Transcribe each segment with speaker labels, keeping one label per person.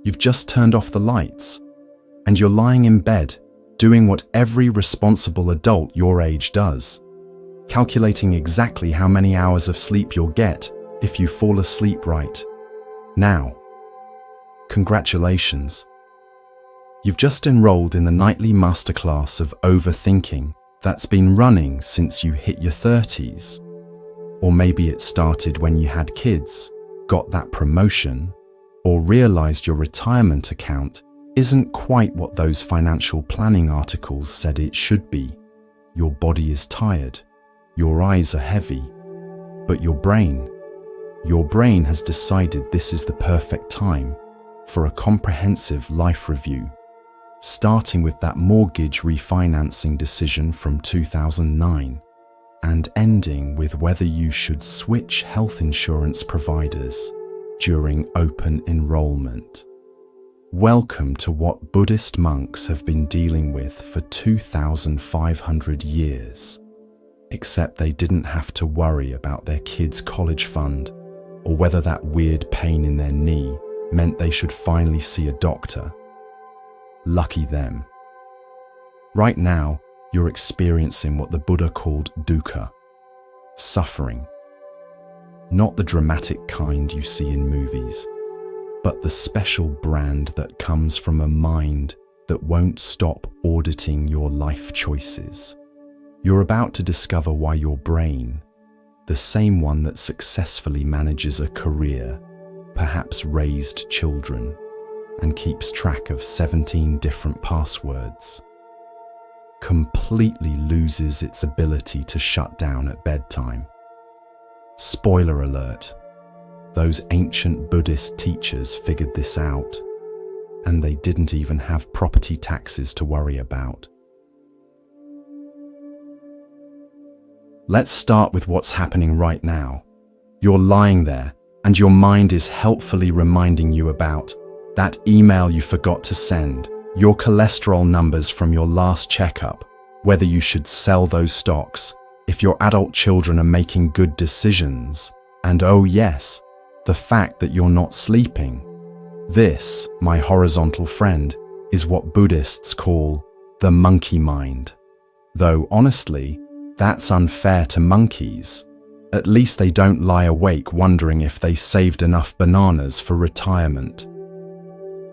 Speaker 1: You've just turned off the lights, and you're lying in bed, doing what every responsible adult your age does, calculating exactly how many hours of sleep you'll get if you fall asleep right now. Congratulations. You've just enrolled in the nightly masterclass of overthinking that's been running since you hit your 30s. Or maybe it started when you had kids, got that promotion, or realized your retirement account isn't quite what those financial planning articles said it should be. Your body is tired, your eyes are heavy, but your brain has decided this is the perfect time for a comprehensive life review, starting with that mortgage refinancing decision from 2009 and ending with whether you should switch health insurance providers during open enrollment. Welcome to what Buddhist monks have been dealing with for 2,500 years, except they didn't have to worry about their kids' college fund or whether that weird pain in their knee meant they should finally see a doctor. Lucky them. Right now, you're experiencing what the Buddha called dukkha, suffering. Not the dramatic kind you see in movies, but the special brand that comes from a mind that won't stop auditing your life choices. You're about to discover why your brain, the same one that successfully manages a career, perhaps raised children, and keeps track of 17 different passwords, completely loses its ability to shut down at bedtime. Spoiler alert, those ancient Buddhist teachers figured this out, and they didn't even have property taxes to worry about. Let's start with what's happening right now. You're lying there, and your mind is helpfully reminding you about that email you forgot to send, your cholesterol numbers from your last checkup, whether you should sell those stocks, if your adult children are making good decisions, and oh yes, the fact that you're not sleeping. This, my horizontal friend, is what Buddhists call the monkey mind. Though honestly, that's unfair to monkeys. At least they don't lie awake wondering if they saved enough bananas for retirement.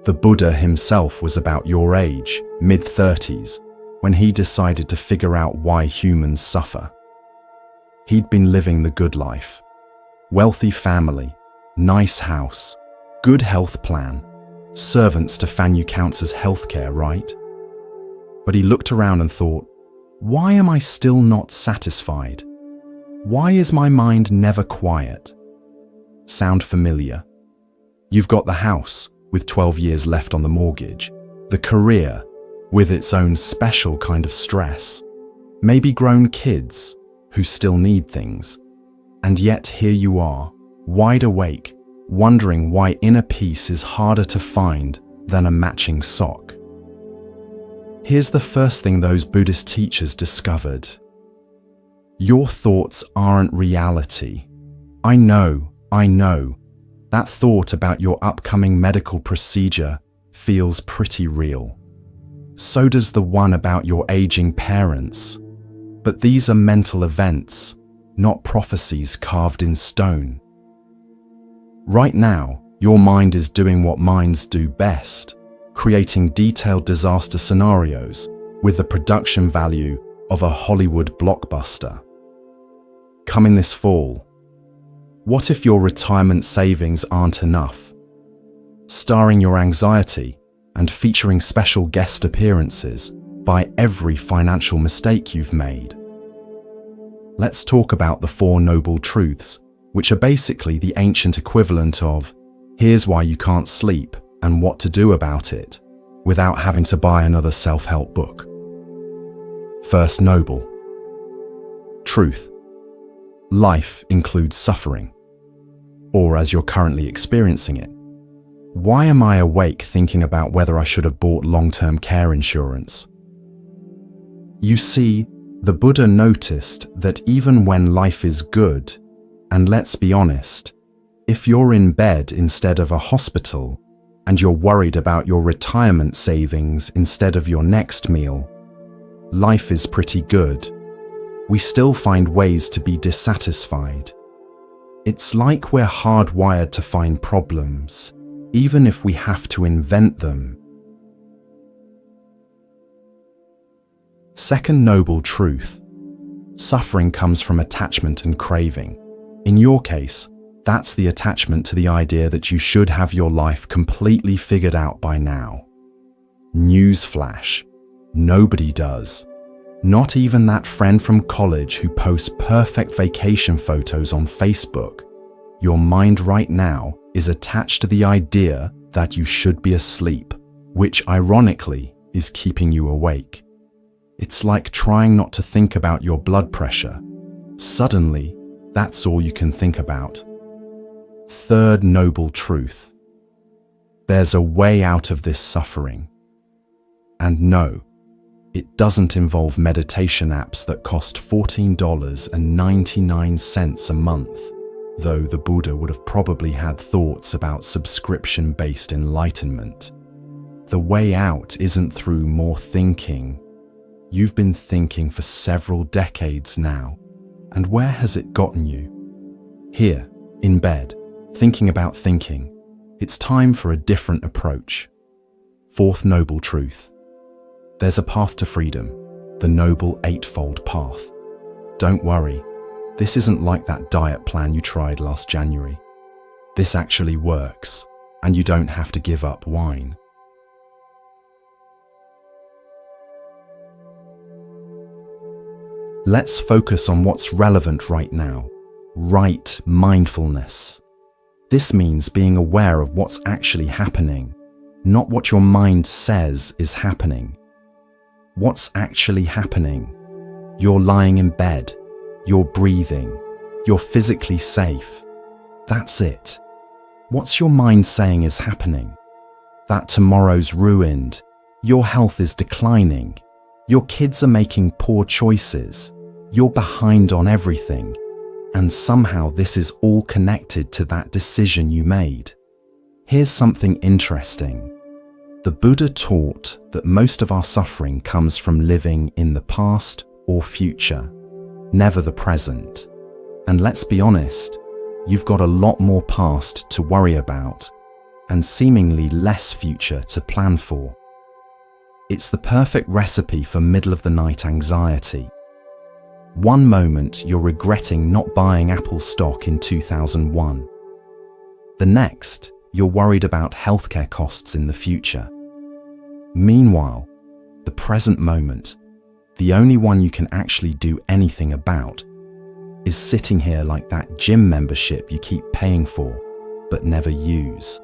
Speaker 1: The Buddha himself was about your age, mid-30s, when he decided to figure out why humans suffer. He'd been living the good life. Wealthy family, nice house, good health plan, servants to fan you counts as healthcare, right? But he looked around and thought, why am I still not satisfied? Why is my mind never quiet? Sound familiar? You've got the house, with 12 years left on the mortgage, the career, with its own special kind of stress, maybe grown kids who still need things, and yet here you are, wide awake, wondering why inner peace is harder to find than a matching sock. Here's the first thing those Buddhist teachers discovered. Your thoughts aren't reality. I know. That thought about your upcoming medical procedure feels pretty real. So does the one about your aging parents. But these are mental events, not prophecies carved in stone. Right now, your mind is doing what minds do best, creating detailed disaster scenarios with the production value of a Hollywood blockbuster. Coming this fall, what if your retirement savings aren't enough? Starring your anxiety and featuring special guest appearances by every financial mistake you've made. Let's talk about the Four Noble Truths, which are basically the ancient equivalent of, here's why you can't sleep and what to do about it, without having to buy another self-help book. First noble. Truth. Life includes suffering, or as you're currently experiencing it. Why am I awake thinking about whether I should have bought long-term care insurance? You see, the Buddha noticed that even when life is good, and let's be honest, if you're in bed instead of a hospital, and you're worried about your retirement savings instead of your next meal, life is pretty good. We still find ways to be dissatisfied. It's like we're hardwired to find problems, even if we have to invent them. Second noble truth: suffering comes from attachment and craving. In your case, that's the attachment to the idea that you should have your life completely figured out by now. Newsflash: nobody does. Not even that friend from college who posts perfect vacation photos on Facebook. Your mind right now is attached to the idea that you should be asleep, which ironically is keeping you awake. It's like trying not to think about your blood pressure. Suddenly, that's all you can think about. Third noble truth: there's a way out of this suffering. And no, it doesn't involve meditation apps that cost $14.99 a month, though the Buddha would have probably had thoughts about subscription-based enlightenment. The way out isn't through more thinking. You've been thinking for several decades now, and where has it gotten you? Here, in bed, thinking about thinking. It's time for a different approach. Fourth noble truth: there's a path to freedom, the noble eightfold path. Don't worry, this isn't like that diet plan you tried last January. This actually works, and you don't have to give up wine. Let's focus on what's relevant right now. Right mindfulness. This means being aware of what's actually happening, not what your mind says is happening. What's actually happening? You're lying in bed, you're breathing, you're physically safe. That's it. What's your mind saying is happening? That tomorrow's ruined, your health is declining, your kids are making poor choices, you're behind on everything, and somehow this is all connected to that decision you made. Here's something interesting. The Buddha taught that most of our suffering comes from living in the past or future, never the present. And let's be honest, you've got a lot more past to worry about and seemingly less future to plan for. It's the perfect recipe for middle-of-the-night anxiety. One moment you're regretting not buying Apple stock in 2001. The next, you're worried about healthcare costs in the future. Meanwhile, the present moment, the only one you can actually do anything about, is sitting here like that gym membership you keep paying for, but never use.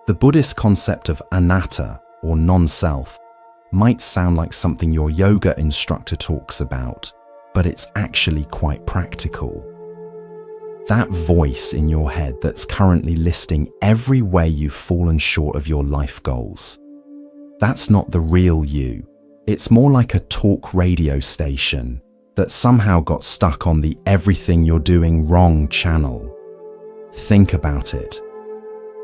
Speaker 1: The Buddhist concept of anatta, or non-self, might sound like something your yoga instructor talks about, but it's actually quite practical. That voice in your head that's currently listing every way you've fallen short of your life goals. That's not the real you. It's more like a talk radio station that somehow got stuck on the everything you're doing wrong channel. Think about it.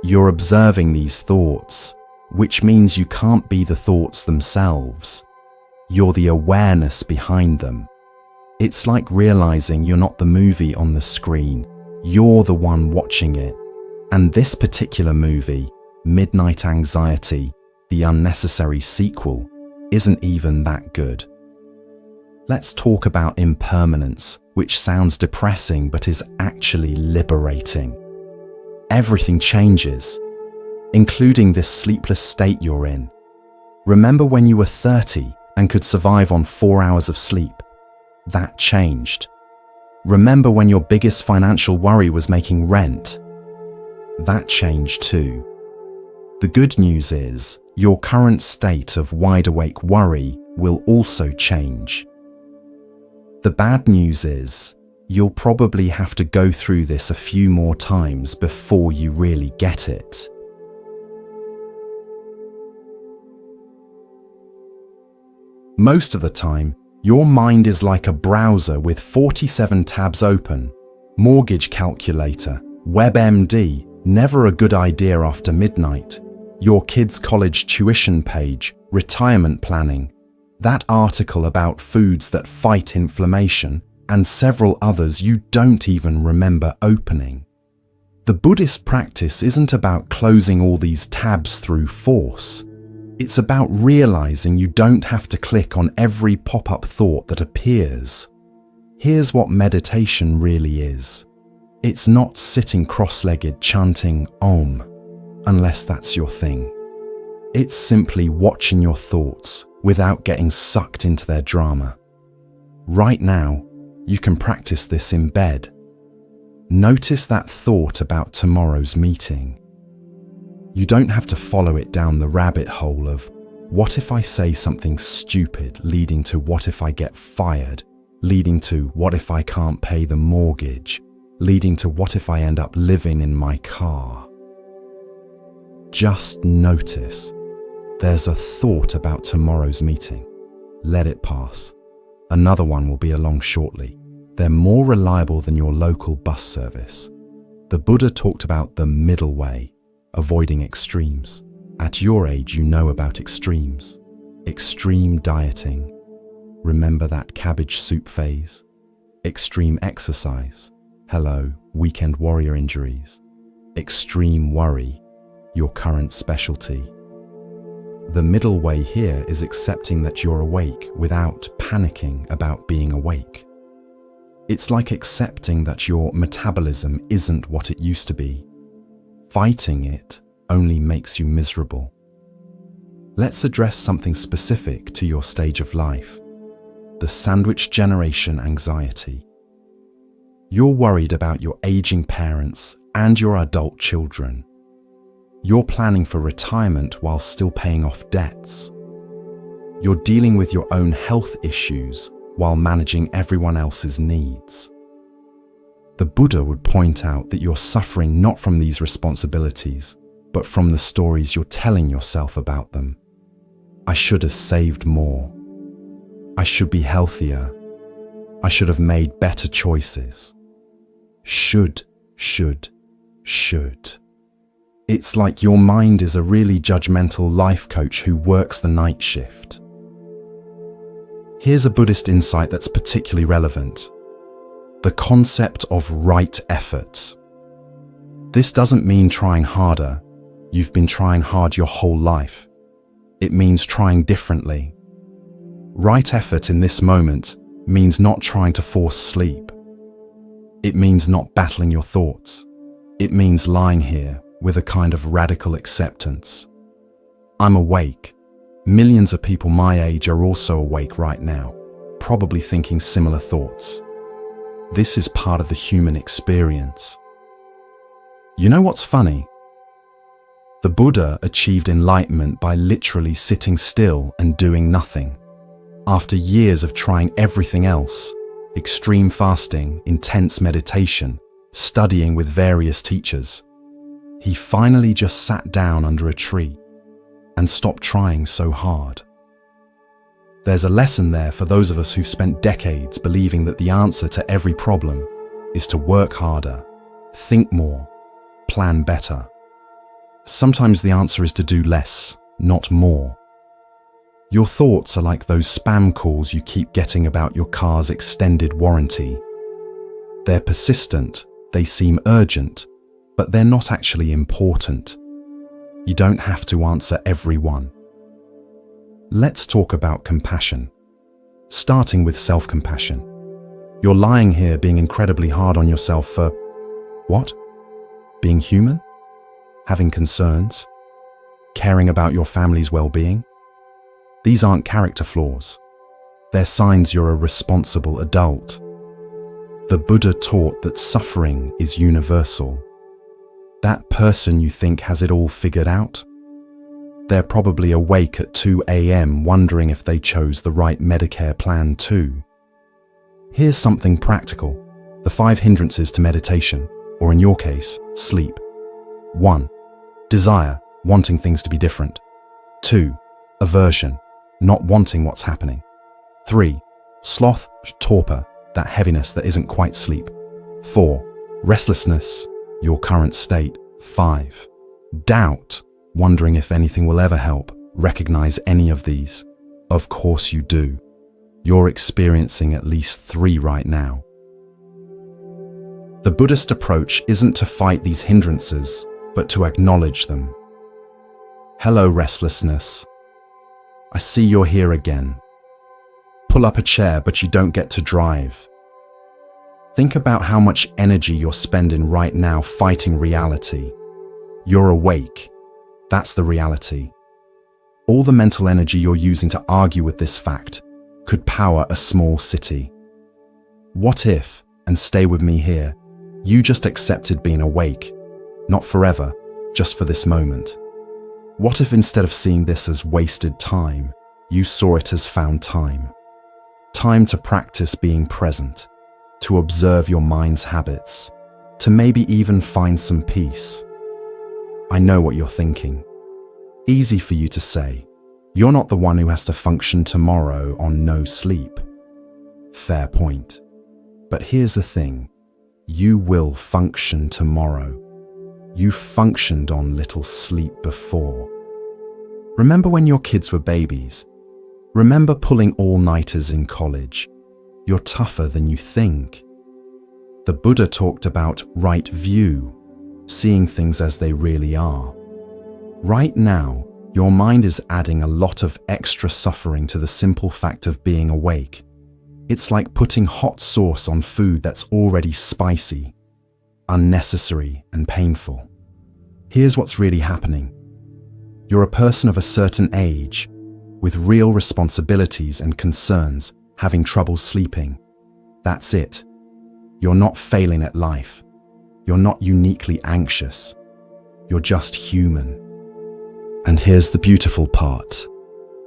Speaker 1: You're observing these thoughts, which means you can't be the thoughts themselves. You're the awareness behind them. It's like realizing you're not the movie on the screen, you're the one watching it. And this particular movie, Midnight Anxiety, the unnecessary sequel, isn't even that good. Let's talk about impermanence, which sounds depressing but is actually liberating. Everything changes, including this sleepless state you're in. Remember when you were 30 and could survive on 4 hours of sleep? That changed. Remember when your biggest financial worry was making rent? That changed too. The good news is, your current state of wide-awake worry will also change. The bad news is, you'll probably have to go through this a few more times before you really get it. Most of the time, your mind is like a browser with 47 tabs open: mortgage calculator, WebMD, Never a good idea after midnight. Your kid's college tuition page, retirement planning, that article about foods that fight inflammation, and several others you don't even remember opening. The Buddhist practice isn't about closing all these tabs through force. It's about realizing you don't have to click on every pop-up thought that appears. Here's what meditation really is. It's not sitting cross-legged chanting Om, unless that's your thing. It's simply watching your thoughts without getting sucked into their drama. Right now, you can practice this in bed. Notice that thought about tomorrow's meeting. You don't have to follow it down the rabbit hole of, what if I say something stupid, leading to what if I get fired, leading to what if I can't pay the mortgage, leading to what if I end up living in my car. Just notice. There's a thought about tomorrow's meeting. Let it pass. Another one will be along shortly. They're more reliable than your local bus service. The Buddha talked about the middle way, avoiding extremes. At your age, you know about extremes. Extreme dieting. Remember that cabbage soup phase? Extreme exercise. Hello, weekend warrior injuries. Extreme worry. Your current specialty. The middle way here is accepting that you're awake without panicking about being awake. It's like accepting that your metabolism isn't what it used to be. Fighting it only makes you miserable. Let's address something specific to your stage of life. The sandwich generation anxiety. You're worried about your aging parents and your adult children. You're planning for retirement while still paying off debts. You're dealing with your own health issues while managing everyone else's needs. The Buddha would point out that you're suffering not from these responsibilities, but from the stories you're telling yourself about them. I should have saved more. I should be healthier. I should have made better choices. Should. It's like your mind is a really judgmental life coach who works the night shift. Here's a Buddhist insight that's particularly relevant. The concept of right effort. This doesn't mean trying harder. You've been trying hard your whole life. It means trying differently. Right effort in this moment means not trying to force sleep. It means not battling your thoughts. It means lying here with a kind of radical acceptance. I'm awake. Millions of people my age are also awake right now, probably thinking similar thoughts. This is part of the human experience. You know what's funny? The Buddha achieved enlightenment by literally sitting still and doing nothing. After years of trying everything else, extreme fasting, intense meditation, studying with various teachers, he finally just sat down under a tree and stopped trying so hard. There's a lesson there for those of us who've spent decades believing that the answer to every problem is to work harder, think more, plan better. Sometimes the answer is to do less, not more. Your thoughts are like those spam calls you keep getting about your car's extended warranty. They're persistent, they seem urgent, but they're not actually important. You don't have to answer every one. Let's talk about compassion. Starting with self-compassion. You're lying here being incredibly hard on yourself for what? Being human? Having concerns? Caring about your family's well-being? These aren't character flaws. They're signs you're a responsible adult. The Buddha taught that suffering is universal. That person you think has it all figured out? They're probably awake at 2 a.m. wondering if they chose the right Medicare plan too. Here's something practical. The 5 hindrances to meditation, or in your case, sleep. 1. Desire, wanting things to be different. 2. Aversion, not wanting what's happening. 3. Sloth, torpor, that heaviness that isn't quite sleep. 4. Restlessness, your current state. 5. Doubt, wondering if anything will ever help. Recognize any of these? Of course you do. You're experiencing at least 3 right now. The Buddhist approach isn't to fight these hindrances, but to acknowledge them. Hello, restlessness. I see you're here again. Pull up a chair, but you don't get to drive. Think about how much energy you're spending right now fighting reality. You're awake. That's the reality. All the mental energy you're using to argue with this fact could power a small city. What if, and stay with me here, you just accepted being awake, not forever, just for this moment? What if instead of seeing this as wasted time, you saw it as found time? Time to practice being present, to observe your mind's habits, to maybe even find some peace. I know what you're thinking. Easy for you to say. You're not the one who has to function tomorrow on no sleep. Fair point. But here's the thing. You will function tomorrow. You functioned on little sleep before. Remember when your kids were babies? Remember pulling all-nighters in college? You're tougher than you think. The Buddha talked about right view, seeing things as they really are. Right now, your mind is adding a lot of extra suffering to the simple fact of being awake. It's like putting hot sauce on food that's already spicy, unnecessary and painful. Here's what's really happening. You're a person of a certain age, with real responsibilities and concerns, having trouble sleeping. That's it. You're not failing at life. You're not uniquely anxious. You're just human. And here's the beautiful part.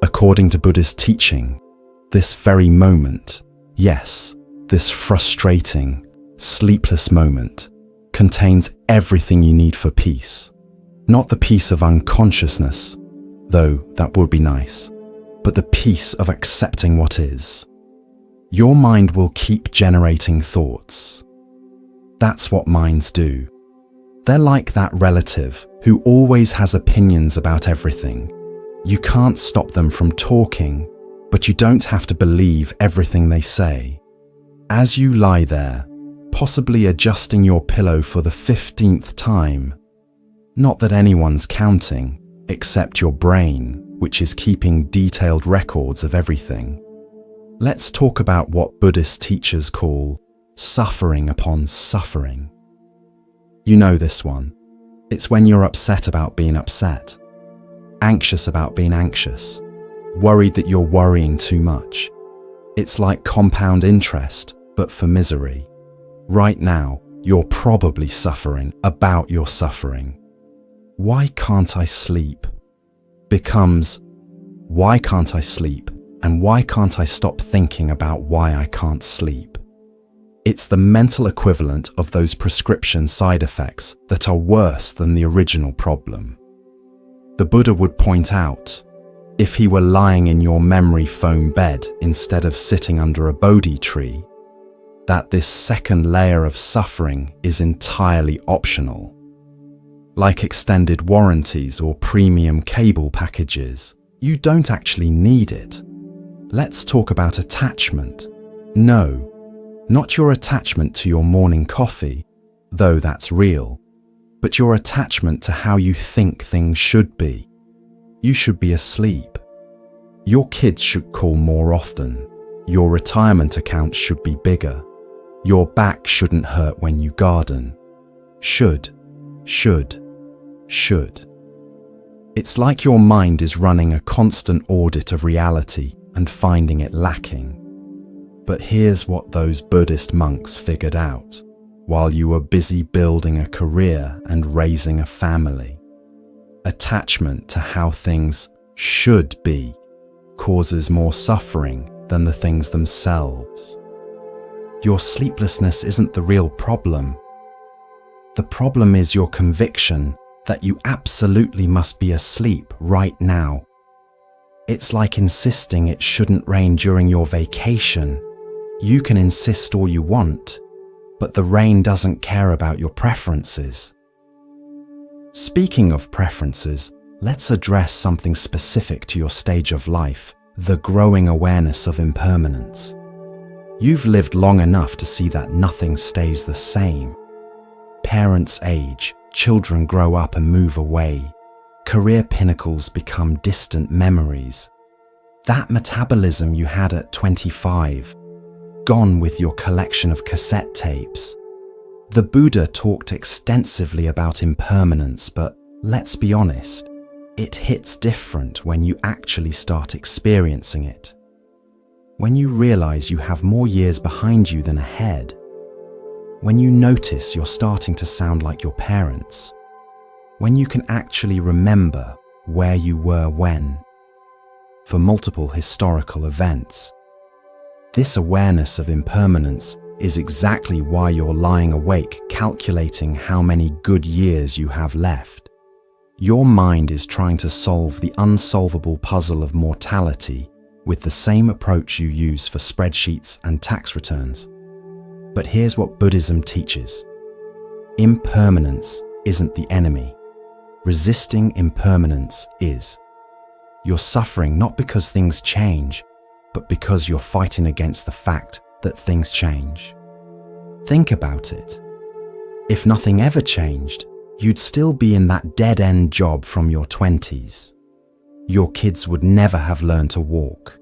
Speaker 1: According to Buddhist teaching, this very moment, yes, this frustrating, sleepless moment, contains everything you need for peace. Not the peace of unconsciousness, though that would be nice, but the peace of accepting what is. Your mind will keep generating thoughts. That's what minds do. They're like that relative who always has opinions about everything. You can't stop them from talking, but you don't have to believe everything they say. As you lie there, possibly adjusting your pillow for the 15th time, not that anyone's counting, except your brain, which is keeping detailed records of everything. Let's talk about what Buddhist teachers call suffering upon suffering. You know this one. It's when you're upset about being upset, anxious about being anxious, worried that you're worrying too much. It's like compound interest, but for misery. Right now, you're probably suffering about your suffering. Why can't I sleep? Becomes, why can't I sleep? And why can't I stop thinking about why I can't sleep? It's the mental equivalent of those prescription side effects that are worse than the original problem. The Buddha would point out, if he were lying in your memory foam bed instead of sitting under a Bodhi tree, that this second layer of suffering is entirely optional. Like extended warranties or premium cable packages, you don't actually need it. Let's talk about attachment. No, not your attachment to your morning coffee, though that's real, but your attachment to how you think things should be. You should be asleep. Your kids should call more often. Your retirement account should be bigger. Your back shouldn't hurt when you garden. Should. It's like your mind is running a constant audit of reality and finding it lacking. But here's what those Buddhist monks figured out while you were busy building a career and raising a family. Attachment to how things should be causes more suffering than the things themselves. Your sleeplessness isn't the real problem. The problem is your conviction that you absolutely must be asleep right now. It's like insisting it shouldn't rain during your vacation. You can insist all you want, but the rain doesn't care about your preferences. Speaking of preferences, let's address something specific to your stage of life, the growing awareness of impermanence. You've lived long enough to see that nothing stays the same. Parents age, children grow up and move away. Career pinnacles become distant memories. That metabolism you had at 25, gone with your collection of cassette tapes. The Buddha talked extensively about impermanence, but let's be honest, it hits different when you actually start experiencing it. When you realize you have more years behind you than ahead. When you notice you're starting to sound like your parents. When you can actually remember where you were when. For multiple historical events. This awareness of impermanence is exactly why you're lying awake calculating how many good years you have left. Your mind is trying to solve the unsolvable puzzle of mortality with the same approach you use for spreadsheets and tax returns. But here's what Buddhism teaches. Impermanence isn't the enemy. Resisting impermanence is. You're suffering not because things change, but because you're fighting against the fact that things change. Think about it. If nothing ever changed, you'd still be in that dead-end job from your 20s. Your kids would never have learned to walk.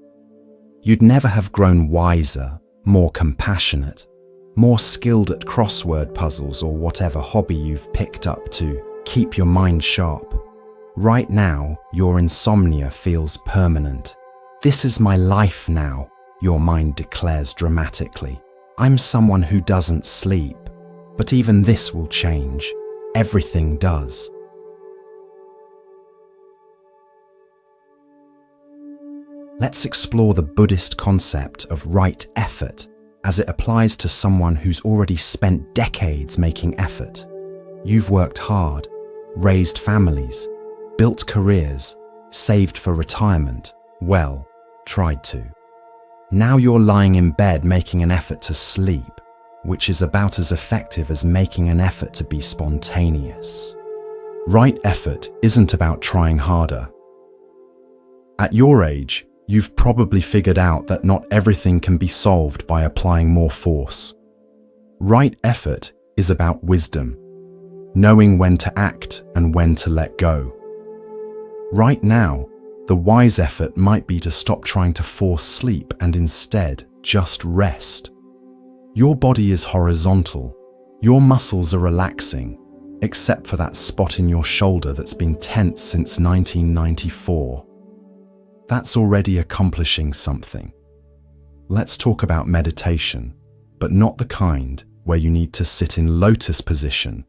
Speaker 1: You'd never have grown wiser, more compassionate, more skilled at crossword puzzles or whatever hobby you've picked up to keep your mind sharp. Right now, your insomnia feels permanent. This is my life now, your mind declares dramatically. I'm someone who doesn't sleep, but even this will change. Everything does. Let's explore the Buddhist concept of right effort as it applies to someone who's already spent decades making effort. You've worked hard, raised families, built careers, saved for retirement, well, tried to. Now you're lying in bed making an effort to sleep, which is about as effective as making an effort to be spontaneous. Right effort isn't about trying harder. At your age, you've probably figured out that not everything can be solved by applying more force. Right effort is about wisdom, knowing when to act and when to let go. Right now, the wise effort might be to stop trying to force sleep and instead just rest. Your body is horizontal. Your muscles are relaxing, except for that spot in your shoulder that's been tense since 1994. That's already accomplishing something. Let's talk about meditation, but not the kind where you need to sit in lotus position.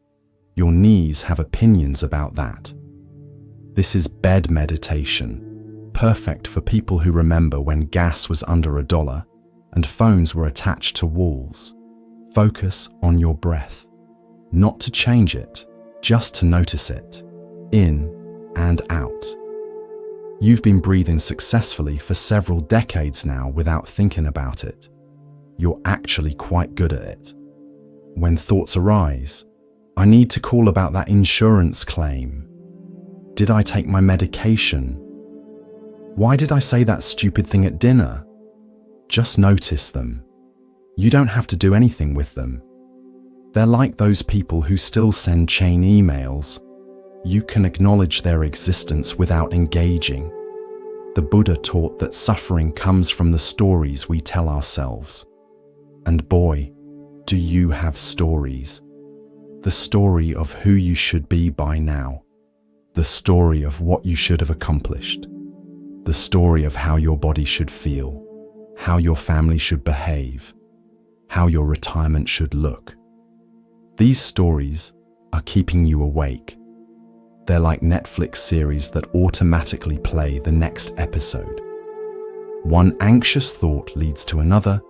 Speaker 1: Your knees have opinions about that. This is bed meditation, perfect for people who remember when gas was under $1 and phones were attached to walls. Focus on your breath, not to change it, just to notice it, in and out. You've been breathing successfully for several decades now without thinking about it. You're actually quite good at it. When thoughts arise, I need to call about that insurance claim. Did I take my medication? Why did I say that stupid thing at dinner? Just notice them. You don't have to do anything with them. They're like those people who still send chain emails. You can acknowledge their existence without engaging. The Buddha taught that suffering comes from the stories we tell ourselves. And boy, do you have stories. The story of who you should be by now. The story of what you should have accomplished. The story of how your body should feel, how your family should behave, how your retirement should look. These stories are keeping you awake. They're like Netflix series that automatically play the next episode. One anxious thought leads to another,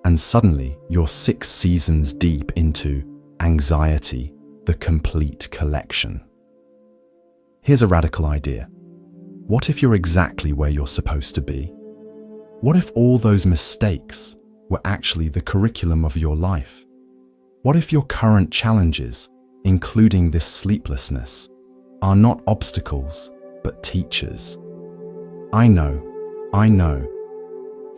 Speaker 1: and suddenly you're 6 seasons deep into Anxiety, the Complete Collection. Here's a radical idea. What if you're exactly where you're supposed to be? What if all those mistakes were actually the curriculum of your life? What if your current challenges including this sleeplessness, are not obstacles, but teachers. I know.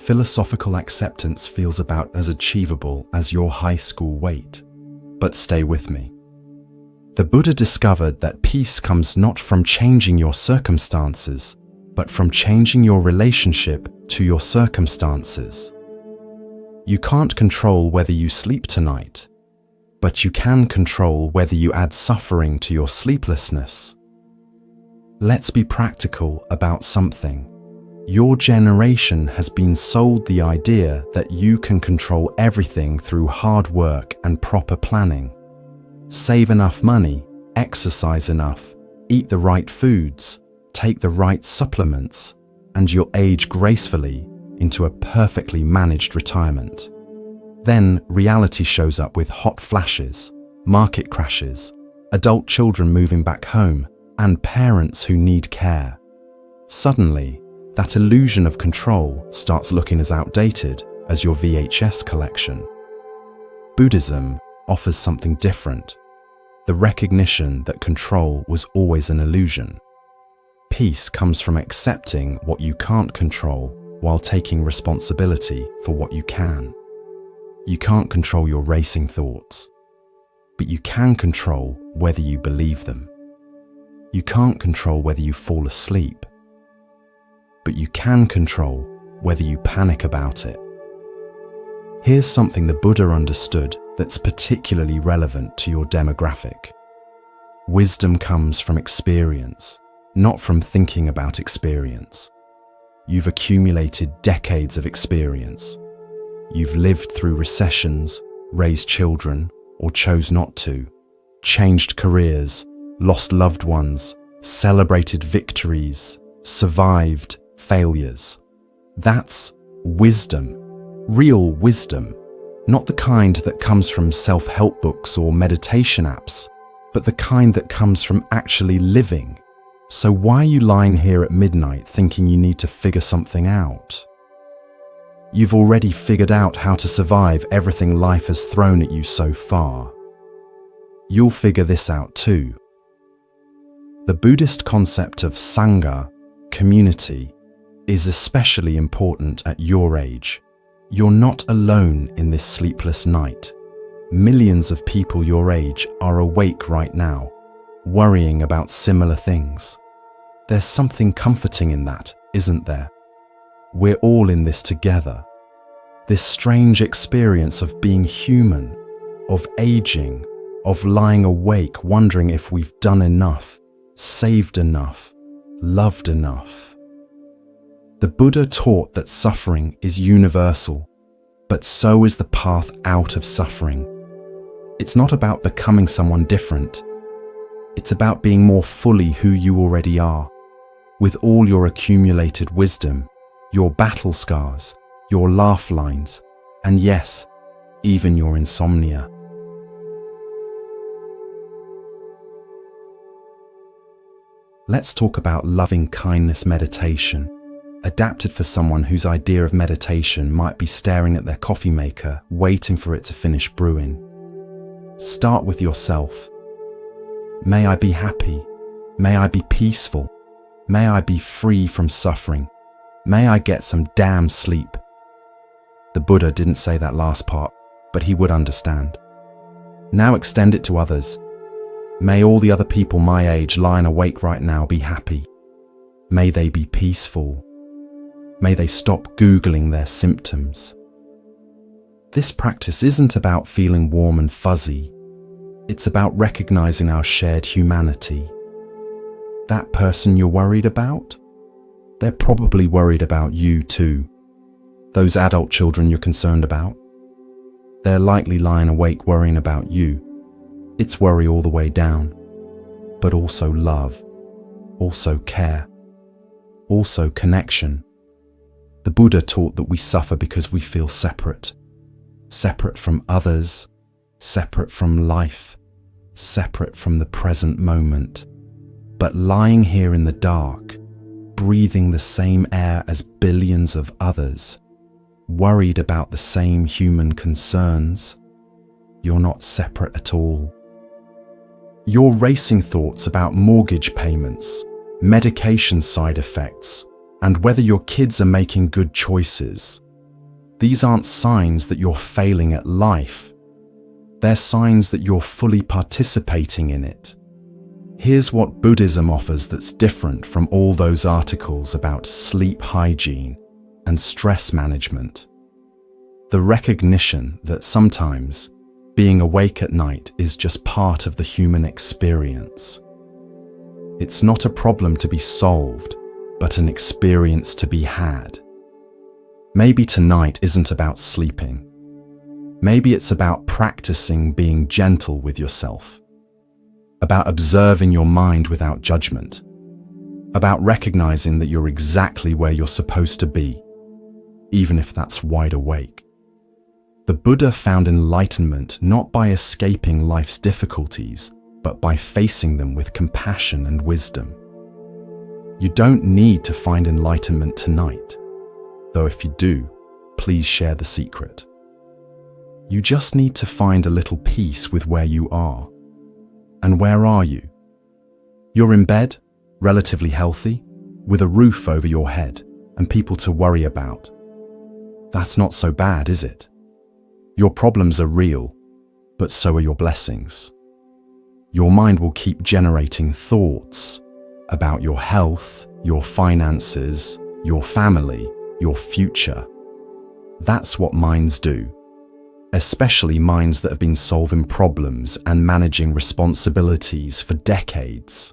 Speaker 1: Philosophical acceptance feels about as achievable as your high school weight. But stay with me. The Buddha discovered that peace comes not from changing your circumstances, but from changing your relationship to your circumstances. You can't control whether you sleep tonight, but you can control whether you add suffering to your sleeplessness. Let's be practical about something. Your generation has been sold the idea that you can control everything through hard work and proper planning. Save enough money, exercise enough, eat the right foods, take the right supplements, and you'll age gracefully into a perfectly managed retirement. Then reality shows up with hot flashes, market crashes, adult children moving back home, and parents who need care. Suddenly, that illusion of control starts looking as outdated as your VHS collection. Buddhism offers something different, the recognition that control was always an illusion. Peace comes from accepting what you can't control while taking responsibility for what you can. You can't control your racing thoughts, but you can control whether you believe them. You can't control whether you fall asleep, but you can control whether you panic about it. Here's something the Buddha understood that's particularly relevant to your demographic. Wisdom comes from experience, not from thinking about experience. You've accumulated decades of experience. You've lived through recessions, raised children, or chose not to, changed careers, lost loved ones, celebrated victories, survived failures. That's wisdom, real wisdom, not the kind that comes from self-help books or meditation apps, but the kind that comes from actually living. So why are you lying here at midnight thinking you need to figure something out? You've already figured out how to survive everything life has thrown at you so far. You'll figure this out too. The Buddhist concept of Sangha, community, is especially important at your age. You're not alone in this sleepless night. Millions of people your age are awake right now, worrying about similar things. There's something comforting in that, isn't there? We're all in this together. This strange experience of being human, of aging, of lying awake wondering if we've done enough, saved enough, loved enough. The Buddha taught that suffering is universal, but so is the path out of suffering. It's not about becoming someone different. It's about being more fully who you already are, with all your accumulated wisdom, your battle scars, your laugh lines, and yes, even your insomnia. Let's talk about loving kindness meditation, adapted for someone whose idea of meditation might be staring at their coffee maker, waiting for it to finish brewing. Start with yourself. May I be happy. May I be peaceful. May I be free from suffering. May I get some damn sleep. The Buddha didn't say that last part, but he would understand. Now extend it to others. May all the other people my age lying awake right now be happy. May they be peaceful. May they stop Googling their symptoms. This practice isn't about feeling warm and fuzzy. It's about recognizing our shared humanity. That person you're worried about? They're probably worried about you too. Those adult children you're concerned about? They're likely lying awake worrying about you. It's worry all the way down, but also love, also care, also connection. The Buddha taught that we suffer because we feel separate. Separate from others, separate from life, separate from the present moment. But lying here in the dark, breathing the same air as billions of others, worried about the same human concerns, you're not separate at all. Your racing thoughts about mortgage payments, medication side effects, and whether your kids are making good choices. These aren't signs that you're failing at life. They're signs that you're fully participating in it. Here's what Buddhism offers that's different from all those articles about sleep hygiene and stress management. The recognition that sometimes being awake at night is just part of the human experience. It's not a problem to be solved, but an experience to be had. Maybe tonight isn't about sleeping. Maybe it's about practicing being gentle with yourself, about observing your mind without judgment, about recognizing that you're exactly where you're supposed to be, even if that's wide awake. The Buddha found enlightenment not by escaping life's difficulties, but by facing them with compassion and wisdom. You don't need to find enlightenment tonight, though if you do, please share the secret. You just need to find a little peace with where you are. And where are you? You're in bed, relatively healthy, with a roof over your head and people to worry about. That's not so bad, is it? Your problems are real, but so are your blessings. Your mind will keep generating thoughts about your health, your finances, your family, your future. That's what minds do, especially minds that have been solving problems and managing responsibilities for decades.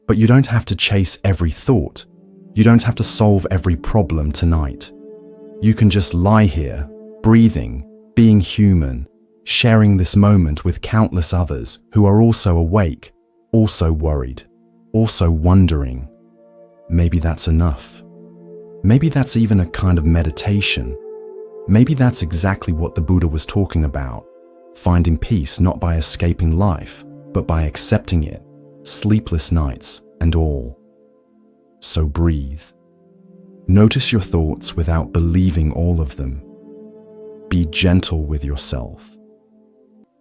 Speaker 1: But you don't have to chase every thought. You don't have to solve every problem tonight. You can just lie here, breathing, being human, sharing this moment with countless others who are also awake, also worried, also wondering. Maybe that's enough. Maybe that's even a kind of meditation. Maybe that's exactly what the Buddha was talking about, finding peace not by escaping life, but by accepting it, sleepless nights and all. So breathe. Notice your thoughts without believing all of them. Be gentle with yourself.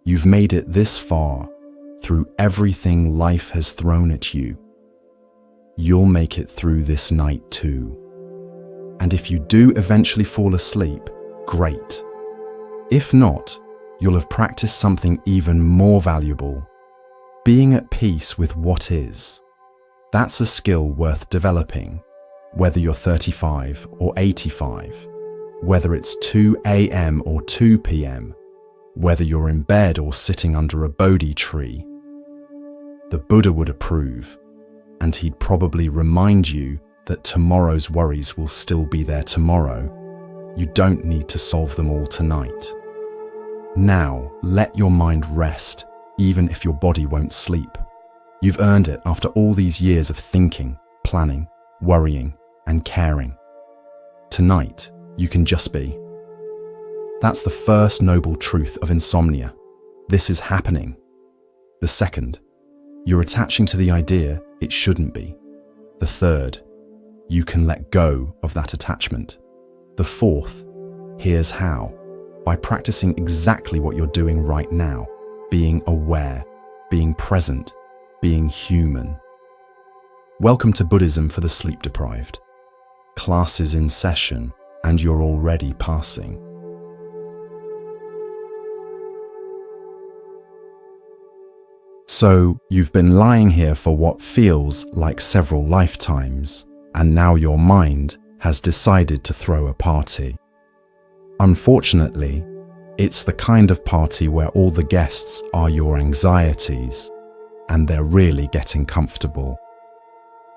Speaker 1: You've made it this far through everything life has thrown at you. You'll make it through this night too. And if you do eventually fall asleep, great. If not, you'll have practiced something even more valuable. Being at peace with what is. That's a skill worth developing, whether you're 35 or 85, whether it's 2 a.m. or 2 p.m., whether you're in bed or sitting under a Bodhi tree. The Buddha would approve, and he'd probably remind you that tomorrow's worries will still be there tomorrow. You don't need to solve them all tonight. Now, let your mind rest, even if your body won't sleep. You've earned it after all these years of thinking, planning, worrying, and caring. Tonight, you can just be. That's the first noble truth of insomnia. This is happening. The second, you're attaching to the idea it shouldn't be. The third, you can let go of that attachment. The fourth, here's how. By practicing exactly what you're doing right now, being aware, being present, being human. Welcome to Buddhism for the sleep deprived. Class is in session and you're already passing. So, you've been lying here for what feels like several lifetimes, and now your mind has decided to throw a party. Unfortunately, it's the kind of party where all the guests are your anxieties, and they're really getting comfortable.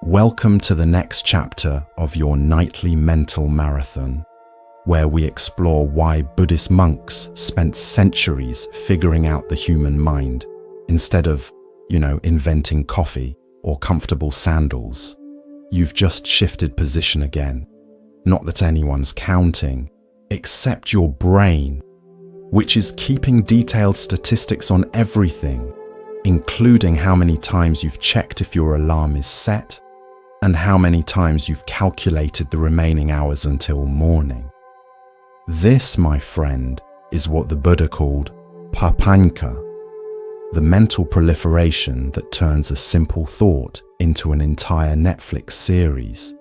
Speaker 1: Welcome to the next chapter of your nightly mental marathon, where we explore why Buddhist monks spent centuries figuring out the human mind, instead of, inventing coffee or comfortable sandals. You've just shifted position again. Not that anyone's counting, except your brain, which is keeping detailed statistics on everything, including how many times you've checked if your alarm is set, and how many times you've calculated the remaining hours until morning. This, my friend, is what the Buddha called papanka. the mental proliferation that turns a simple thought into an entire Netflix series.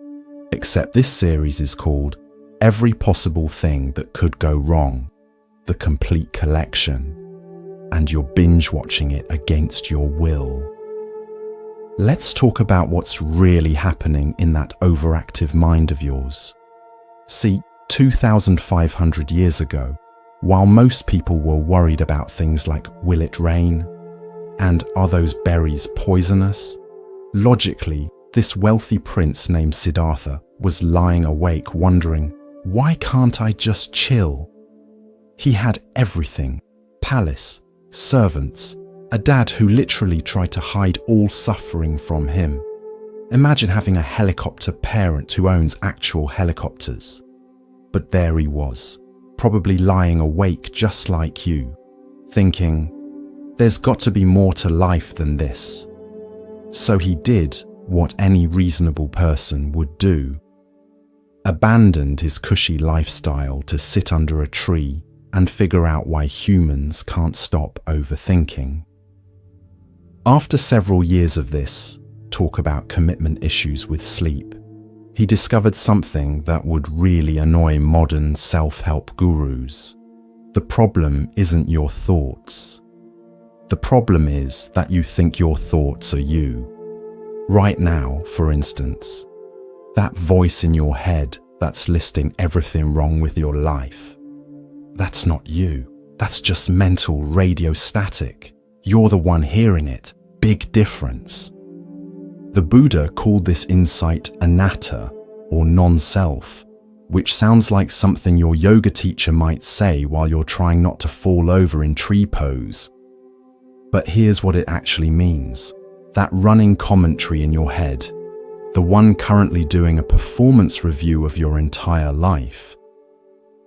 Speaker 1: Except this series is called Every Possible Thing That Could Go Wrong, the complete collection, and you're binge watching it against your will. Let's talk about what's really happening in that overactive mind of yours. See, 2,500 years ago, while most people were worried about things like will it rain and are those berries poisonous, logically, this wealthy prince named Siddhartha was lying awake wondering, why can't I just chill? He had everything: palace, servants, a dad who literally tried to hide all suffering from him. Imagine having a helicopter parent who owns actual helicopters. But there he was, probably lying awake just like you, thinking, there's got to be more to life than this. So he did what any reasonable person would do. Abandoned his cushy lifestyle to sit under a tree and figure out why humans can't stop overthinking. After several years of this, talk about commitment issues with sleep, he discovered something that would really annoy modern self-help gurus. The problem isn't your thoughts. The problem is that you think your thoughts are you. Right now, for instance, that voice in your head that's listing everything wrong with your life. That's not you. That's just mental radio static. You're the one hearing it. Big difference. The Buddha called this insight anatta, or non-self, which sounds like something your yoga teacher might say while you're trying not to fall over in tree pose. But here's what it actually means. That running commentary in your head, the one currently doing a performance review of your entire life,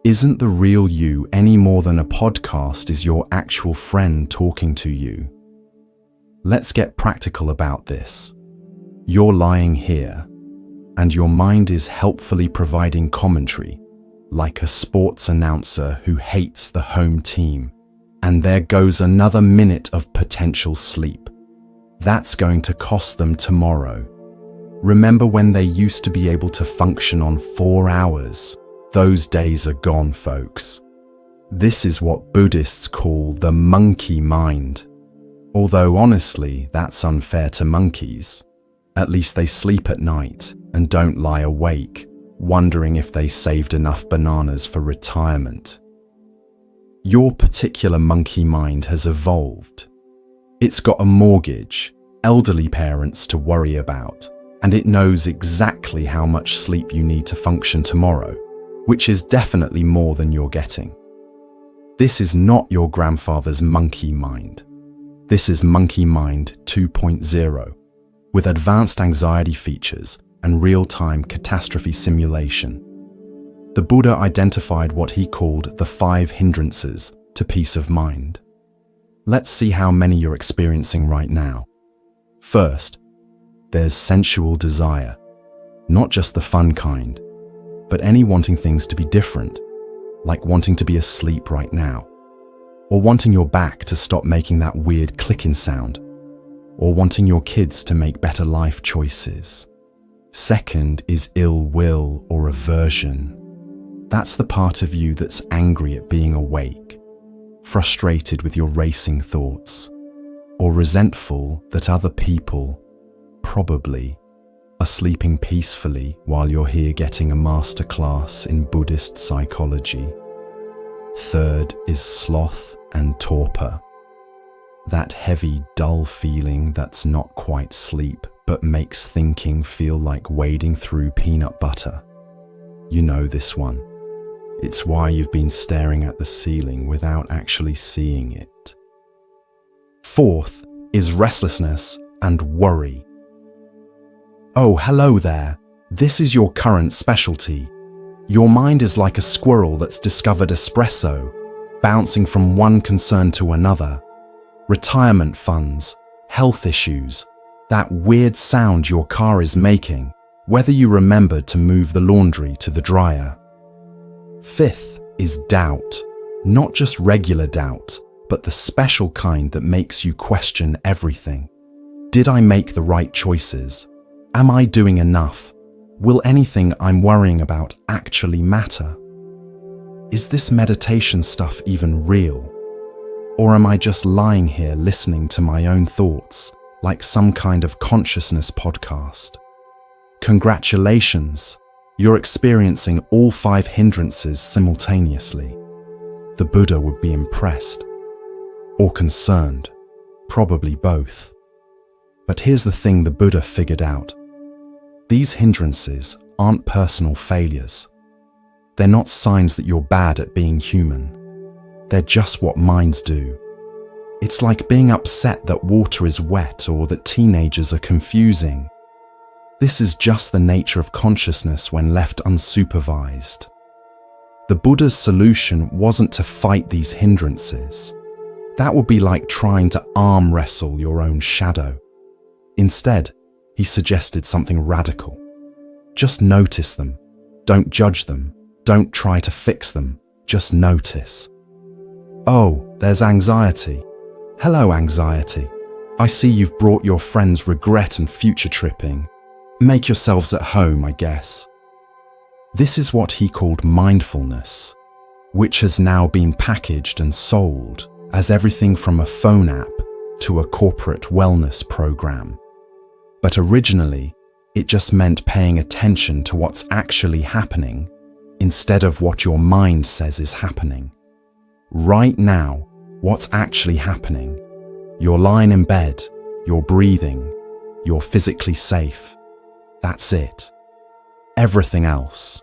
Speaker 1: isn't the real you any more than a podcast is your actual friend talking to you. Let's get practical about this. You're lying here, and your mind is helpfully providing commentary, like a sports announcer who hates the home team, and there goes another minute of potential sleep. That's going to cost them tomorrow. Remember when they used to be able to function on 4 hours? Those days are gone, folks. This is what Buddhists call the monkey mind. Although honestly, that's unfair to monkeys. At least they sleep at night and don't lie awake, wondering if they saved enough bananas for retirement. Your particular monkey mind has evolved. It's got a mortgage, elderly parents to worry about, and it knows exactly how much sleep you need to function tomorrow, which is definitely more than you're getting. This is not your grandfather's monkey mind. This is Monkey Mind 2.0, with advanced anxiety features and real-time catastrophe simulation. The Buddha identified what he called the 5 hindrances to peace of mind. Let's see how many you're experiencing right now. First, there's sensual desire, not just the fun kind, but any wanting things to be different, like wanting to be asleep right now, or wanting your back to stop making that weird clicking sound, or wanting your kids to make better life choices. Second is ill will or aversion. That's the part of you that's angry at being awake, frustrated with your racing thoughts, or resentful that other people, probably, are sleeping peacefully while you're here getting a masterclass in Buddhist psychology. Third is sloth and torpor. That heavy, dull feeling that's not quite sleep, but makes thinking feel like wading through peanut butter. You know this one. It's why you've been staring at the ceiling without actually seeing it. Fourth is restlessness and worry. Oh, hello there. This is your current specialty. Your mind is like a squirrel that's discovered espresso, bouncing from one concern to another. Retirement funds, health issues, that weird sound your car is making, whether you remembered to move the laundry to the dryer. Fifth is doubt, not just regular doubt, but the special kind that makes you question everything. Did I make the right choices? Am I doing enough? Will anything I'm worrying about actually matter? Is this meditation stuff even real? Or am I just lying here listening to my own thoughts, like some kind of consciousness podcast? Congratulations, you're experiencing all 5 hindrances simultaneously. The Buddha would be impressed. Or concerned, probably both. But here's the thing the Buddha figured out. These hindrances aren't personal failures. They're not signs that you're bad at being human. They're just what minds do. It's like being upset that water is wet or that teenagers are confusing. This is just the nature of consciousness when left unsupervised. The Buddha's solution wasn't to fight these hindrances. That would be like trying to arm wrestle your own shadow. Instead, he suggested something radical. Just notice them. Don't judge them. Don't try to fix them. Just notice. Oh, there's anxiety. Hello, anxiety. I see you've brought your friends regret and future tripping. Make yourselves at home, I guess. This is what he called mindfulness, which has now been packaged and sold as everything from a phone app to a corporate wellness program. But originally, it just meant paying attention to what's actually happening instead of what your mind says is happening. Right now, what's actually happening? You're lying in bed, you're breathing, you're physically safe. That's it. Everything else,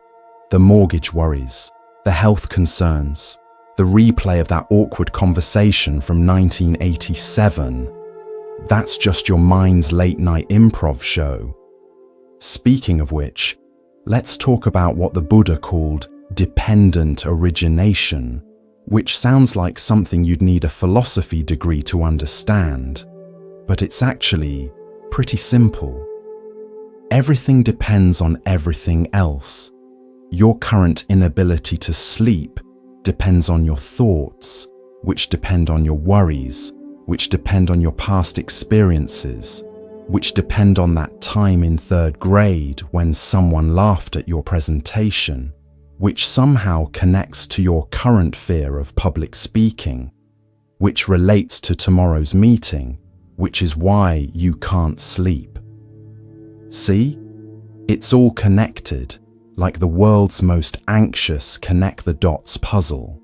Speaker 1: the mortgage worries, the health concerns, the replay of that awkward conversation from 1987, that's just your mind's late-night improv show. Speaking of which, let's talk about what the Buddha called dependent origination, which sounds like something you'd need a philosophy degree to understand, but it's actually pretty simple. Everything depends on everything else. Your current inability to sleep depends on your thoughts, which depend on your worries, which depend on your past experiences, which depend on that time in 3rd grade when someone laughed at your presentation, which somehow connects to your current fear of public speaking, which relates to tomorrow's meeting, which is why you can't sleep. See? It's all connected, like the world's most anxious connect-the-dots puzzle.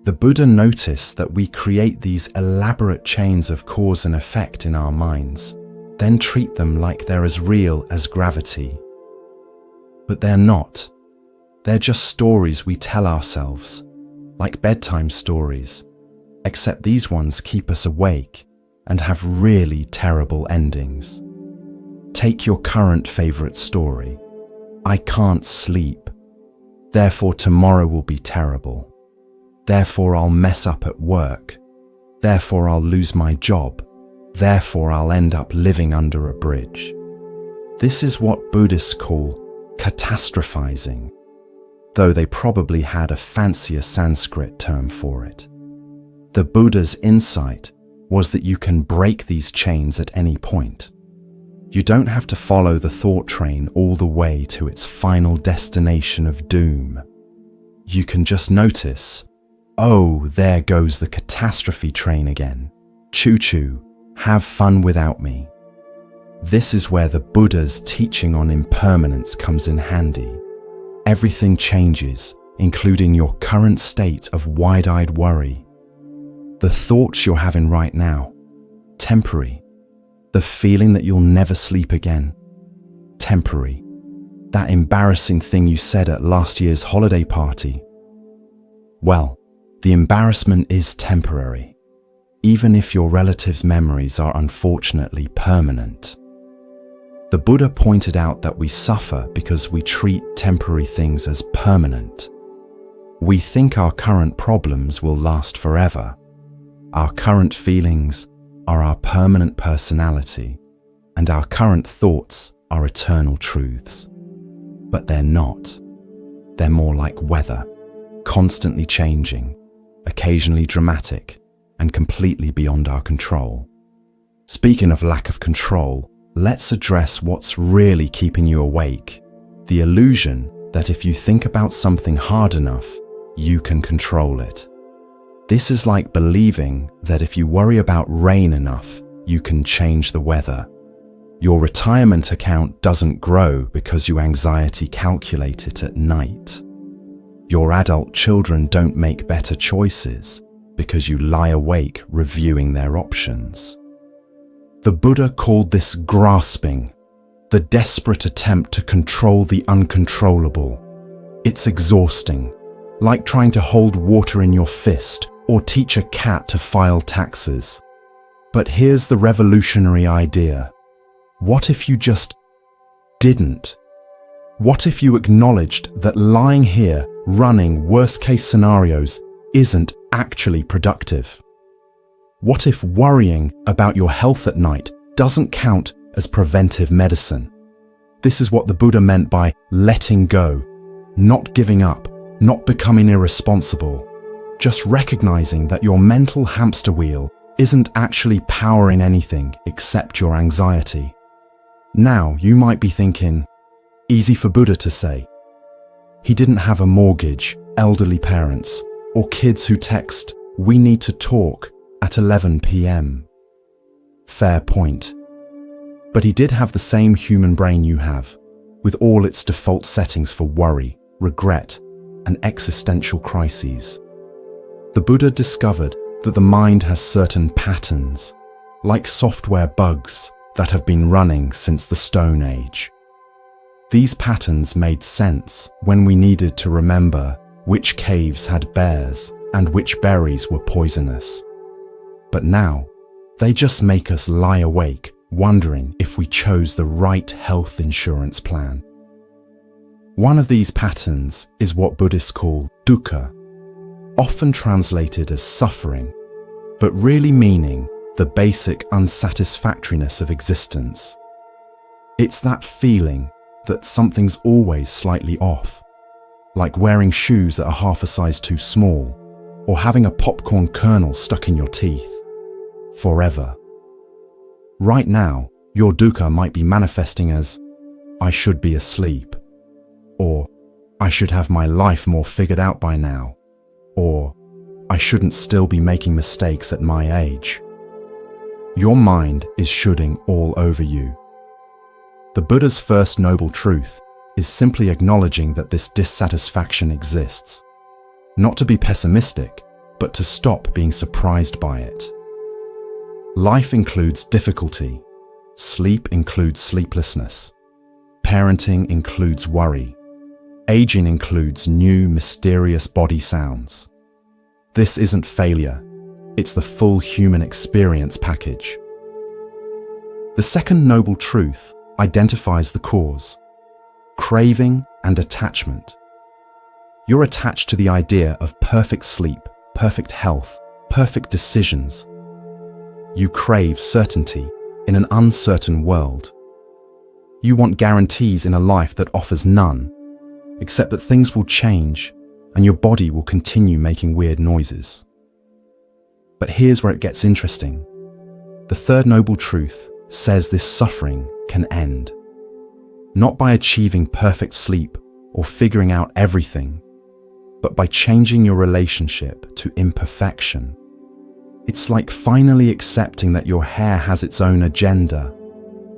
Speaker 1: The Buddha noticed that we create these elaborate chains of cause and effect in our minds, then treat them like they're as real as gravity. But they're not. They're just stories we tell ourselves, like bedtime stories, except these ones keep us awake and have really terrible endings. Take your current favorite story. I can't sleep. Therefore tomorrow will be terrible. Therefore I'll mess up at work. Therefore I'll lose my job. Therefore I'll end up living under a bridge. This is what Buddhists call catastrophizing, though they probably had a fancier Sanskrit term for it. The Buddha's insight was that you can break these chains at any point. You don't have to follow the thought train all the way to its final destination of doom. You can just notice, oh, there goes the catastrophe train again. Choo-choo, have fun without me. This is where the Buddha's teaching on impermanence comes in handy. Everything changes, including your current state of wide-eyed worry. The thoughts you're having right now, temporary. The feeling that you'll never sleep again, temporary. That embarrassing thing you said at last year's holiday party. Well, the embarrassment is temporary, even if your relatives' memories are unfortunately permanent. The Buddha pointed out that we suffer because we treat temporary things as permanent. We think our current problems will last forever. Our current feelings are our permanent personality, and our current thoughts are eternal truths. But they're not. They're more like weather, constantly changing, occasionally dramatic, and completely beyond our control. Speaking of lack of control, let's address what's really keeping you awake. The illusion that if you think about something hard enough, you can control it. This is like believing that if you worry about rain enough, you can change the weather. Your retirement account doesn't grow because you anxiety calculate it at night. Your adult children don't make better choices because you lie awake reviewing their options. The Buddha called this grasping, the desperate attempt to control the uncontrollable. It's exhausting, like trying to hold water in your fist or teach a cat to file taxes. But here's the revolutionary idea. What if you just didn't? What if you acknowledged that lying here, running worst-case scenarios, isn't actually productive? What if worrying about your health at night doesn't count as preventive medicine? This is what the Buddha meant by letting go, not giving up, not becoming irresponsible, just recognizing that your mental hamster wheel isn't actually powering anything except your anxiety. Now, you might be thinking, easy for Buddha to say. He didn't have a mortgage, elderly parents, or kids who text, "We need to talk," at 11 p.m. Fair point. But he did have the same human brain you have, with all its default settings for worry, regret, and existential crises. The Buddha discovered that the mind has certain patterns, like software bugs, that have been running since the Stone Age. These patterns made sense when we needed to remember which caves had bears and which berries were poisonous. But now, they just make us lie awake, wondering if we chose the right health insurance plan. One of these patterns is what Buddhists call dukkha, often translated as suffering, but really meaning the basic unsatisfactoriness of existence. It's that feeling that something's always slightly off, like wearing shoes that are half a size too small, or having a popcorn kernel stuck in your teeth. Forever. Right now, your dukkha might be manifesting as, "I should be asleep," or "I should have my life more figured out by now," or "I shouldn't still be making mistakes at my age." Your mind is shoulding all over you. The Buddha's first noble truth is simply acknowledging that this dissatisfaction exists. Not to be pessimistic, but to stop being surprised by it. Life includes difficulty. Sleep includes sleeplessness. Parenting includes worry. Aging includes new, mysterious body sounds. This isn't failure. It's the full human experience package. The second noble truth identifies the cause: craving and attachment. You're attached to the idea of perfect sleep, perfect health, perfect decisions. You crave certainty in an uncertain world. You want guarantees in a life that offers none, except that things will change and your body will continue making weird noises. But here's where it gets interesting. The third noble truth says this suffering can end. Not by achieving perfect sleep or figuring out everything, but by changing your relationship to imperfection. It's like finally accepting that your hair has its own agenda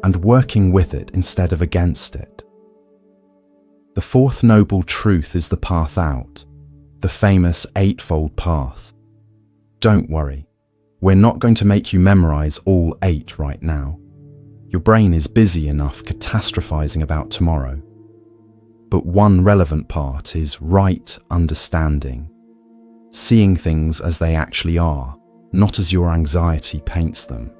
Speaker 1: and working with it instead of against it. The fourth noble truth is the path out, the famous eightfold path. Don't worry, we're not going to make you memorize all 8 right now. Your brain is busy enough catastrophizing about tomorrow. But one relevant part is right understanding, seeing things as they actually are, not as your anxiety paints them.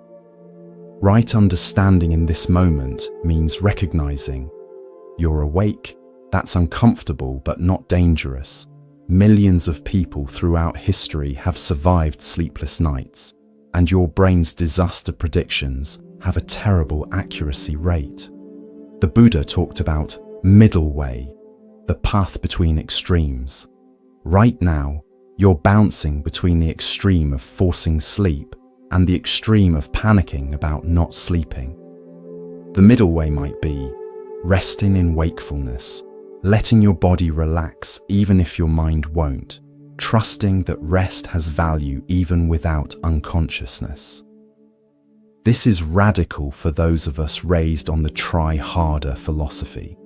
Speaker 1: Right understanding in this moment means recognizing you're awake, that's uncomfortable but not dangerous. Millions of people throughout history have survived sleepless nights, and your brain's disaster predictions have a terrible accuracy rate. The Buddha talked about middle way, the path between extremes. Right now, You're bouncing between the extreme of forcing sleep and the extreme of panicking about not sleeping. The middle way might be resting in wakefulness, letting your body relax even if your mind won't, trusting that rest has value even without unconsciousness. This is radical for those of us raised on the try harder philosophy.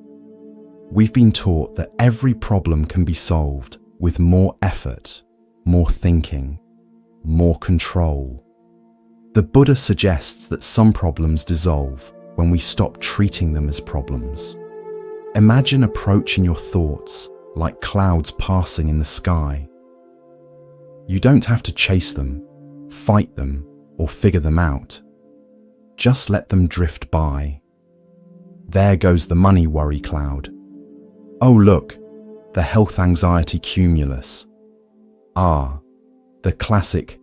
Speaker 1: We've been taught that every problem can be solved with more effort, more thinking, more control. The Buddha suggests that some problems dissolve when we stop treating them as problems. Imagine approaching your thoughts like clouds passing in the sky. You don't have to chase them, fight them, or figure them out. Just let them drift by. There goes the money worry cloud. Oh look, the health anxiety cumulus. Ah, the classic,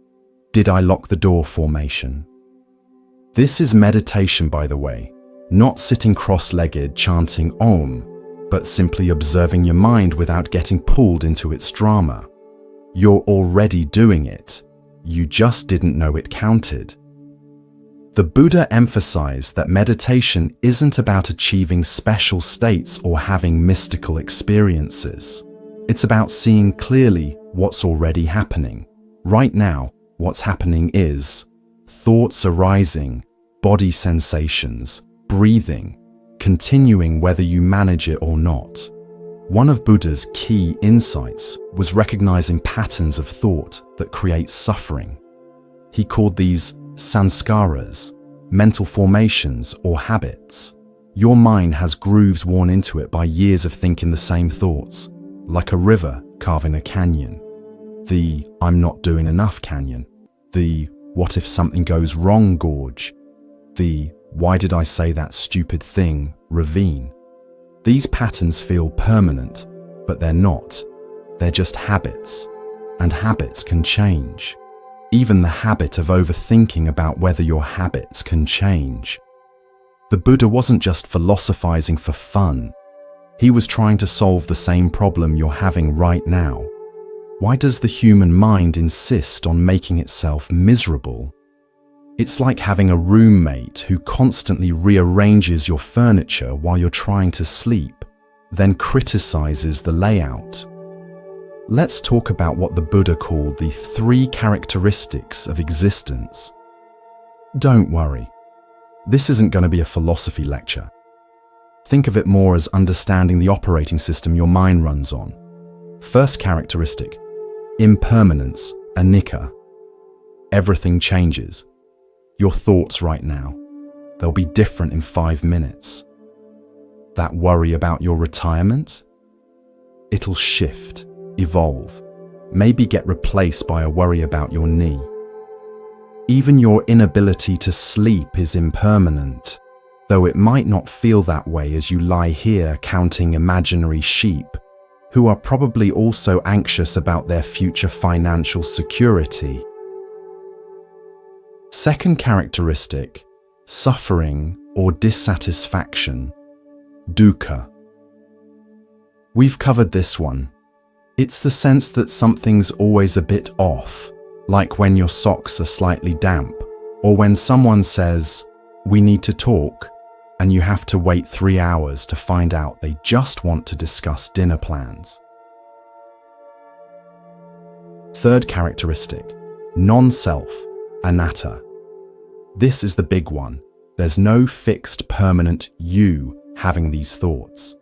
Speaker 1: did I lock the door formation. This is meditation, by the way, not sitting cross-legged chanting Om, but simply observing your mind without getting pulled into its drama. You're already doing it. You just didn't know it counted. The Buddha emphasized that meditation isn't about achieving special states or having mystical experiences. It's about seeing clearly what's already happening. Right now, what's happening is thoughts arising, body sensations, breathing, continuing whether you manage it or not. One of Buddha's key insights was recognizing patterns of thought that create suffering. He called these sanskaras, mental formations or habits. Your mind has grooves worn into it by years of thinking the same thoughts, like a river carving a canyon. The I'm not doing enough canyon. The what if something goes wrong gorge. The why did I say that stupid thing ravine. These patterns feel permanent, but they're not. They're just habits, and habits can change. Even the habit of overthinking about whether your habits can change. The Buddha wasn't just philosophizing for fun. He was trying to solve the same problem you're having right now. Why does the human mind insist on making itself miserable? It's like having a roommate who constantly rearranges your furniture while you're trying to sleep, then criticizes the layout. Let's talk about what the Buddha called the 3 characteristics of existence. Don't worry, this isn't going to be a philosophy lecture. Think of it more as understanding the operating system your mind runs on. First characteristic, impermanence, anicca. Everything changes. Your thoughts right now, they'll be different in 5 minutes. That worry about your retirement? It'll shift, evolve, maybe get replaced by a worry about your knee. Even your inability to sleep is impermanent, though it might not feel that way as you lie here counting imaginary sheep, who are probably also anxious about their future financial security. Second characteristic, suffering or dissatisfaction, dukkha. We've covered this one. It's the sense that something's always a bit off, like when your socks are slightly damp, or when someone says, "We need to talk," and you have to wait 3 hours to find out they just want to discuss dinner plans. Third characteristic, non-self, anatta. This is the big one. There's no fixed, permanent you having these thoughts.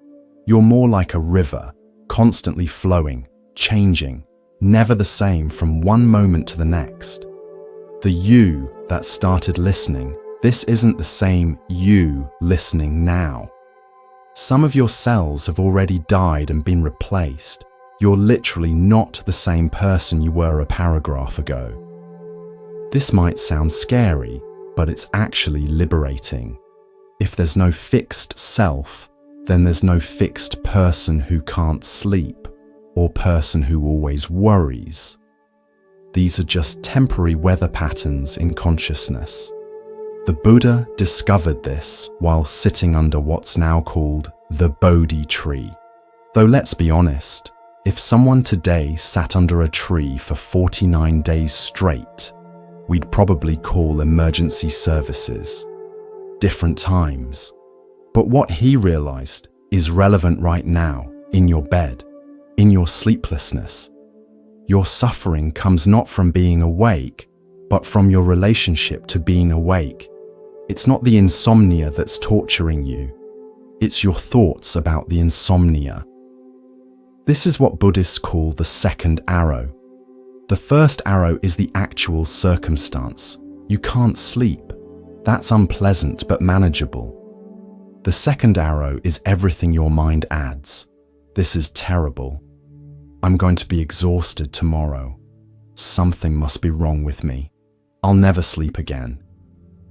Speaker 1: You're more like a river, constantly flowing, changing, never the same from one moment to the next. The you that started listening, this isn't the same you listening now. Some of your cells have already died and been replaced. You're literally not the same person you were a paragraph ago. This might sound scary, but it's actually liberating. If there's no fixed self, then there's no fixed person who can't sleep, or person who always worries. These are just temporary weather patterns in consciousness. The Buddha discovered this while sitting under what's now called the Bodhi tree. Though let's be honest, If someone today sat under a tree for 49 days straight, we'd probably call emergency services. Different times. But what he realized is relevant right now, in your bed, in your sleeplessness. Your suffering comes not from being awake, but from your relationship to being awake. It's not the insomnia that's torturing you. It's your thoughts about the insomnia. This is what Buddhists call the second arrow. The first arrow is the actual circumstance. You can't sleep. That's unpleasant but manageable. The second arrow is everything your mind adds. This is terrible. I'm going to be exhausted tomorrow. Something must be wrong with me. I'll never sleep again.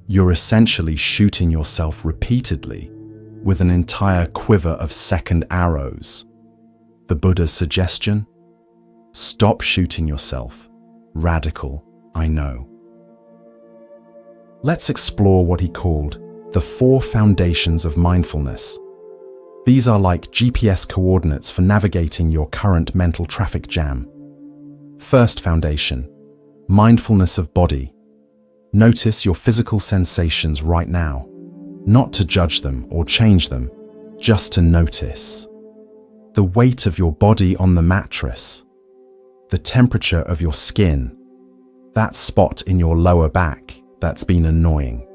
Speaker 1: You're essentially shooting yourself repeatedly with an entire quiver of second arrows. The Buddha's suggestion? Stop shooting yourself. Radical, I know. Let's explore what he called the 4 foundations of mindfulness. These are like GPS coordinates for navigating your current mental traffic jam. First foundation, mindfulness of body. Notice your physical sensations right now, not to judge them or change them, just to notice. The weight of your body on the mattress, the temperature of your skin, that spot in your lower back that's been annoying,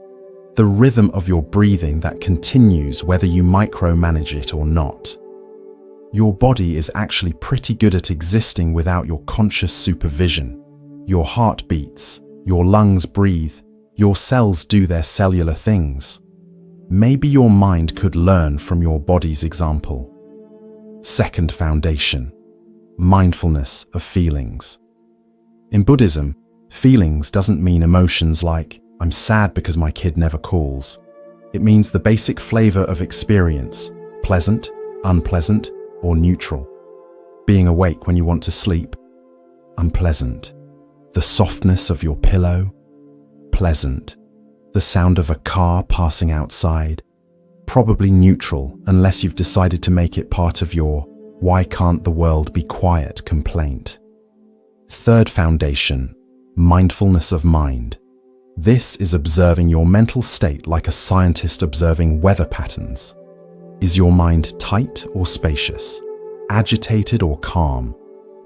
Speaker 1: the rhythm of your breathing that continues whether you micromanage it or not. Your body is actually pretty good at existing without your conscious supervision. Your heart beats, your lungs breathe, your cells do their cellular things. Maybe your mind could learn from your body's example. Second foundation, mindfulness of feelings. In Buddhism, feelings doesn't mean emotions like, I'm sad because my kid never calls. It means the basic flavor of experience, pleasant, unpleasant, or neutral. Being awake when you want to sleep, unpleasant. The softness of your pillow, pleasant. The sound of a car passing outside, probably neutral unless you've decided to make it part of your why can't the world be quiet complaint. Third foundation, mindfulness of mind. This is observing your mental state like a scientist observing weather patterns. Is your mind tight or spacious? Agitated or calm?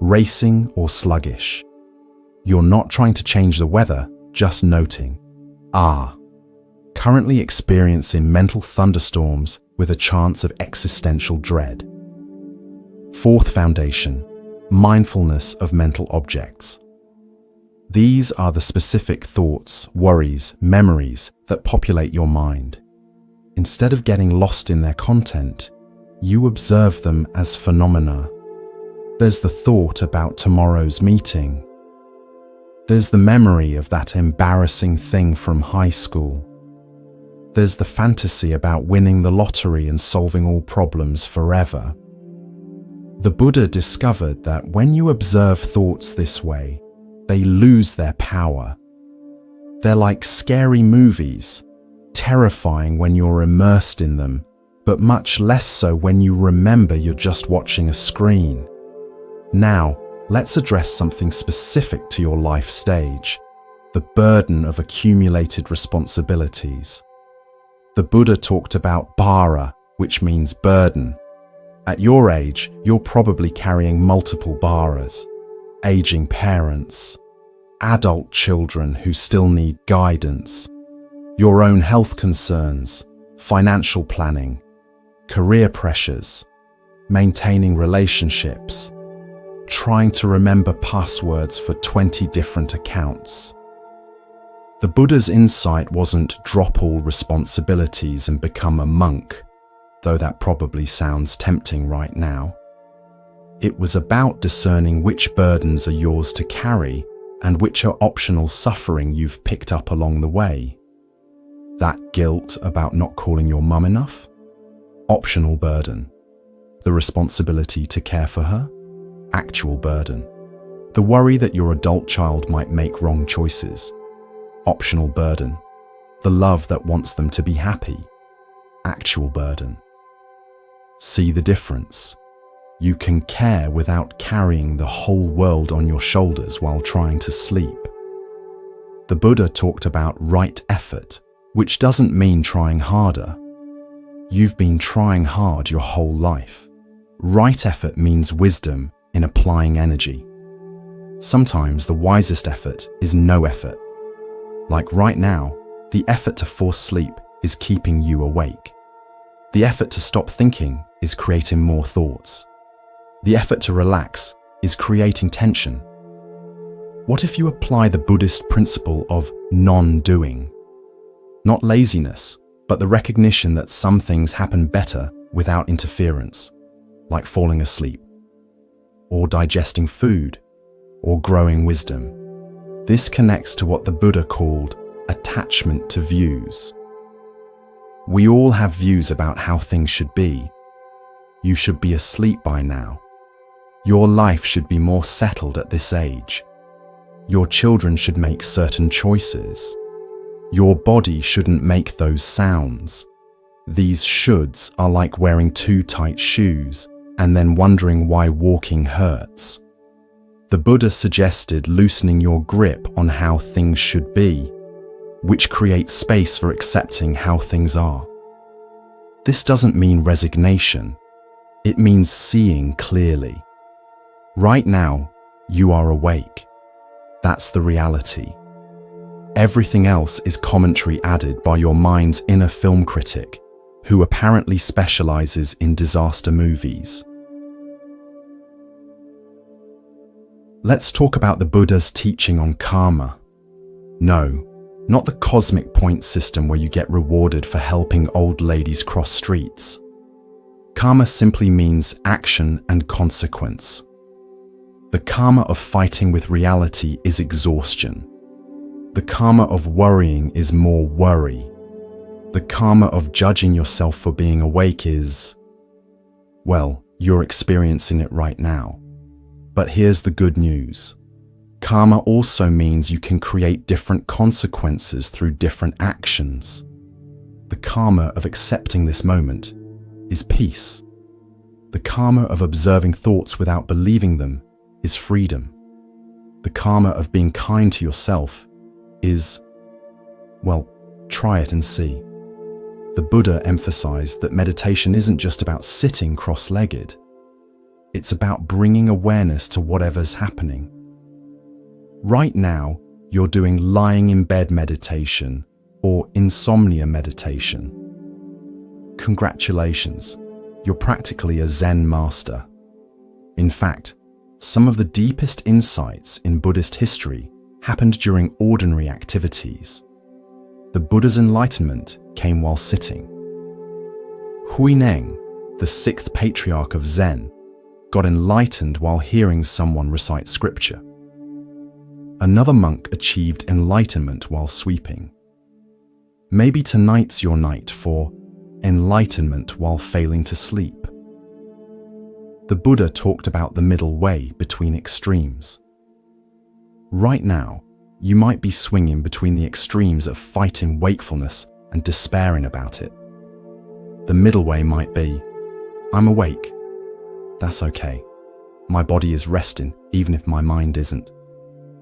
Speaker 1: Racing or sluggish? You're not trying to change the weather, just noting. Currently experiencing mental thunderstorms with a chance of existential dread. Fourth foundation, mindfulness of mental objects. These are the specific thoughts, worries, memories that populate your mind. Instead of getting lost in their content, you observe them as phenomena. There's the thought about tomorrow's meeting. There's the memory of that embarrassing thing from high school. There's the fantasy about winning the lottery and solving all problems forever. The Buddha discovered that when you observe thoughts this way, they lose their power. They're like scary movies, terrifying when you're immersed in them, but much less so when you remember you're just watching a screen. Now, let's address something specific to your life stage, the burden of accumulated responsibilities. The Buddha talked about bhara, which means burden. At your age, you're probably carrying multiple bharas, aging parents, adult children who still need guidance, your own health concerns, financial planning, career pressures, maintaining relationships, trying to remember passwords for 20 different accounts. The Buddha's insight wasn't drop all responsibilities and become a monk, though that probably sounds tempting right now. It was about discerning which burdens are yours to carry and which are optional suffering you've picked up along the way. That guilt about not calling your mum enough? Optional burden. The responsibility to care for her? Actual burden. The worry that your adult child might make wrong choices? Optional burden. The love that wants them to be happy? Actual burden. See the difference? You can care without carrying the whole world on your shoulders while trying to sleep. The Buddha talked about right effort, which doesn't mean trying harder. You've been trying hard your whole life. Right effort means wisdom in applying energy. Sometimes the wisest effort is no effort. Like right now, the effort to force sleep is keeping you awake. The effort to stop thinking is creating more thoughts. The effort to relax is creating tension. What if you apply the Buddhist principle of non-doing? Not laziness, but the recognition that some things happen better without interference, like falling asleep, or digesting food, or growing wisdom. This connects to what the Buddha called attachment to views. We all have views about how things should be. You should be asleep by now. Your life should be more settled at this age. Your children should make certain choices. Your body shouldn't make those sounds. These shoulds are like wearing too tight shoes and then wondering why walking hurts. The Buddha suggested loosening your grip on how things should be, which creates space for accepting how things are. This doesn't mean resignation. It means seeing clearly. Right now, you are awake. That's the reality. Everything else is commentary added by your mind's inner film critic, who apparently specializes in disaster movies. Let's talk about the Buddha's teaching on karma. No, not the cosmic point system where you get rewarded for helping old ladies cross streets. Karma simply means action and consequence. The karma of fighting with reality is exhaustion. The karma of worrying is more worry. The karma of judging yourself for being awake is, well, you're experiencing it right now. But here's the good news. Karma also means you can create different consequences through different actions. The karma of accepting this moment is peace. The karma of observing thoughts without believing them is freedom. The karma of being kind to yourself is, well, try it and see. The Buddha emphasized that meditation isn't just about sitting cross-legged. It's about bringing awareness to whatever's happening. Right now, you're doing lying in bed meditation or insomnia meditation. Congratulations, you're practically a Zen master. In fact, some of the deepest insights in Buddhist history happened during ordinary activities. The Buddha's enlightenment came while sitting. Huineng, the sixth patriarch of Zen, got enlightened while hearing someone recite scripture. Another monk achieved enlightenment while sweeping. Maybe tonight's your night for enlightenment while failing to sleep. The Buddha talked about the middle way between extremes. Right now, you might be swinging between the extremes of fighting wakefulness and despairing about it. The middle way might be, I'm awake. That's okay. My body is resting even if my mind isn't.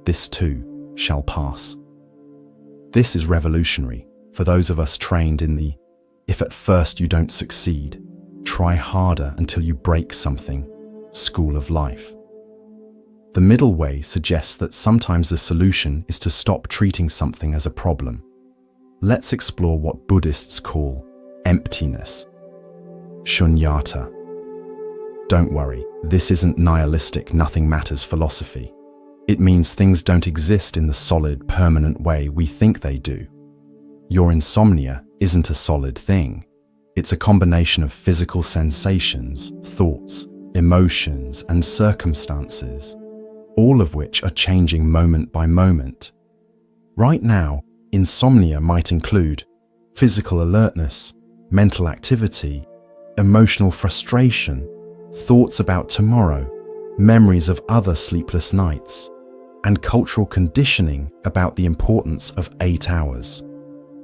Speaker 1: This too shall pass. This is revolutionary for those of us trained in the, if at first you don't succeed, try harder until you break something, school of life. The middle way suggests that sometimes the solution is to stop treating something as a problem. Let's explore what Buddhists call emptiness, shunyata. Don't worry, this isn't nihilistic nothing matters philosophy. It means things don't exist in the solid, permanent way we think they do. Your insomnia isn't a solid thing. It's a combination of physical sensations, thoughts, emotions, and circumstances, all of which are changing moment by moment. Right now, insomnia might include physical alertness, mental activity, emotional frustration, thoughts about tomorrow, memories of other sleepless nights, and cultural conditioning about the importance of 8 hours.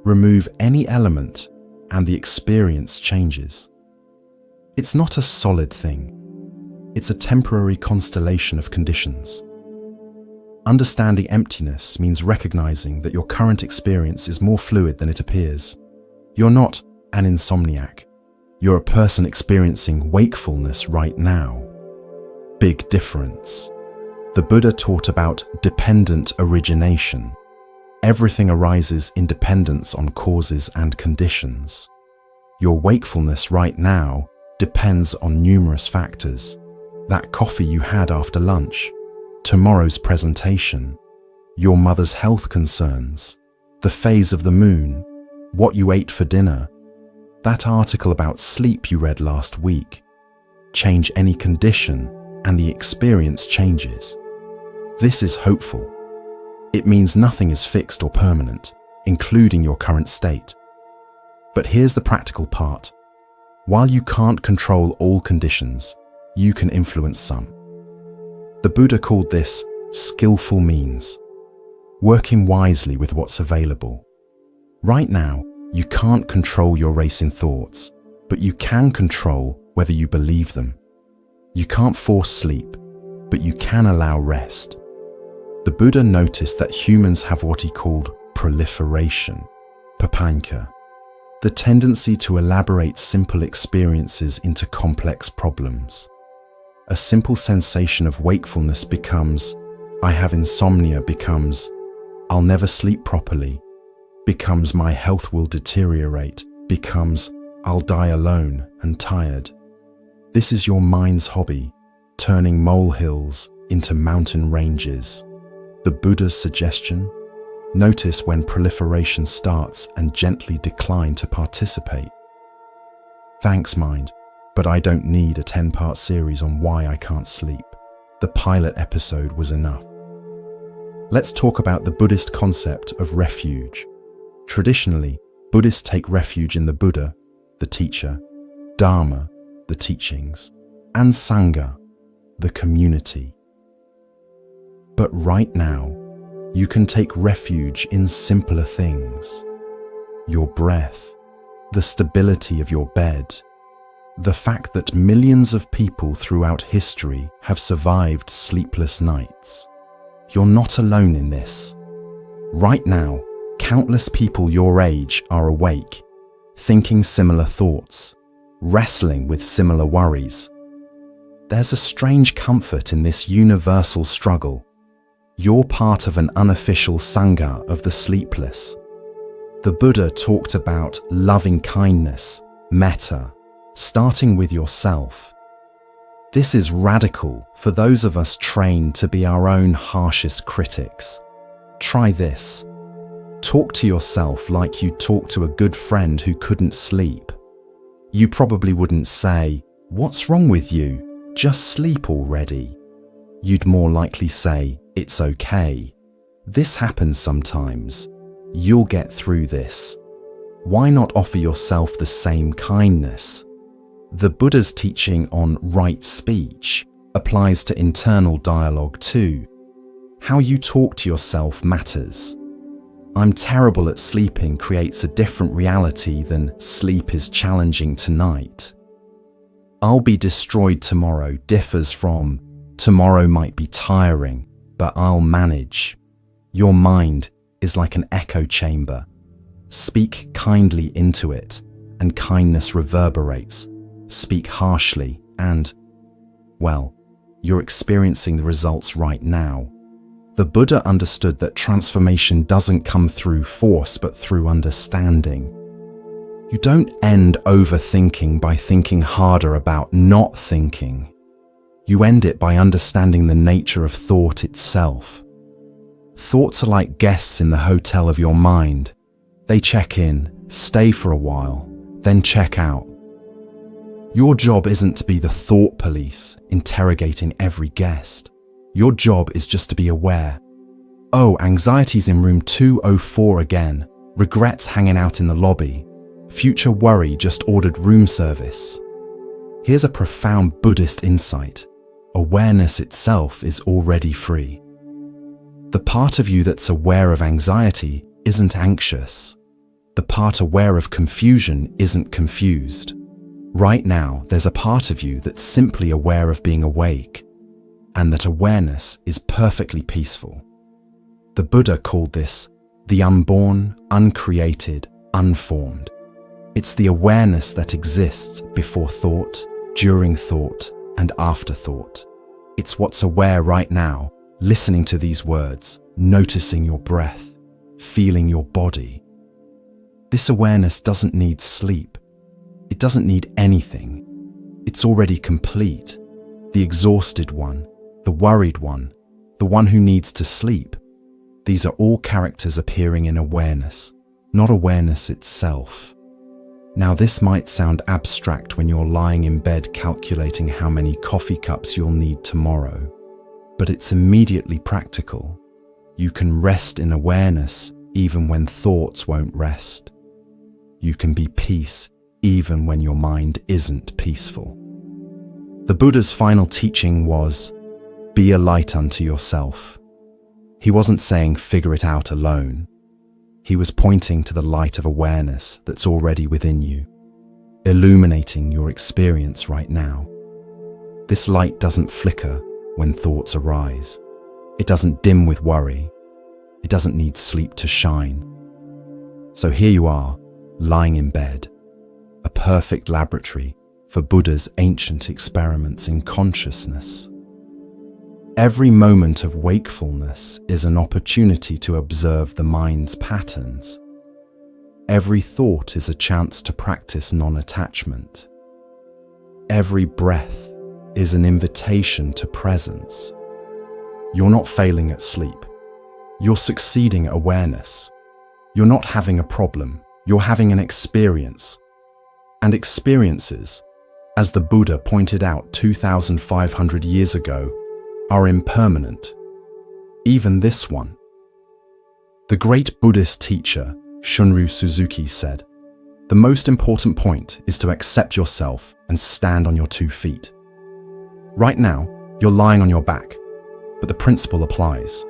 Speaker 1: Remove any element and the experience changes. It's not a solid thing. It's a temporary constellation of conditions. Understanding emptiness means recognizing that your current experience is more fluid than it appears. You're not an insomniac. You're a person experiencing wakefulness right now. Big difference. The Buddha taught about dependent origination. Everything arises in dependence on causes and conditions. Your wakefulness right now depends on numerous factors. That coffee you had after lunch, tomorrow's presentation, your mother's health concerns, the phase of the moon, what you ate for dinner, that article about sleep you read last week. Change any condition and the experience changes. This is hopeful. It means nothing is fixed or permanent, including your current state. But here's the practical part. While you can't control all conditions, you can influence some. The Buddha called this skillful means, working wisely with what's available. Right now, you can't control your racing thoughts, but you can control whether you believe them. You can't force sleep, but you can allow rest. The Buddha noticed that humans have what he called proliferation, papanka, the tendency to elaborate simple experiences into complex problems. A simple sensation of wakefulness becomes, I have insomnia, becomes, I'll never sleep properly, becomes my health will deteriorate, becomes I'll die alone and tired. This is your mind's hobby, turning molehills into mountain ranges. The Buddha's suggestion? Notice when proliferation starts and gently decline to participate. Thanks, mind, but I don't need a 10-part series on why I can't sleep. The pilot episode was enough. Let's talk about the Buddhist concept of refuge. Traditionally, Buddhists take refuge in the Buddha, the teacher, Dharma, the teachings, and Sangha, the community. But right now, you can take refuge in simpler things. Your breath, the stability of your bed, the fact that millions of people throughout history have survived sleepless nights. You're not alone in this. Right now, countless people your age are awake, thinking similar thoughts, wrestling with similar worries. There's a strange comfort in this universal struggle. You're part of an unofficial Sangha of the sleepless. The Buddha talked about loving kindness, metta, starting with yourself. This is radical for those of us trained to be our own harshest critics. Try this. Talk to yourself like you talk to a good friend who couldn't sleep. You probably wouldn't say, "What's wrong with you? Just sleep already." You'd more likely say, "It's okay. This happens sometimes. You'll get through this." Why not offer yourself the same kindness? The Buddha's teaching on right speech applies to internal dialogue too. How you talk to yourself matters. "I'm terrible at sleeping" creates a different reality than "sleep is challenging tonight." "I'll be destroyed tomorrow" differs from "tomorrow might be tiring, but I'll manage." Your mind is like an echo chamber. Speak kindly into it, and kindness reverberates. Speak harshly, and, well, you're experiencing the results right now. The Buddha understood that transformation doesn't come through force, but through understanding. You don't end overthinking by thinking harder about not thinking. You end it by understanding the nature of thought itself. Thoughts are like guests in the hotel of your mind. They check in, stay for a while, then check out. Your job isn't to be the thought police, interrogating every guest. Your job is just to be aware. "Oh, anxiety's in room 204 again. Regrets hanging out in the lobby. Future worry just ordered room service." Here's a profound Buddhist insight. Awareness itself is already free. The part of you that's aware of anxiety isn't anxious. The part aware of confusion isn't confused. Right now, there's a part of you that's simply aware of being awake, and that awareness is perfectly peaceful. The Buddha called this the unborn, uncreated, unformed. It's the awareness that exists before thought, during thought, and after thought. It's what's aware right now, listening to these words, noticing your breath, feeling your body. This awareness doesn't need sleep. It doesn't need anything. It's already complete. The exhausted one, the worried one, the one who needs to sleep. These are all characters appearing in awareness, not awareness itself. Now, this might sound abstract when you're lying in bed calculating how many coffee cups you'll need tomorrow, but it's immediately practical. You can rest in awareness even when thoughts won't rest. You can be peace even when your mind isn't peaceful. The Buddha's final teaching was, be a light unto yourself. He wasn't saying figure it out alone. He was pointing to the light of awareness that's already within you, illuminating your experience right now. This light doesn't flicker when thoughts arise. It doesn't dim with worry. It doesn't need sleep to shine. So here you are, lying in bed, a perfect laboratory for Buddha's ancient experiments in consciousness. Every moment of wakefulness is an opportunity to observe the mind's patterns. Every thought is a chance to practice non-attachment. Every breath is an invitation to presence. You're not failing at sleep. You're succeeding at awareness. You're not having a problem. You're having an experience. And experiences, as the Buddha pointed out 2,500 years ago, are impermanent. Even this one. The great Buddhist teacher, Shunryu Suzuki, said, the most important point is to accept yourself and stand on your 2 feet. Right now, you're lying on your back, but the principle applies.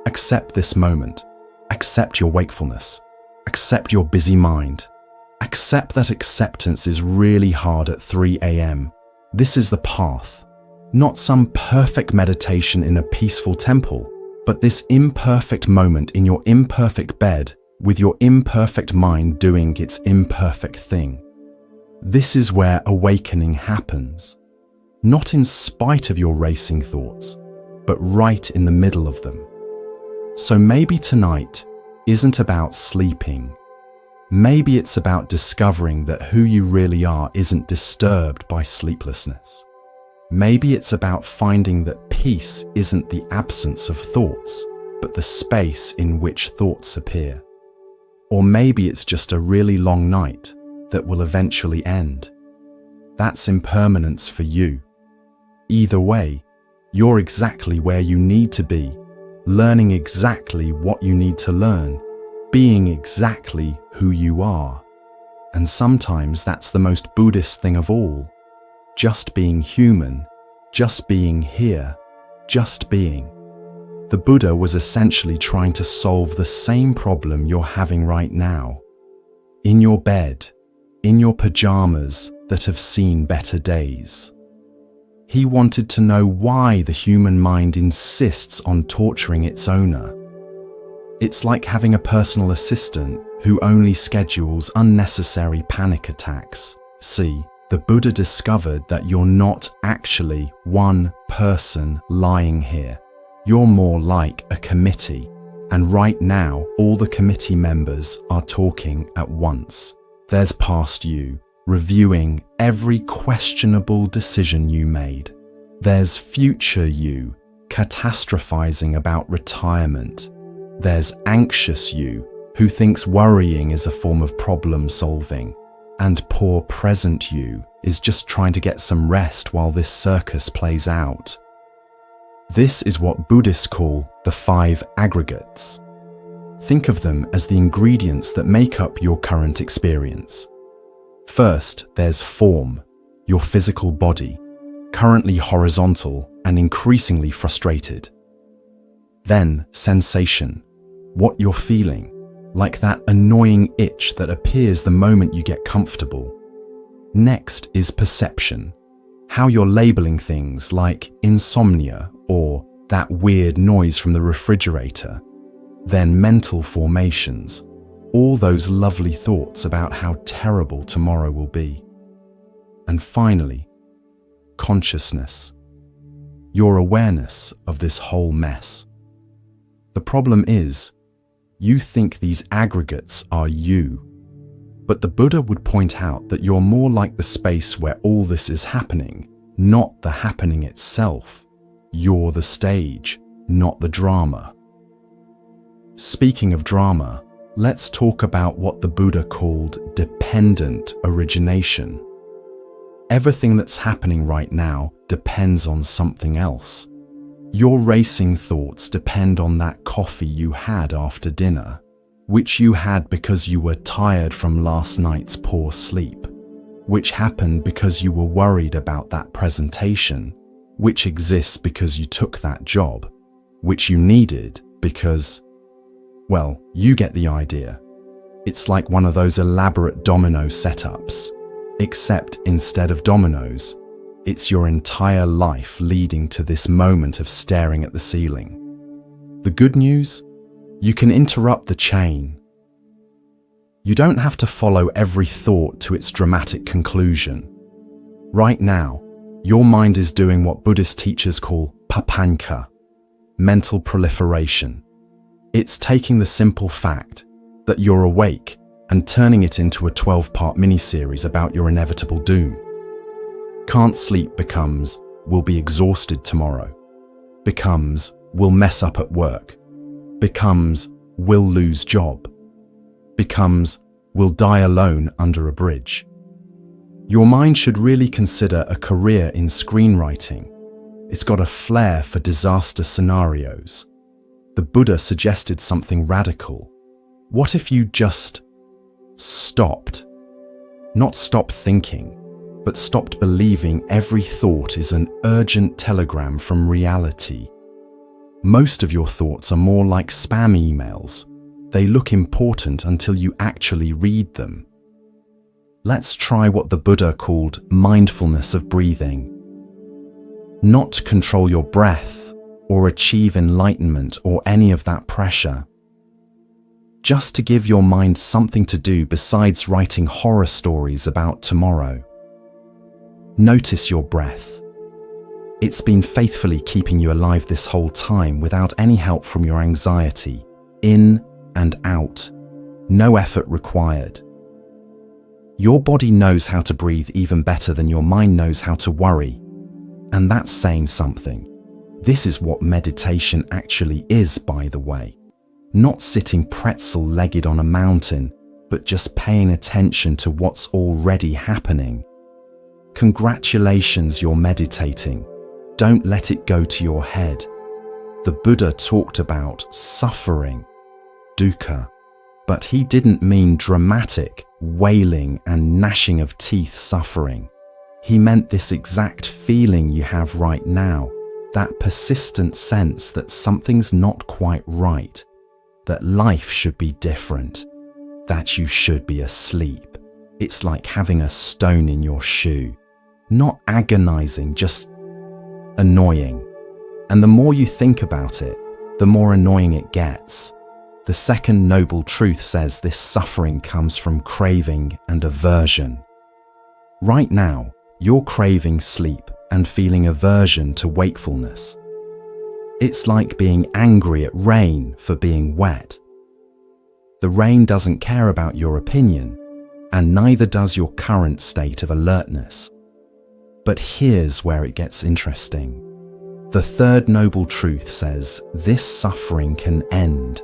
Speaker 1: Accept this moment. Accept your wakefulness. Accept your busy mind. Accept that acceptance is really hard at 3 a.m. This is the path. Not some perfect meditation in a peaceful temple, but this imperfect moment in your imperfect bed with your imperfect mind doing its imperfect thing. This is where awakening happens. Not in spite of your racing thoughts, but right in the middle of them. So maybe tonight isn't about sleeping. Maybe it's about discovering that who you really are isn't disturbed by sleeplessness. Maybe it's about finding that peace isn't the absence of thoughts, but the space in which thoughts appear. Or maybe it's just a really long night that will eventually end. That's impermanence for you. Either way, you're exactly where you need to be, learning exactly what you need to learn, being exactly who you are. And sometimes that's the most Buddhist thing of all. Just being human, just being here, just being. The Buddha was essentially trying to solve the same problem you're having right now. In your bed, in your pajamas that have seen better days. He wanted to know why the human mind insists on torturing its owner. It's like having a personal assistant who only schedules unnecessary panic attacks. See, the Buddha discovered that you're not actually one person lying here. You're more like a committee, and right now all the committee members are talking at once. There's past you, reviewing every questionable decision you made. There's future you, catastrophizing about retirement. There's anxious you, who thinks worrying is a form of problem solving. And poor present you is just trying to get some rest while this circus plays out. This is what Buddhists call the 5 aggregates. Think of them as the ingredients that make up your current experience. First, there's form, your physical body, currently horizontal and increasingly frustrated. Then, sensation, what you're feeling, like that annoying itch that appears the moment you get comfortable. Next is perception, how you're labeling things like insomnia or that weird noise from the refrigerator. Then mental formations, all those lovely thoughts about how terrible tomorrow will be. And finally, consciousness, your awareness of this whole mess. The problem is, you think these aggregates are you, but the Buddha would point out that you're more like the space where all this is happening, not the happening itself. You're the stage, not the drama. Speaking of drama, let's talk about what the Buddha called dependent origination. Everything that's happening right now depends on something else. Your racing thoughts depend on that coffee you had after dinner, which you had because you were tired from last night's poor sleep, which happened because you were worried about that presentation, which exists because you took that job, which you needed because, well, you get the idea. It's like one of those elaborate domino setups, except instead of dominoes, it's your entire life leading to this moment of staring at the ceiling. The good news? You can interrupt the chain. You don't have to follow every thought to its dramatic conclusion. Right now, your mind is doing what Buddhist teachers call papanka, mental proliferation. It's taking the simple fact that you're awake and turning it into a 12-part miniseries about your inevitable doom. Can't sleep becomes, will be exhausted tomorrow. Becomes, will mess up at work. Becomes, will lose job. Becomes, will die alone under a bridge. Your mind should really consider a career in screenwriting. It's got a flair for disaster scenarios. The Buddha suggested something radical. What if you just stopped? Not stopped thinking, but stopped believing every thought is an urgent telegram from reality. Most of your thoughts are more like spam emails. They look important until you actually read them. Let's try what the Buddha called mindfulness of breathing. Not to control your breath or achieve enlightenment or any of that pressure. Just to give your mind something to do besides writing horror stories about tomorrow. Notice your breath. It's been faithfully keeping you alive this whole time without any help from your anxiety. In and out. No effort required. Your body knows how to breathe even better than your mind knows how to worry. And that's saying something. This is what meditation actually is, by the way. Not sitting pretzel-legged on a mountain, but just paying attention to what's already happening. Congratulations, you're meditating. Don't let it go to your head. The Buddha talked about suffering, dukkha, but he didn't mean dramatic, wailing and gnashing of teeth suffering. He meant this exact feeling you have right now, that persistent sense that something's not quite right, that life should be different, that you should be asleep. It's like having a stone in your shoe. Not agonizing, just annoying. And the more you think about it, the more annoying it gets. The second noble truth says this suffering comes from craving and aversion. Right now, you're craving sleep and feeling aversion to wakefulness. It's like being angry at rain for being wet. The rain doesn't care about your opinion, and neither does your current state of alertness. But here's where it gets interesting. The third noble truth says this suffering can end,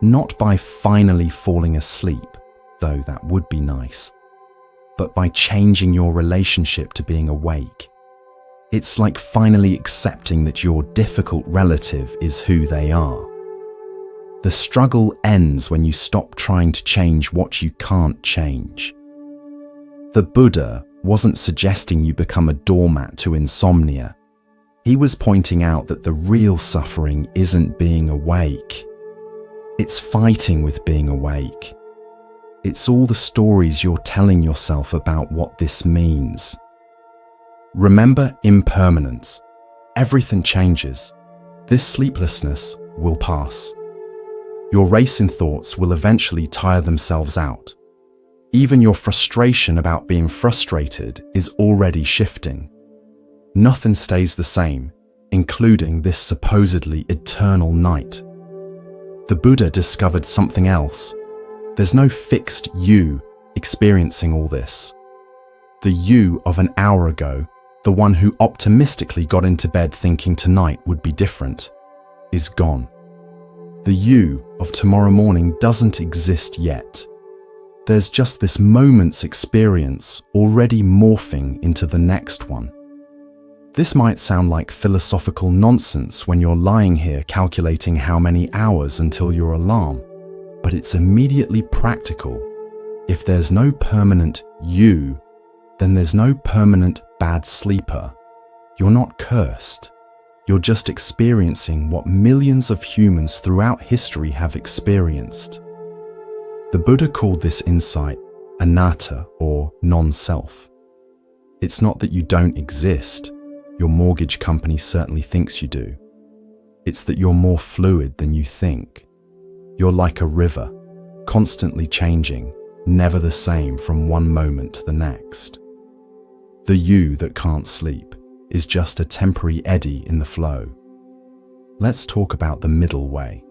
Speaker 1: not by finally falling asleep, though that would be nice, but by changing your relationship to being awake. It's like finally accepting that your difficult relative is who they are. The struggle ends when you stop trying to change what you can't change. The Buddha wasn't suggesting you become a doormat to insomnia. He was pointing out that the real suffering isn't being awake. It's fighting with being awake. It's all the stories you're telling yourself about what this means. Remember impermanence. Everything changes. This sleeplessness will pass. Your racing thoughts will eventually tire themselves out. Even your frustration about being frustrated is already shifting. Nothing stays the same, including this supposedly eternal night. The Buddha discovered something else. There's no fixed you experiencing all this. The you of an hour ago, the one who optimistically got into bed thinking tonight would be different, is gone. The you of tomorrow morning doesn't exist yet. There's just this moment's experience already morphing into the next one. This might sound like philosophical nonsense when you're lying here calculating how many hours until your alarm, but it's immediately practical. If there's no permanent you, then there's no permanent bad sleeper. You're not cursed. You're just experiencing what millions of humans throughout history have experienced. The Buddha called this insight anatta, or non-self. It's not that you don't exist. Your mortgage company certainly thinks you do. It's that you're more fluid than you think. You're like a river, constantly changing, never the same from one moment to the next. The you that can't sleep is just a temporary eddy in the flow. Let's talk about the middle way.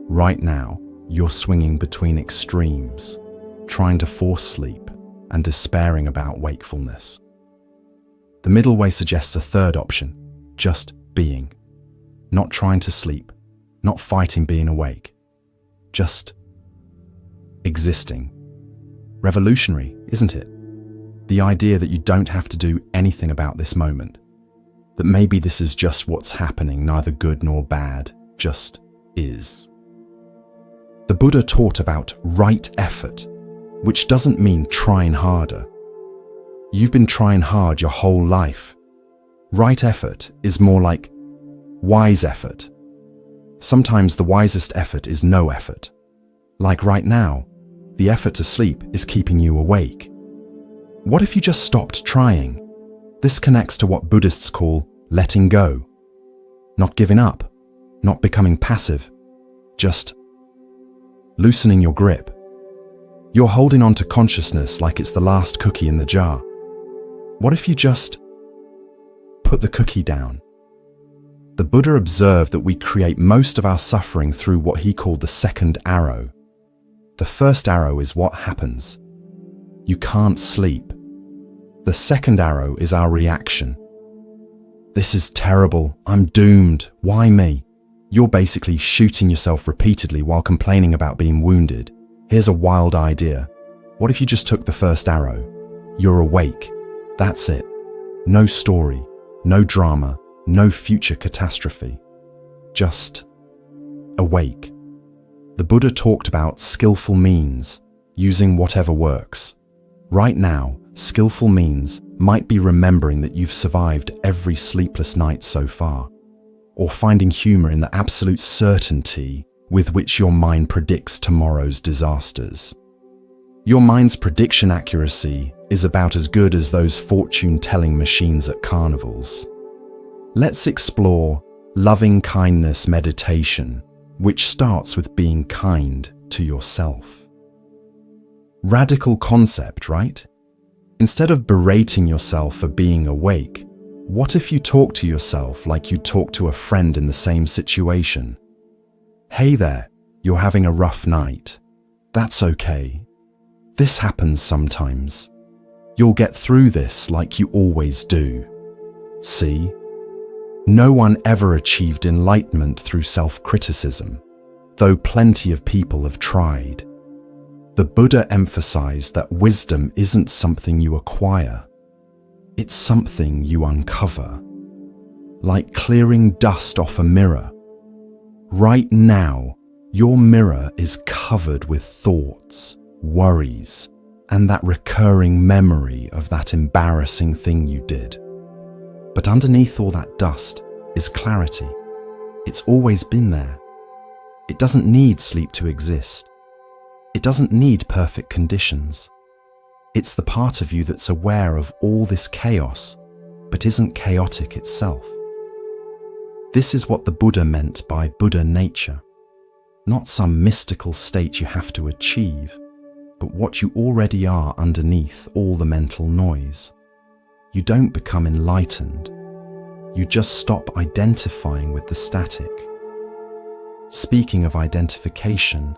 Speaker 1: Right now, you're swinging between extremes, trying to force sleep and despairing about wakefulness. The middle way suggests a third option, just being. Not trying to sleep, not fighting being awake, just existing. Revolutionary, isn't it? The idea that you don't have to do anything about this moment, that maybe this is just what's happening, neither good nor bad, just is. The Buddha taught about right effort, which doesn't mean trying harder. You've been trying hard your whole life. Right effort is more like wise effort. Sometimes the wisest effort is no effort. Like right now, the effort to sleep is keeping you awake. What if you just stopped trying? This connects to what Buddhists call letting go. Not giving up, not becoming passive, just loosening your grip. You're holding on to consciousness like it's the last cookie in the jar. What if you just put the cookie down? The Buddha observed that we create most of our suffering through what he called the second arrow. The first arrow is what happens. You can't sleep. The second arrow is our reaction. This is terrible. I'm doomed. Why me? You're basically shooting yourself repeatedly while complaining about being wounded. Here's a wild idea. What if you just took the first arrow? You're awake. That's it. No story, no drama, no future catastrophe. Just awake. The Buddha talked about skillful means, using whatever works. Right now, skillful means might be remembering that you've survived every sleepless night so far, or finding humor in the absolute certainty with which your mind predicts tomorrow's disasters. Your mind's prediction accuracy is about as good as those fortune-telling machines at carnivals. Let's explore loving kindness meditation, which starts with being kind to yourself. Radical concept, right? Instead of berating yourself for being awake, what if you talk to yourself like you talk to a friend in the same situation? Hey there, you're having a rough night. That's okay. This happens sometimes. You'll get through this like you always do. See? No one ever achieved enlightenment through self-criticism, though plenty of people have tried. The Buddha emphasized that wisdom isn't something you acquire. It's something you uncover. Like clearing dust off a mirror. Right now, your mirror is covered with thoughts, worries, and that recurring memory of that embarrassing thing you did. But underneath all that dust is clarity. It's always been there. It doesn't need sleep to exist. It doesn't need perfect conditions. It's the part of you that's aware of all this chaos, but isn't chaotic itself. This is what the Buddha meant by Buddha nature. Not some mystical state you have to achieve, but what you already are underneath all the mental noise. You don't become enlightened. You just stop identifying with the static. Speaking of identification,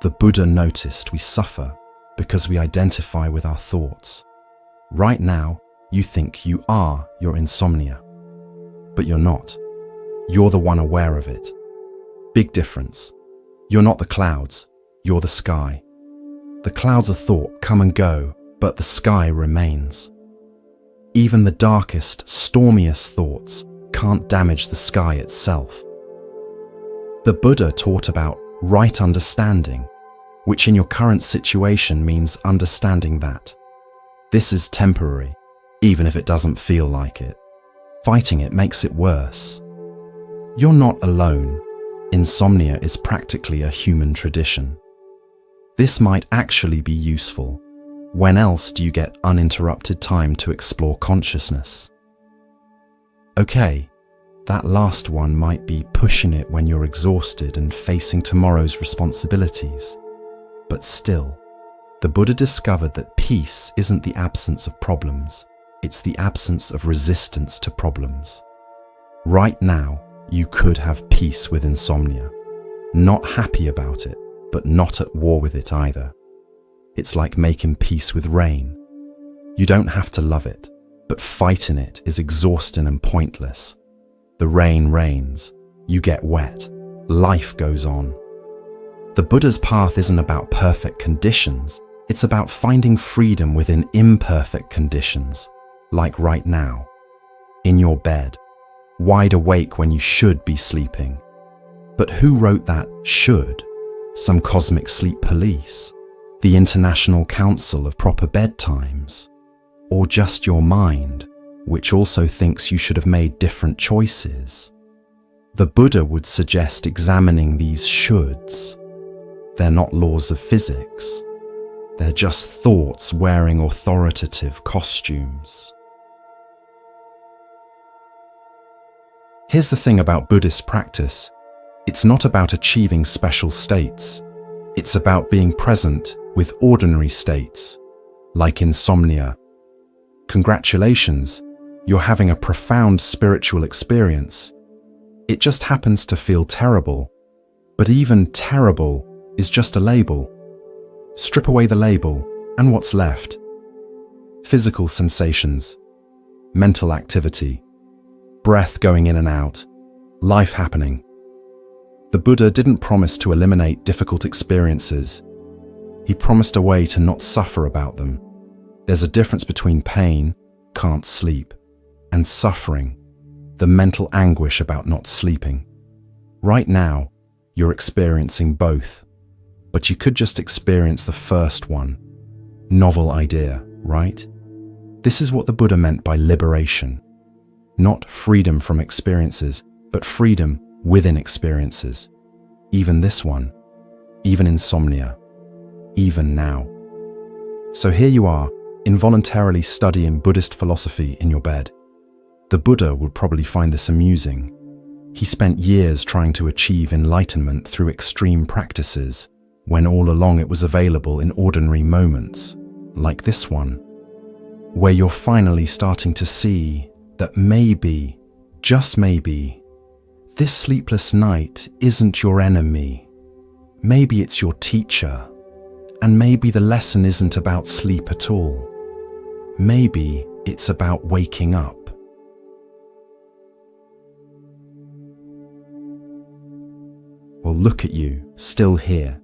Speaker 1: the Buddha noticed we suffer because we identify with our thoughts. Right now, you think you are your insomnia, but you're not. You're the one aware of it. Big difference. You're not the clouds, you're the sky. The clouds of thought come and go, but the sky remains. Even the darkest, stormiest thoughts can't damage the sky itself. The Buddha taught about right understanding, which in your current situation means understanding that this is temporary, even if it doesn't feel like it. Fighting it makes it worse. You're not alone. Insomnia is practically a human tradition. This might actually be useful. When else do you get uninterrupted time to explore consciousness? Okay, that last one might be pushing it when you're exhausted and facing tomorrow's responsibilities. But still, the Buddha discovered that peace isn't the absence of problems, it's the absence of resistance to problems. Right now, you could have peace with insomnia. Not happy about it, but not at war with it either. It's like making peace with rain. You don't have to love it, but fighting it is exhausting and pointless. The rain rains, you get wet, life goes on. The Buddha's path isn't about perfect conditions, it's about finding freedom within imperfect conditions, like right now, in your bed, wide awake when you should be sleeping. But who wrote that should? Some cosmic sleep police? The International Council of Proper Bedtimes? Or just your mind, which also thinks you should have made different choices? The Buddha would suggest examining these shoulds. They're not laws of physics. They're just thoughts wearing authoritative costumes. Here's the thing about Buddhist practice. It's not about achieving special states. It's about being present with ordinary states, like insomnia. Congratulations, you're having a profound spiritual experience. It just happens to feel terrible. But even terrible is just a label. Strip away the label, and what's left? Physical sensations, mental activity, breath going in and out, life happening. The Buddha didn't promise to eliminate difficult experiences. He promised a way to not suffer about them. There's a difference between pain, can't sleep, and suffering, the mental anguish about not sleeping. Right now, you're experiencing both, but you could just experience the first one. Novel idea, right? This is what the Buddha meant by liberation. Not freedom from experiences, but freedom within experiences. Even this one, even insomnia, even now. So here you are, involuntarily studying Buddhist philosophy in your bed. The Buddha would probably find this amusing. He spent years trying to achieve enlightenment through extreme practices, when all along it was available in ordinary moments, like this one, where you're finally starting to see that maybe, just maybe, this sleepless night isn't your enemy. Maybe it's your teacher, and maybe the lesson isn't about sleep at all. Maybe it's about waking up. Well, look at you, still here,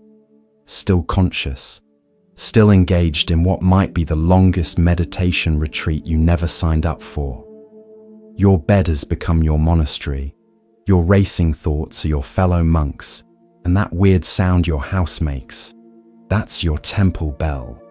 Speaker 1: still conscious, still engaged in what might be the longest meditation retreat you never signed up for. Your bed has become your monastery. Your racing thoughts are your fellow monks, and that weird sound your house makes, that's your temple bell.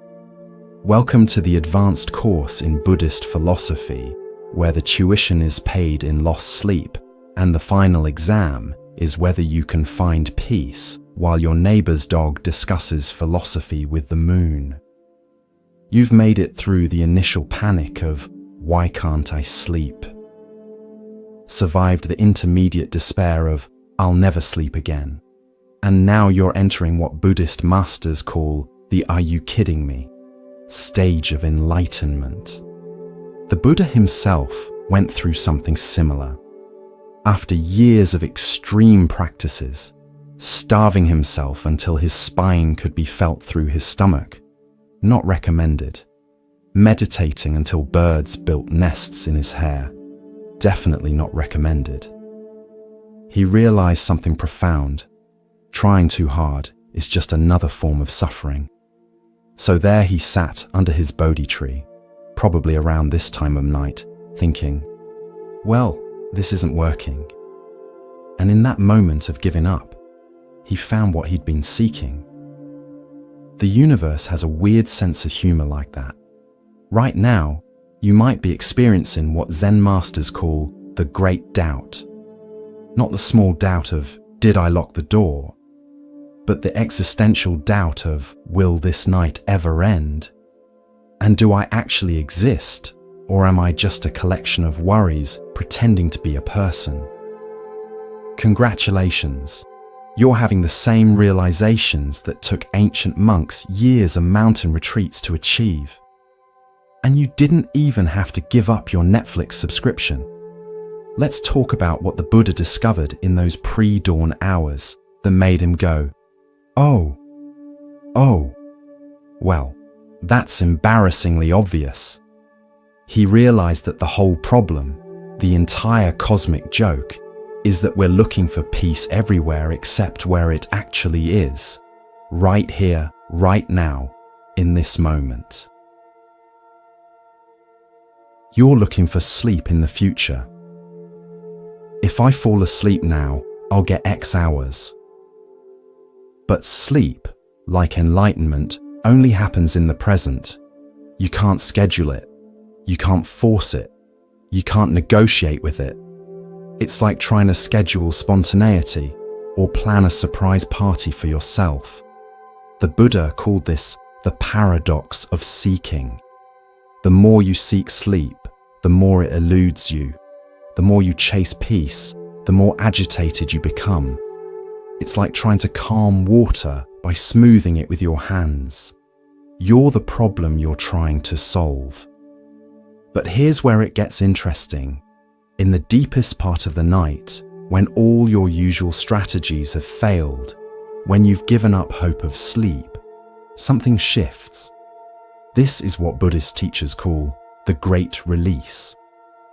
Speaker 1: Welcome to the advanced course in Buddhist philosophy, where the tuition is paid in lost sleep, and the final exam is whether you can find peace while your neighbor's dog discusses philosophy with the moon. You've made it through the initial panic of, "Why can't I sleep?" Survived the intermediate despair of, "I'll never sleep again." And now you're entering what Buddhist masters call the "Are you kidding me?" stage of enlightenment. The Buddha himself went through something similar. After years of extreme practices, starving himself until his spine could be felt through his stomach, not recommended. Meditating until birds built nests in his hair, definitely not recommended. He realized something profound. Trying too hard is just another form of suffering. So there he sat under his Bodhi tree, probably around this time of night, thinking, well, this isn't working. And in that moment of giving up, he found what he'd been seeking. The universe has a weird sense of humor like that. Right now, you might be experiencing what Zen masters call the great doubt. Not the small doubt of, did I lock the door? But the existential doubt of, will this night ever end? And do I actually exist? Or am I just a collection of worries pretending to be a person? Congratulations, you're having the same realizations that took ancient monks years of mountain retreats to achieve. And you didn't even have to give up your Netflix subscription. Let's talk about what the Buddha discovered in those pre-dawn hours that made him go, oh. Well, that's embarrassingly obvious. He realized that the whole problem, the entire cosmic joke, is that we're looking for peace everywhere except where it actually is, right here, right now, in this moment. You're looking for sleep in the future. If I fall asleep now, I'll get X hours. But sleep, like enlightenment, only happens in the present. You can't schedule it. You can't force it. You can't negotiate with it. It's like trying to schedule spontaneity or plan a surprise party for yourself. The Buddha called this the paradox of seeking. The more you seek sleep, the more it eludes you. The more you chase peace, the more agitated you become. It's like trying to calm water by smoothing it with your hands. You're the problem you're trying to solve. But here's where it gets interesting. In the deepest part of the night, when all your usual strategies have failed, when you've given up hope of sleep, something shifts. This is what Buddhist teachers call the great release.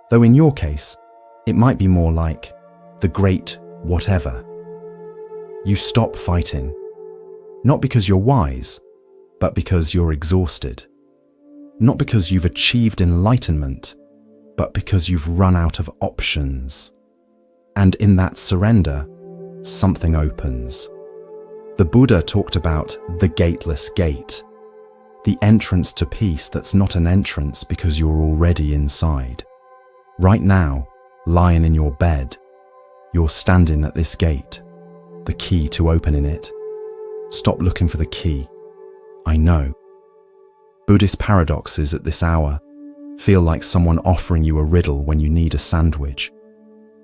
Speaker 1: Though in your case, it might be more like the great whatever. You stop fighting, not because you're wise, but because you're exhausted. Not because you've achieved enlightenment, but because you've run out of options. And in that surrender, something opens. The Buddha talked about the gateless gate, the entrance to peace that's not an entrance because you're already inside. Right now, lying in your bed, you're standing at this gate, the key to opening it. Stop looking for the key. I know. Buddhist paradoxes at this hour feel like someone offering you a riddle when you need a sandwich.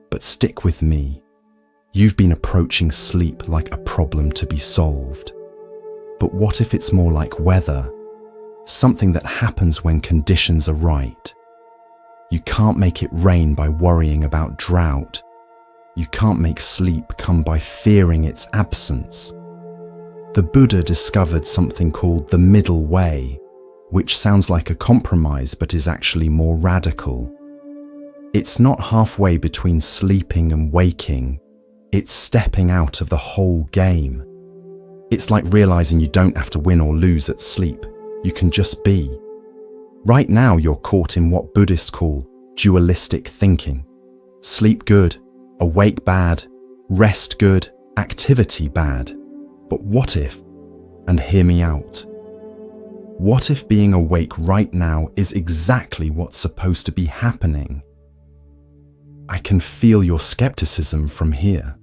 Speaker 1: But stick with me. You've been approaching sleep like a problem to be solved. But what if it's more like weather? Something that happens when conditions are right. You can't make it rain by worrying about drought. You can't make sleep come by fearing its absence. The Buddha discovered something called the middle way, which sounds like a compromise but is actually more radical. It's not halfway between sleeping and waking. It's stepping out of the whole game. It's like realizing you don't have to win or lose at sleep. You can just be. Right now you're caught in what Buddhists call dualistic thinking. Sleep good, awake bad, rest good, activity bad. But what if, and hear me out, what if being awake right now is exactly what's supposed to be happening? I can feel your skepticism from here.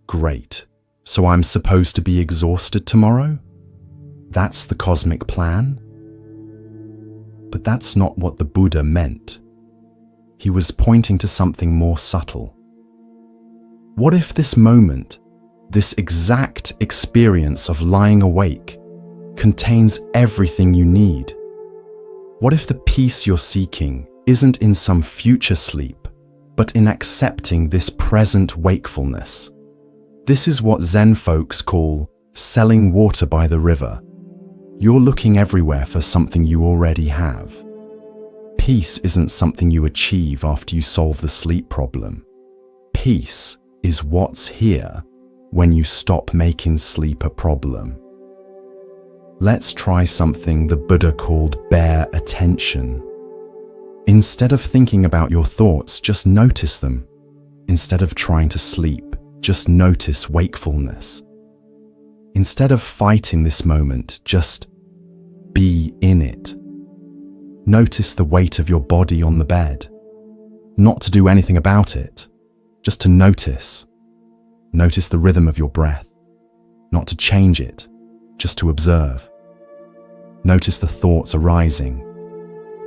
Speaker 1: Great. So I'm supposed to be exhausted tomorrow? That's the cosmic plan? But that's not what the Buddha meant. He was pointing to something more subtle. What if this moment, this exact experience of lying awake, contains everything you need? What if the peace you're seeking isn't in some future sleep, but in accepting this present wakefulness? This is what Zen folks call selling water by the river. You're looking everywhere for something you already have. Peace isn't something you achieve after you solve the sleep problem. Peace is what's here when you stop making sleep a problem. Let's try something the Buddha called bare attention. Instead of thinking about your thoughts, just notice them. Instead of trying to sleep, just notice wakefulness. Instead of fighting this moment, just be in it. Notice the weight of your body on the bed. Not to do anything about it, just to notice. Notice the rhythm of your breath. Not to change it, just to observe. Notice the thoughts arising.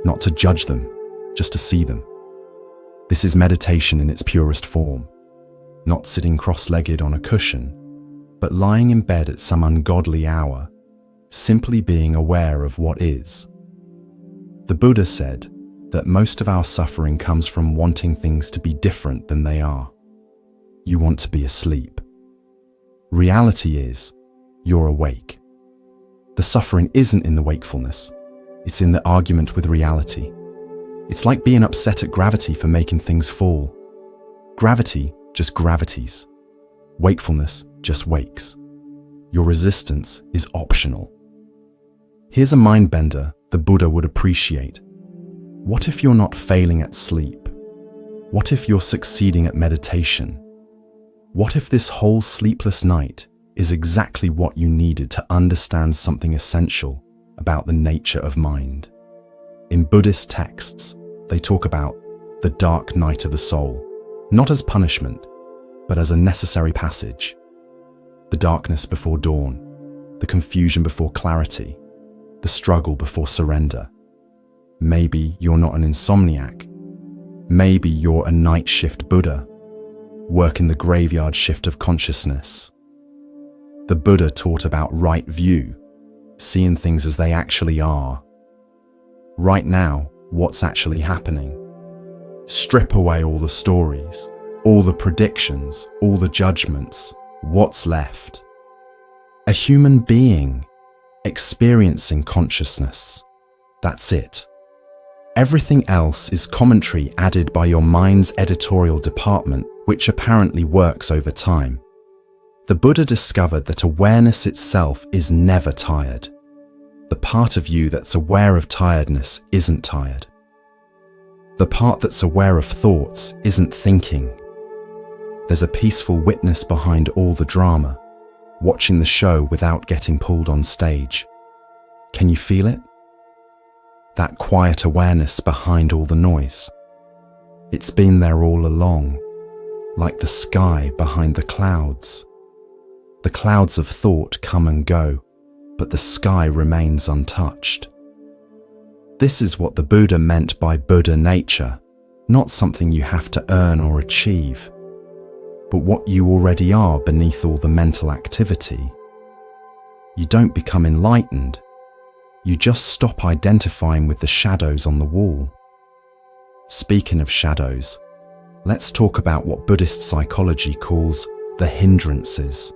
Speaker 1: Not to judge them, just to see them. This is meditation in its purest form. Not sitting cross-legged on a cushion, but lying in bed at some ungodly hour, simply being aware of what is. The Buddha said that most of our suffering comes from wanting things to be different than they are. You want to be asleep. Reality is, you're awake. The suffering isn't in the wakefulness, it's in the argument with reality. It's like being upset at gravity for making things fall. Gravity just gravities. Wakefulness just wakes. Your resistance is optional. Here's a mind bender the Buddha would appreciate. What if you're not failing at sleep? What if you're succeeding at meditation? What if this whole sleepless night is exactly what you needed to understand something essential about the nature of mind? In Buddhist texts, they talk about the dark night of the soul, not as punishment, but as a necessary passage. The darkness before dawn, the confusion before clarity, the struggle before surrender. Maybe you're not an insomniac. Maybe you're a night shift Buddha, working the graveyard shift of consciousness. The Buddha taught about right view, seeing things as they actually are. Right now, what's actually happening? Strip away all the stories, all the predictions, all the judgments. What's left? A human being experiencing consciousness. That's it. Everything else is commentary added by your mind's editorial department, which apparently works over time. The Buddha discovered that awareness itself is never tired. The part of you that's aware of tiredness isn't tired. The part that's aware of thoughts isn't thinking. There's a peaceful witness behind all the drama, watching the show without getting pulled on stage. Can you feel it? That quiet awareness behind all the noise. It's been there all along, like the sky behind the clouds. The clouds of thought come and go, but the sky remains untouched. This is what the Buddha meant by Buddha nature, not something you have to earn or achieve, but what you already are beneath all the mental activity. You don't become enlightened. You just stop identifying with the shadows on the wall. Speaking of shadows, let's talk about what Buddhist psychology calls the hindrances.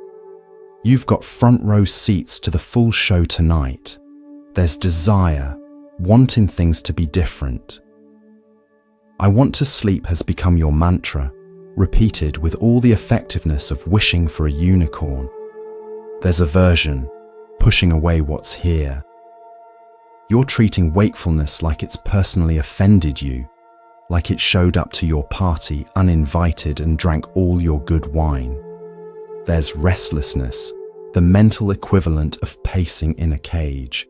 Speaker 1: You've got front row seats to the full show tonight. There's desire, wanting things to be different. I want to sleep has become your mantra, repeated with all the effectiveness of wishing for a unicorn. There's aversion, pushing away what's here. You're treating wakefulness like it's personally offended you, like it showed up to your party uninvited and drank all your good wine. There's restlessness, the mental equivalent of pacing in a cage.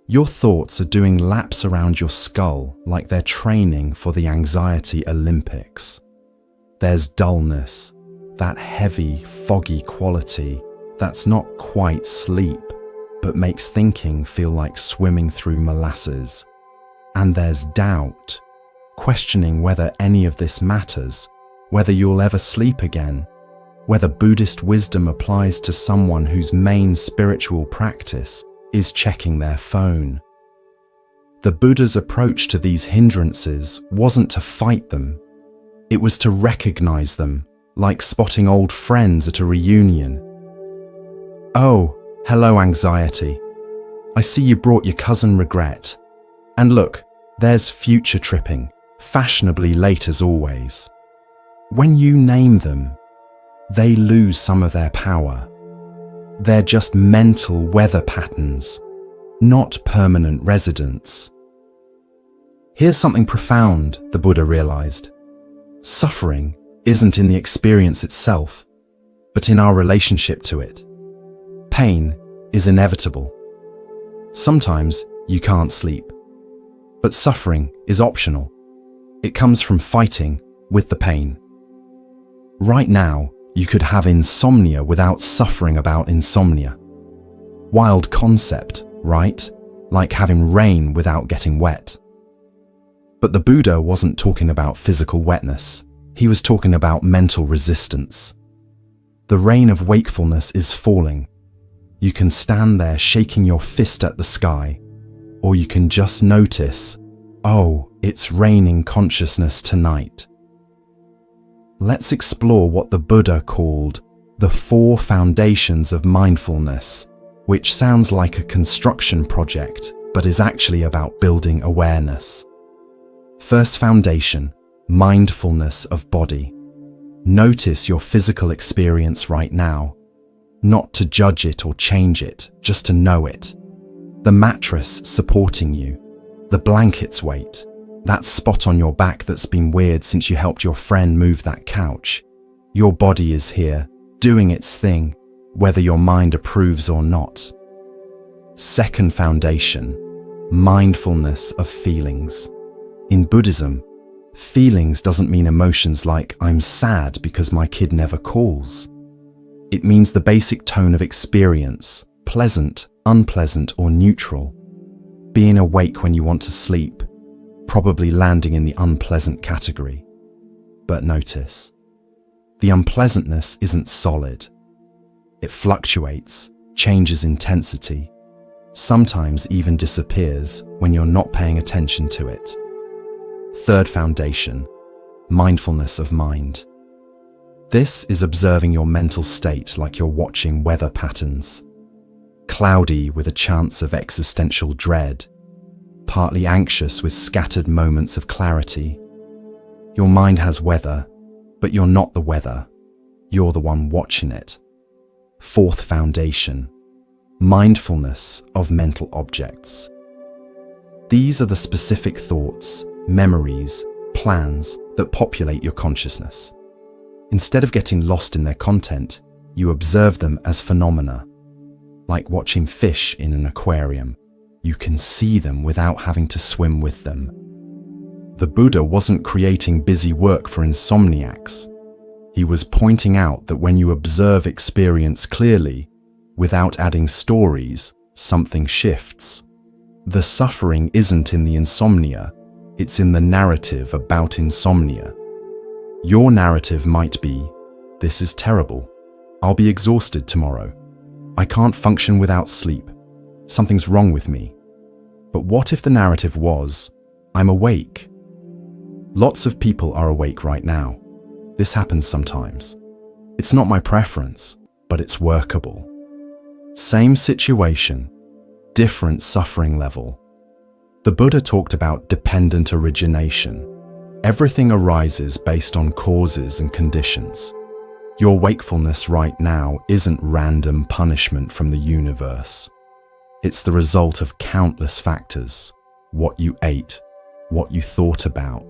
Speaker 1: Your thoughts are doing laps around your skull like they're training for the anxiety Olympics. There's dullness, that heavy, foggy quality That's not quite sleep, but makes thinking feel like swimming through molasses. And there's doubt, questioning whether any of this matters, whether you'll ever sleep again, whether Buddhist wisdom applies to someone whose main spiritual practice is checking their phone. The Buddha's approach to these hindrances wasn't to fight them. It was to recognize them, like spotting old friends at a reunion. Oh, hello anxiety. I see you brought your cousin regret. And look, there's future tripping, fashionably late as always. When you name them, they lose some of their power. They're just mental weather patterns, not permanent residents. Here's something profound, the Buddha realized. Suffering isn't in the experience itself, but in our relationship to it. Pain is inevitable. Sometimes you can't sleep, but suffering is optional. It comes from fighting with the pain. Right now, you could have insomnia without suffering about insomnia. Wild concept, right? Like having rain without getting wet. But the Buddha wasn't talking about physical wetness. He was talking about mental resistance. The rain of wakefulness is falling. You can stand there shaking your fist at the sky, or you can just notice, oh, it's raining consciousness tonight. Let's explore what the Buddha called the 4 foundations of mindfulness, which sounds like a construction project, but is actually about building awareness. First foundation, mindfulness of body. Notice your physical experience right now, not to judge it or change it, just to know it. The mattress supporting you, the blanket's weight, that spot on your back that's been weird since you helped your friend move that couch. Your body is here, doing its thing, whether your mind approves or not. Second foundation, mindfulness of feelings. In Buddhism, feelings doesn't mean emotions like I'm sad because my kid never calls. It means the basic tone of experience, pleasant, unpleasant, or neutral. Being awake when you want to sleep, probably landing in the unpleasant category. But notice, the unpleasantness isn't solid. It fluctuates, changes intensity, sometimes even disappears when you're not paying attention to it. Third foundation, mindfulness of mind. This is observing your mental state like you're watching weather patterns. Cloudy with a chance of existential dread, partly anxious with scattered moments of clarity. Your mind has weather, but you're not the weather. You're the one watching it. Fourth foundation, mindfulness of mental objects. These are the specific thoughts, memories, plans that populate your consciousness. Instead of getting lost in their content, you observe them as phenomena. Like watching fish in an aquarium, you can see them without having to swim with them. The Buddha wasn't creating busy work for insomniacs. He was pointing out that when you observe experience clearly, without adding stories, something shifts. The suffering isn't in the insomnia, it's in the narrative about insomnia. Your narrative might be, this is terrible. I'll be exhausted tomorrow. I can't function without sleep. Something's wrong with me. But what if the narrative was, I'm awake? Lots of people are awake right now. This happens sometimes. It's not my preference, but it's workable. Same situation, different suffering level. The Buddha talked about dependent origination. Everything arises based on causes and conditions. Your wakefulness right now isn't random punishment from the universe. It's the result of countless factors. What you ate, what you thought about,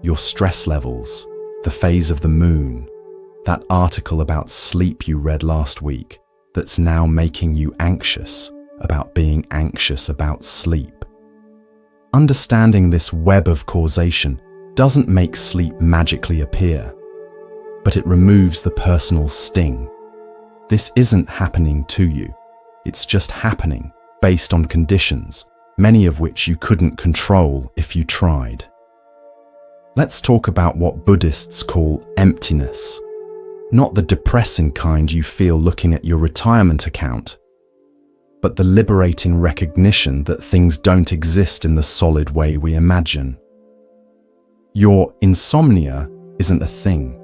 Speaker 1: your stress levels, the phase of the moon, that article about sleep you read last week that's now making you anxious about being anxious about sleep. Understanding this web of causation doesn't make sleep magically appear, but it removes the personal sting. This isn't happening to you. It's just happening based on conditions, many of which you couldn't control if you tried. Let's talk about what Buddhists call emptiness. Not the depressing kind you feel looking at your retirement account, but the liberating recognition that things don't exist in the solid way we imagine. Your insomnia isn't a thing.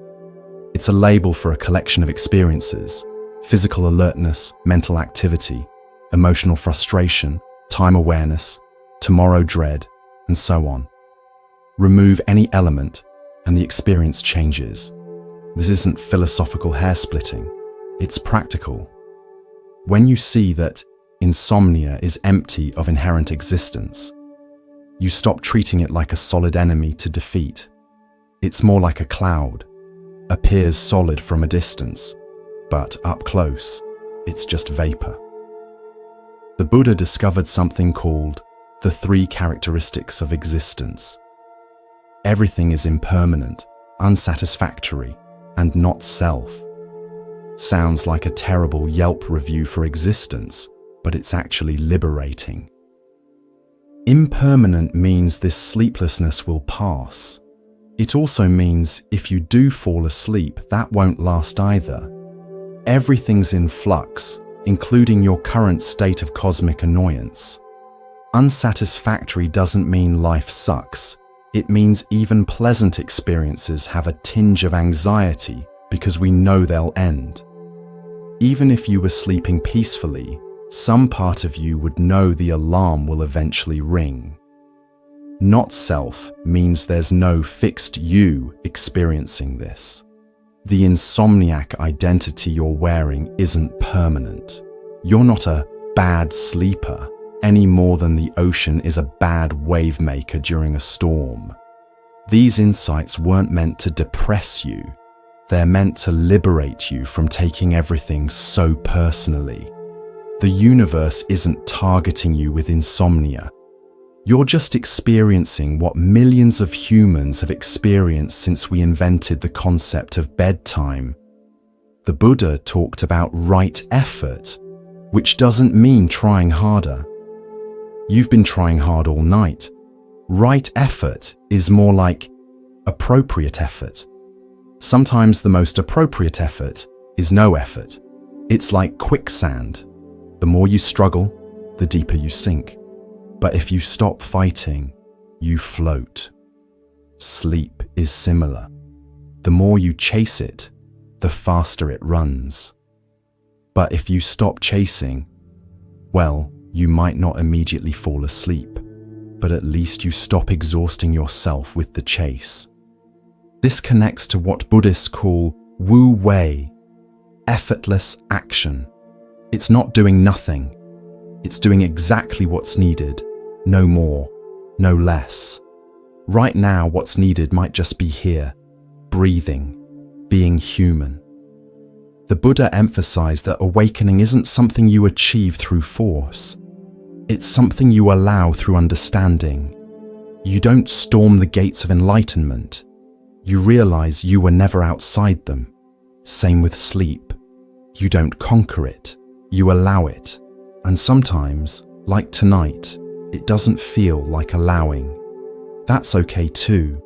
Speaker 1: It's a label for a collection of experiences: physical alertness, mental activity, emotional frustration, time awareness, tomorrow dread, and so on. Remove any element and the experience changes. This isn't philosophical hair splitting, it's practical. When you see that insomnia is empty of inherent existence, you stop treating it like a solid enemy to defeat. It's more like a cloud, appears solid from a distance, but up close, it's just vapor. The Buddha discovered something called the 3 characteristics of existence. Everything is impermanent, unsatisfactory, and not self. Sounds like a terrible Yelp review for existence, but it's actually liberating. Impermanent means this sleeplessness will pass. It also means if you do fall asleep, that won't last either. Everything's in flux, including your current state of cosmic annoyance. Unsatisfactory doesn't mean life sucks. It means even pleasant experiences have a tinge of anxiety because we know they'll end. Even if you were sleeping peacefully, some part of you would know the alarm will eventually ring. Not self means there's no fixed you experiencing this. The insomniac identity you're wearing isn't permanent. You're not a bad sleeper any more than the ocean is a bad wave maker during a storm. These insights weren't meant to depress you. They're meant to liberate you from taking everything so personally. The universe isn't targeting you with insomnia. You're just experiencing what millions of humans have experienced since we invented the concept of bedtime. The Buddha talked about right effort, which doesn't mean trying harder. You've been trying hard all night. Right effort is more like appropriate effort. Sometimes the most appropriate effort is no effort. It's like quicksand. The more you struggle, the deeper you sink. But if you stop fighting, you float. Sleep is similar. The more you chase it, the faster it runs. But if you stop chasing, well, you might not immediately fall asleep, but at least you stop exhausting yourself with the chase. This connects to what Buddhists call Wu Wei, effortless action. It's not doing nothing. It's doing exactly what's needed, no more, no less. Right now, what's needed might just be here, breathing, being human. The Buddha emphasized that awakening isn't something you achieve through force. It's something you allow through understanding. You don't storm the gates of enlightenment. You realize you were never outside them. Same with sleep. You don't conquer it. You allow it. And sometimes, like tonight, it doesn't feel like allowing. That's okay too.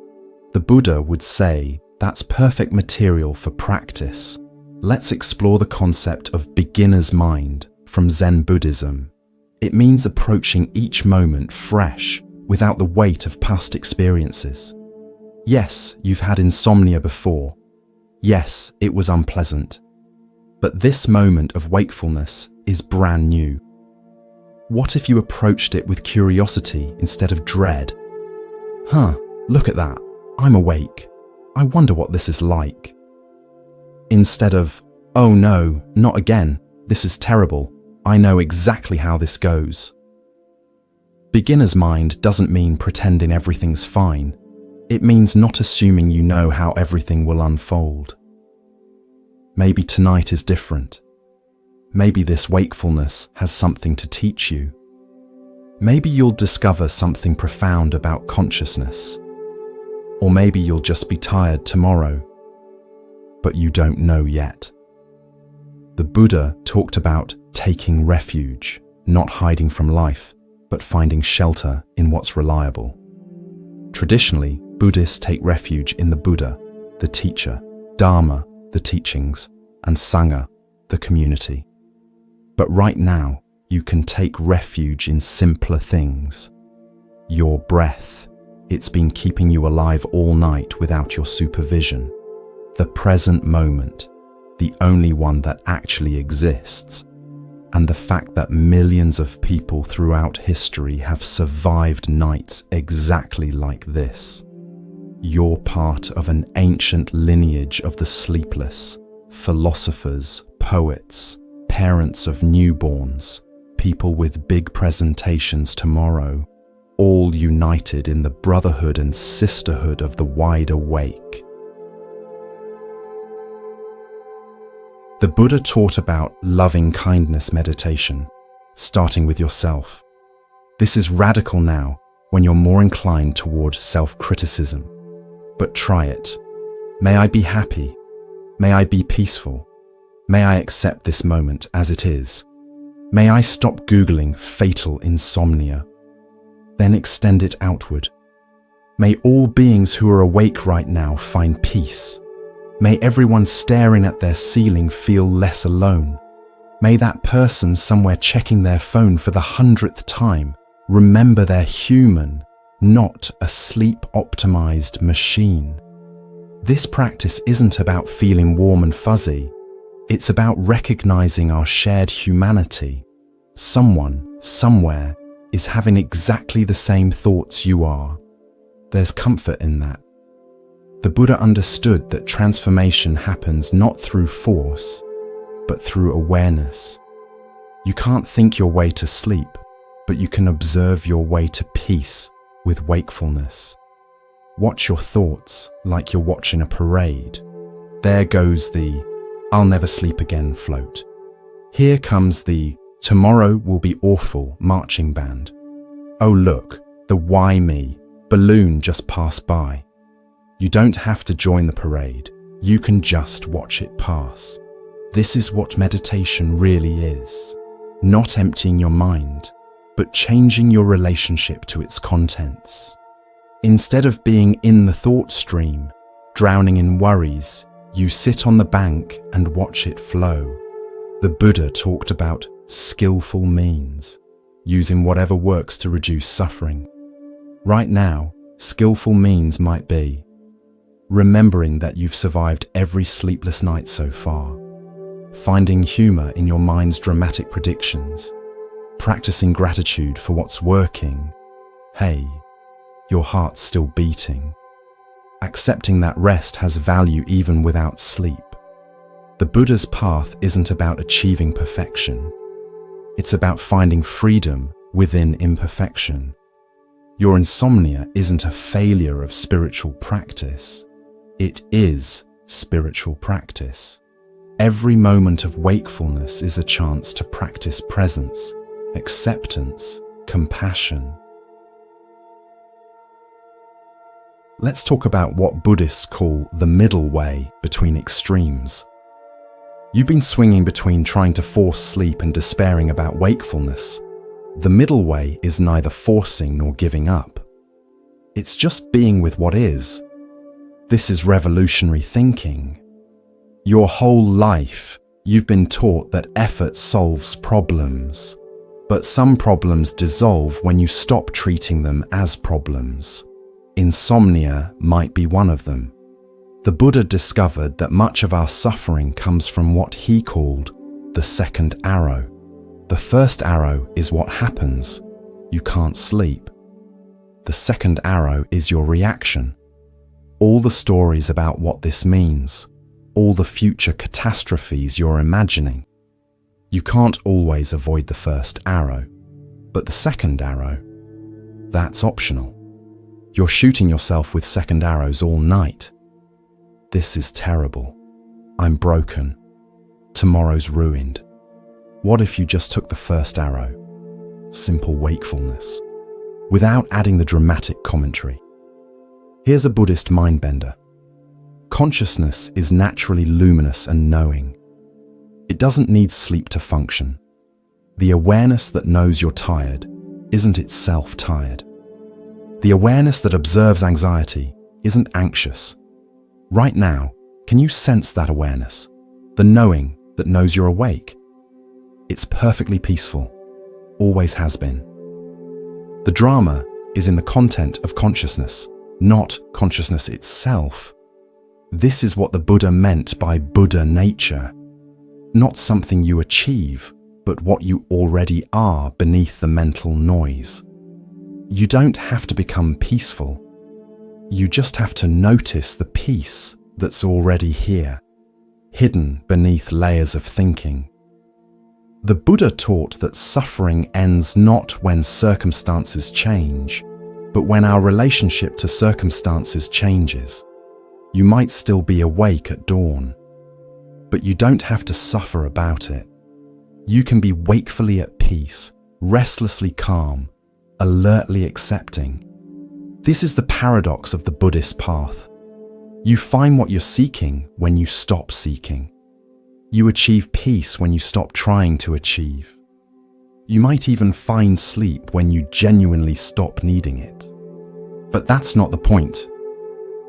Speaker 1: The Buddha would say that's perfect material for practice. Let's explore the concept of beginner's mind from Zen Buddhism. It means approaching each moment fresh, without the weight of past experiences. Yes, you've had insomnia before. Yes, it was unpleasant. But this moment of wakefulness is brand new. What if you approached it with curiosity instead of dread? Look at that. I'm awake. I wonder what this is like. Instead of, oh no, not again. This is terrible. I know exactly how this goes. Beginner's mind doesn't mean pretending everything's fine. It means not assuming you know how everything will unfold. Maybe tonight is different. Maybe this wakefulness has something to teach you. Maybe you'll discover something profound about consciousness. Or maybe you'll just be tired tomorrow. But you don't know yet. The Buddha talked about taking refuge, not hiding from life, but finding shelter in what's reliable. Traditionally, Buddhists take refuge in the Buddha, the teacher, Dharma, the teachings, and Sangha, the community. But right now, you can take refuge in simpler things. Your breath, it's been keeping you alive all night without your supervision. The present moment, the only one that actually exists. And the fact that millions of people throughout history have survived nights exactly like this. You're part of an ancient lineage of the sleepless, philosophers, poets, parents of newborns, people with big presentations tomorrow, all united in the brotherhood and sisterhood of the wide awake. The Buddha taught about loving kindness meditation, starting with yourself. This is radical now when you're more inclined toward self-criticism. But try it. May I be happy? May I be peaceful? May I accept this moment as it is? May I stop Googling fatal insomnia? Then extend it outward. May all beings who are awake right now find peace. May everyone staring at their ceiling feel less alone. May that person somewhere checking their phone for the 100th time remember they're human, not a sleep-optimized machine. This practice isn't about feeling warm and fuzzy. It's about recognizing our shared humanity. Someone, somewhere, is having exactly the same thoughts you are. There's comfort in that. The Buddha understood that transformation happens not through force, but through awareness. You can't think your way to sleep, but you can observe your way to peace with wakefulness. Watch your thoughts like you're watching a parade. There goes the "I'll never sleep again" float. Here comes the "Tomorrow will be awful" marching band. Oh look, the "Why me" balloon just passed by. You don't have to join the parade. You can just watch it pass. This is what meditation really is. Not emptying your mind, but changing your relationship to its contents. Instead of being in the thought stream, drowning in worries, you sit on the bank and watch it flow. The Buddha talked about skillful means, using whatever works to reduce suffering. Right now, skillful means might be remembering that you've survived every sleepless night so far, finding humor in your mind's dramatic predictions, practicing gratitude for what's working. Hey, your heart's still beating. Accepting that rest has value even without sleep. The Buddha's path isn't about achieving perfection. It's about finding freedom within imperfection. Your insomnia isn't a failure of spiritual practice. It is spiritual practice. Every moment of wakefulness is a chance to practice presence, acceptance, compassion. Let's talk about what Buddhists call the middle way between extremes. You've been swinging between trying to force sleep and despairing about wakefulness. The middle way is neither forcing nor giving up. It's just being with what is. This is revolutionary thinking. Your whole life, you've been taught that effort solves problems. But some problems dissolve when you stop treating them as problems. Insomnia might be one of them. The Buddha discovered that much of our suffering comes from what he called the second arrow. The first arrow is what happens. You can't sleep. The second arrow is your reaction. All the stories about what this means, all the future catastrophes you're imagining. You can't always avoid the first arrow, but the second arrow, that's optional. You're shooting yourself with second arrows all night. This is terrible. I'm broken. Tomorrow's ruined. What if you just took the first arrow? Simple wakefulness, without adding the dramatic commentary. Here's a Buddhist mindbender. Consciousness is naturally luminous and knowing. It doesn't need sleep to function. The awareness that knows you're tired isn't itself tired. The awareness that observes anxiety isn't anxious. Right now, can you sense that awareness? The knowing that knows you're awake? It's perfectly peaceful, always has been. The drama is in the content of consciousness, not consciousness itself. This is what the Buddha meant by Buddha nature. Not something you achieve, but what you already are beneath the mental noise. You don't have to become peaceful. You just have to notice the peace that's already here, hidden beneath layers of thinking. The Buddha taught that suffering ends not when circumstances change, but when our relationship to circumstances changes. You might still be awake at dawn, but you don't have to suffer about it. You can be wakefully at peace, restlessly calm, alertly accepting. This is the paradox of the Buddhist path. You find what you're seeking when you stop seeking. You achieve peace when you stop trying to achieve. You might even find sleep when you genuinely stop needing it. But that's not the point.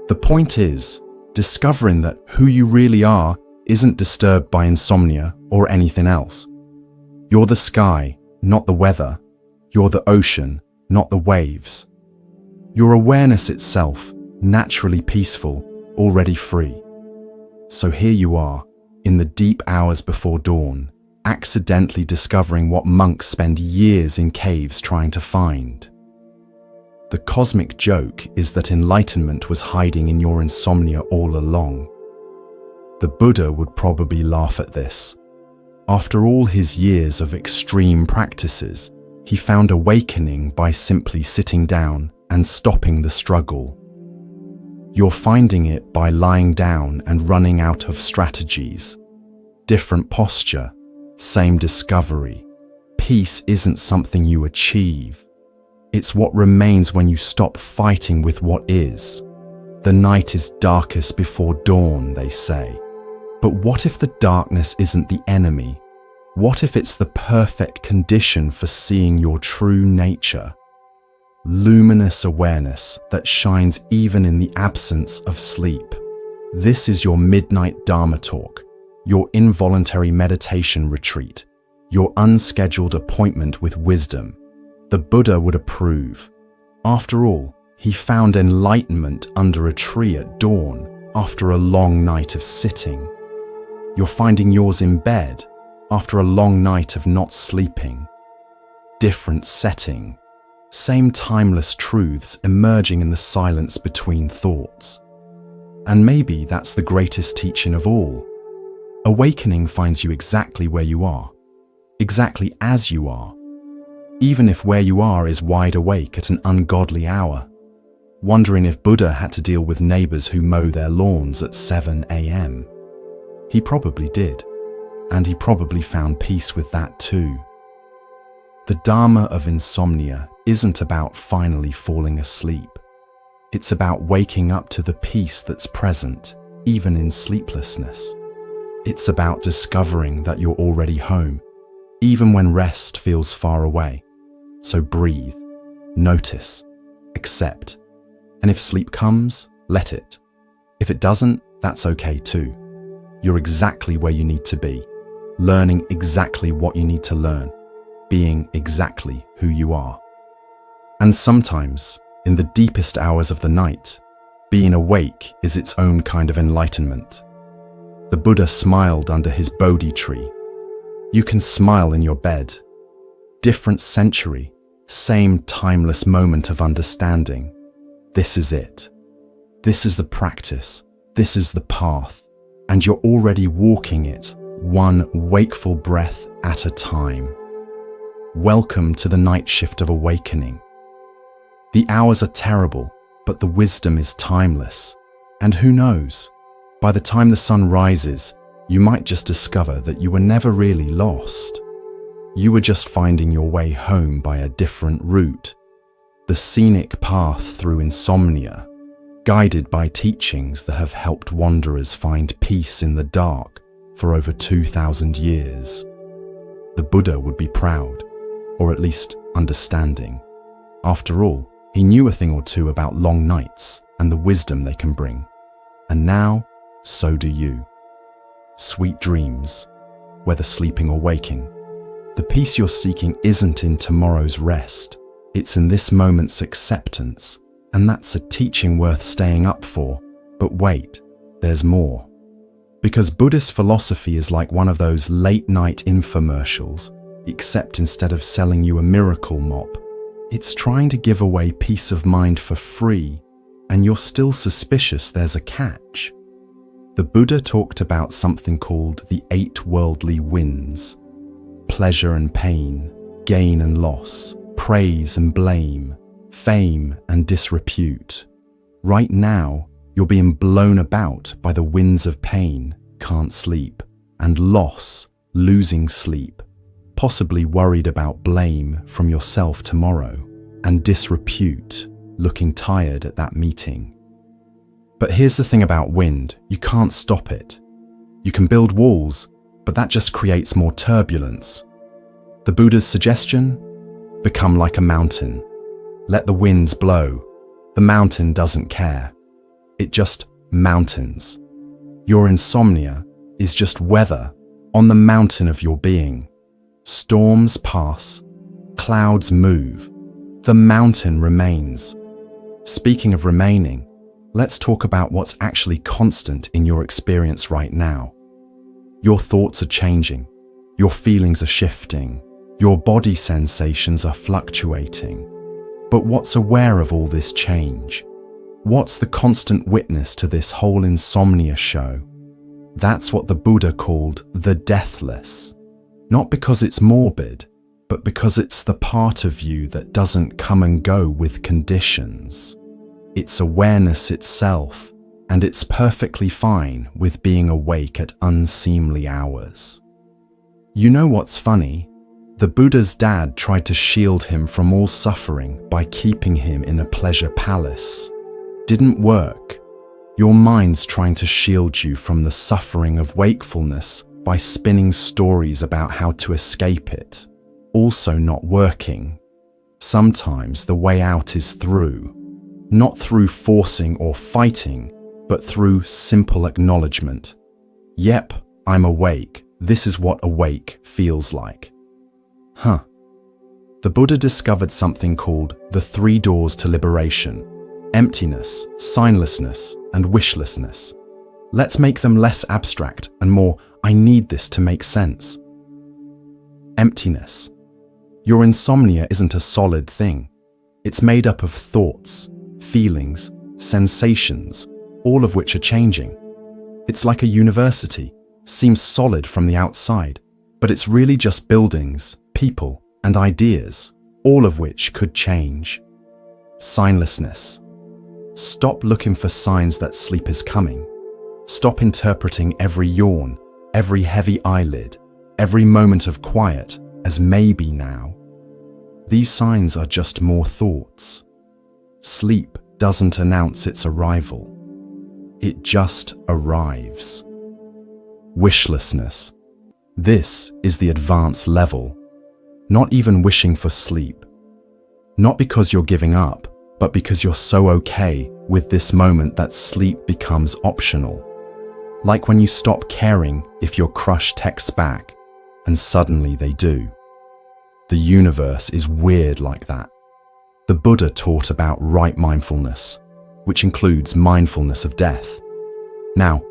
Speaker 1: The point is discovering that who you really are isn't disturbed by insomnia or anything else. You're the sky, not the weather. You're the ocean, not the waves. Your awareness itself, naturally peaceful, already free. So here you are, in the deep hours before dawn, accidentally discovering what monks spend years in caves trying to find. The cosmic joke is that enlightenment was hiding in your insomnia all along. The Buddha would probably laugh at this. After all his years of extreme practices, he found awakening by simply sitting down and stopping the struggle. You're finding it by lying down and running out of strategies. Different posture, same discovery. Peace isn't something you achieve. It's what remains when you stop fighting with what is. The night is darkest before dawn, they say. But what if the darkness isn't the enemy? What if it's the perfect condition for seeing your true nature? Luminous awareness that shines even in the absence of sleep. This is your midnight Dharma talk, your involuntary meditation retreat, your unscheduled appointment with wisdom. The Buddha would approve. After all, he found enlightenment under a tree at dawn after a long night of sitting. You're finding yours in bed after a long night of not sleeping. Different setting, same timeless truths emerging in the silence between thoughts. And maybe that's the greatest teaching of all. Awakening finds you exactly where you are, exactly as you are, even if where you are is wide awake at an ungodly hour, wondering if Buddha had to deal with neighbors who mow their lawns at 7 a.m. He probably did, and he probably found peace with that too. The Dharma of insomnia isn't about finally falling asleep. It's about waking up to the peace that's present, even in sleeplessness. It's about discovering that you're already home, even when rest feels far away. So breathe, notice, accept. And if sleep comes, let it. If it doesn't, that's okay too. You're exactly where you need to be, learning exactly what you need to learn, being exactly who you are. And sometimes, in the deepest hours of the night, being awake is its own kind of enlightenment. The Buddha smiled under his Bodhi tree. You can smile in your bed. Different century, same timeless moment of understanding. This is it. This is the practice. This is the path. And you're already walking it, one wakeful breath at a time. Welcome to the night shift of awakening. The hours are terrible, but the wisdom is timeless. And who knows, by the time the sun rises, you might just discover that you were never really lost. You were just finding your way home by a different route. The scenic path through insomnia, guided by teachings that have helped wanderers find peace in the dark, for over 2,000 years. The Buddha would be proud, or at least understanding. After all, he knew a thing or two about long nights and the wisdom they can bring. And now, so do you. Sweet dreams, whether sleeping or waking. The peace you're seeking isn't in tomorrow's rest. It's in this moment's acceptance, and that's a teaching worth staying up for. But wait, there's more. Because Buddhist philosophy is like one of those late-night infomercials, except instead of selling you a miracle mop, it's trying to give away peace of mind for free, and you're still suspicious there's a catch. The Buddha talked about something called the 8 worldly winds: pleasure and pain, gain and loss, praise and blame, fame and disrepute. Right now, you're being blown about by the winds of pain, can't sleep, and loss, losing sleep, possibly worried about blame from yourself tomorrow, and disrepute, looking tired at that meeting. But here's the thing about wind, you can't stop it. You can build walls, but that just creates more turbulence. The Buddha's suggestion? Become like a mountain. Let the winds blow. The mountain doesn't care. It just mountains. Your insomnia is just weather on the mountain of your being. Storms pass, clouds move, the mountain remains. Speaking of remaining, let's talk about what's actually constant in your experience right now. Your thoughts are changing, your feelings are shifting, your body sensations are fluctuating. But what's aware of all this change? What's the constant witness to this whole insomnia show? That's what the Buddha called the deathless. Not because it's morbid, but because it's the part of you that doesn't come and go with conditions. It's awareness itself, and it's perfectly fine with being awake at unseemly hours. You know what's funny? The Buddha's dad tried to shield him from all suffering by keeping him in a pleasure palace. Didn't work. Your mind's trying to shield you from the suffering of wakefulness by spinning stories about how to escape it. Also not working. Sometimes the way out is through. Not through forcing or fighting, but through simple acknowledgement. Yep, I'm awake. This is what awake feels like. The Buddha discovered something called the 3 doors to liberation: emptiness, signlessness, and wishlessness. Let's make them less abstract and more, I need this to make sense. Emptiness. Your insomnia isn't a solid thing. It's made up of thoughts, feelings, sensations, all of which are changing. It's like a university, seems solid from the outside, but it's really just buildings, people, and ideas, all of which could change. Signlessness. Stop looking for signs that sleep is coming. Stop interpreting every yawn, every heavy eyelid, every moment of quiet as maybe now. These signs are just more thoughts. Sleep doesn't announce its arrival. It just arrives. Wishlessness. This is the advanced level. Not even wishing for sleep. Not because you're giving up, but because you're so okay with this moment that sleep becomes optional. Like when you stop caring if your crush texts back, and suddenly they do. The universe is weird like that. The Buddha taught about right mindfulness, which includes mindfulness of death. Now,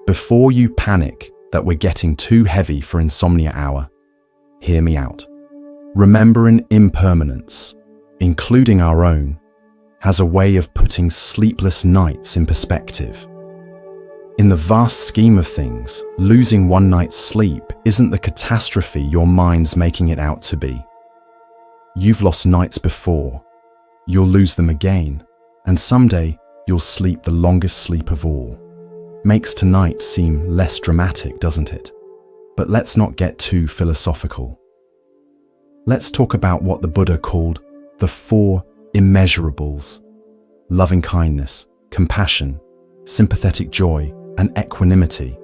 Speaker 1: before you panic that we're getting too heavy for insomnia hour, hear me out. Remembering impermanence, including our own, has a way of putting sleepless nights in perspective. In the vast scheme of things, losing one night's sleep isn't the catastrophe your mind's making it out to be. You've lost nights before, you'll lose them again, and someday you'll sleep the longest sleep of all. Makes tonight seem less dramatic, doesn't it? But let's not get too philosophical. Let's talk about what the Buddha called the 4 immeasurables: loving kindness, compassion, sympathetic joy, and equanimity.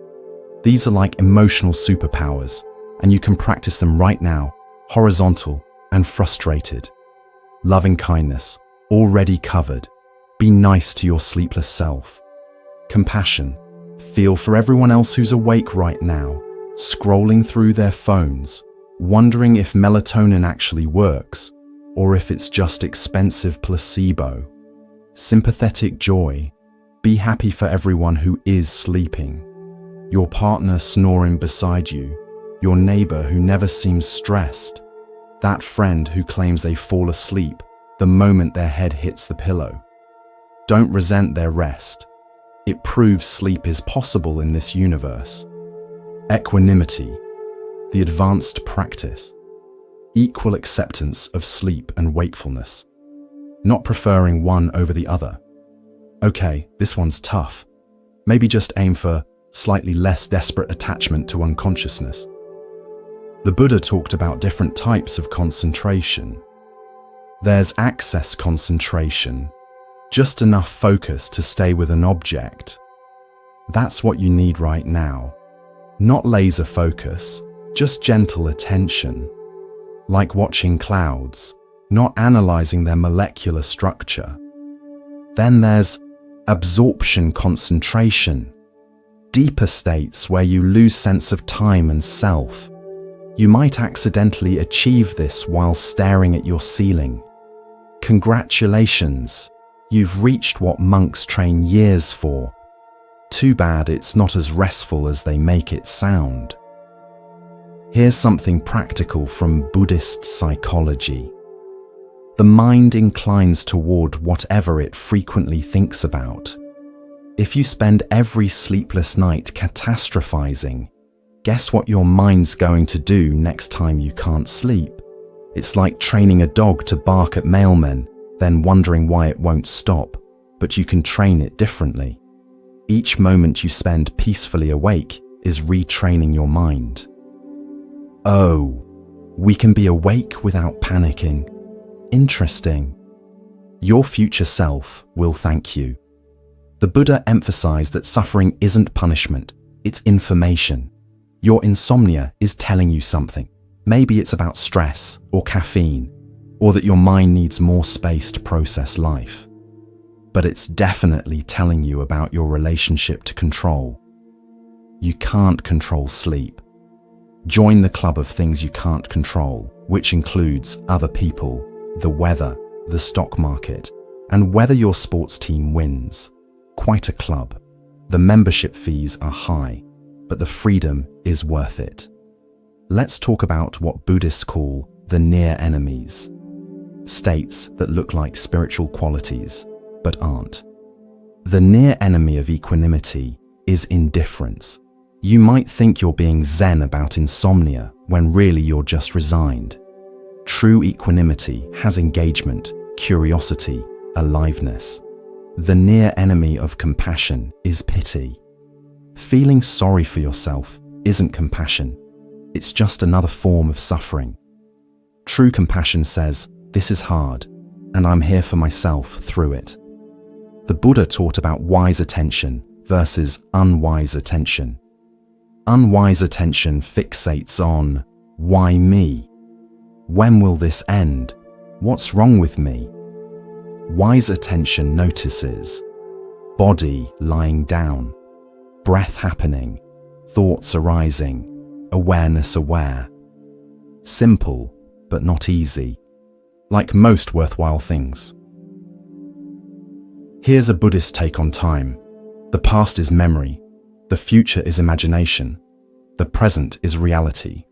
Speaker 1: These are like emotional superpowers, and you can practice them right now, horizontal and frustrated. Loving kindness, already covered. Be nice to your sleepless self. Compassion, feel for everyone else who's awake right now, scrolling through their phones, wondering if melatonin actually works, or if it's just expensive placebo. Sympathetic joy, be happy for everyone who is sleeping. Your partner snoring beside you, your neighbor who never seems stressed, that friend who claims they fall asleep the moment their head hits the pillow. Don't resent their rest. It proves sleep is possible in this universe. Equanimity, the advanced practice. Equal acceptance of sleep and wakefulness. Not preferring one over the other. Okay, this one's tough. Maybe just aim for slightly less desperate attachment to unconsciousness. The Buddha talked about different types of concentration. There's access concentration, just enough focus to stay with an object. That's what you need right now. Not laser focus, just gentle attention. Like watching clouds, not analyzing their molecular structure. Then there's absorption concentration, deeper states where you lose sense of time and self. You might accidentally achieve this while staring at your ceiling. Congratulations, you've reached what monks train years for. Too bad it's not as restful as they make it sound. Here's something practical from Buddhist psychology. The mind inclines toward whatever it frequently thinks about. If you spend every sleepless night catastrophizing, guess what your mind's going to do next time you can't sleep? It's like training a dog to bark at mailmen, then wondering why it won't stop, but you can train it differently. Each moment you spend peacefully awake is retraining your mind. Oh, we can be awake without panicking. Interesting. Your future self will thank you. The Buddha emphasized that suffering isn't punishment, it's information. Your insomnia is telling you something. Maybe it's about stress or caffeine, or that your mind needs more space to process life. But it's definitely telling you about your relationship to control. You can't control sleep. Join the club of things you can't control, which includes other people, the weather, the stock market, and whether your sports team wins. Quite a club. The membership fees are high, but the freedom is worth it. Let's talk about what Buddhists call the near enemies. States that look like spiritual qualities, but aren't. The near enemy of equanimity is indifference. You might think you're being zen about insomnia when really you're just resigned. True equanimity has engagement, curiosity, aliveness. The near enemy of compassion is pity. Feeling sorry for yourself isn't compassion. It's just another form of suffering. True compassion says, this is hard, and I'm here for myself through it. The Buddha taught about wise attention versus unwise attention. Unwise attention fixates on, why me? When will this end? What's wrong with me? Wise attention notices body lying down, breath happening, thoughts arising, awareness aware. Simple, but not easy, like most worthwhile things. Here's a Buddhist take on time. The past is memory, the future is imagination, the present is reality.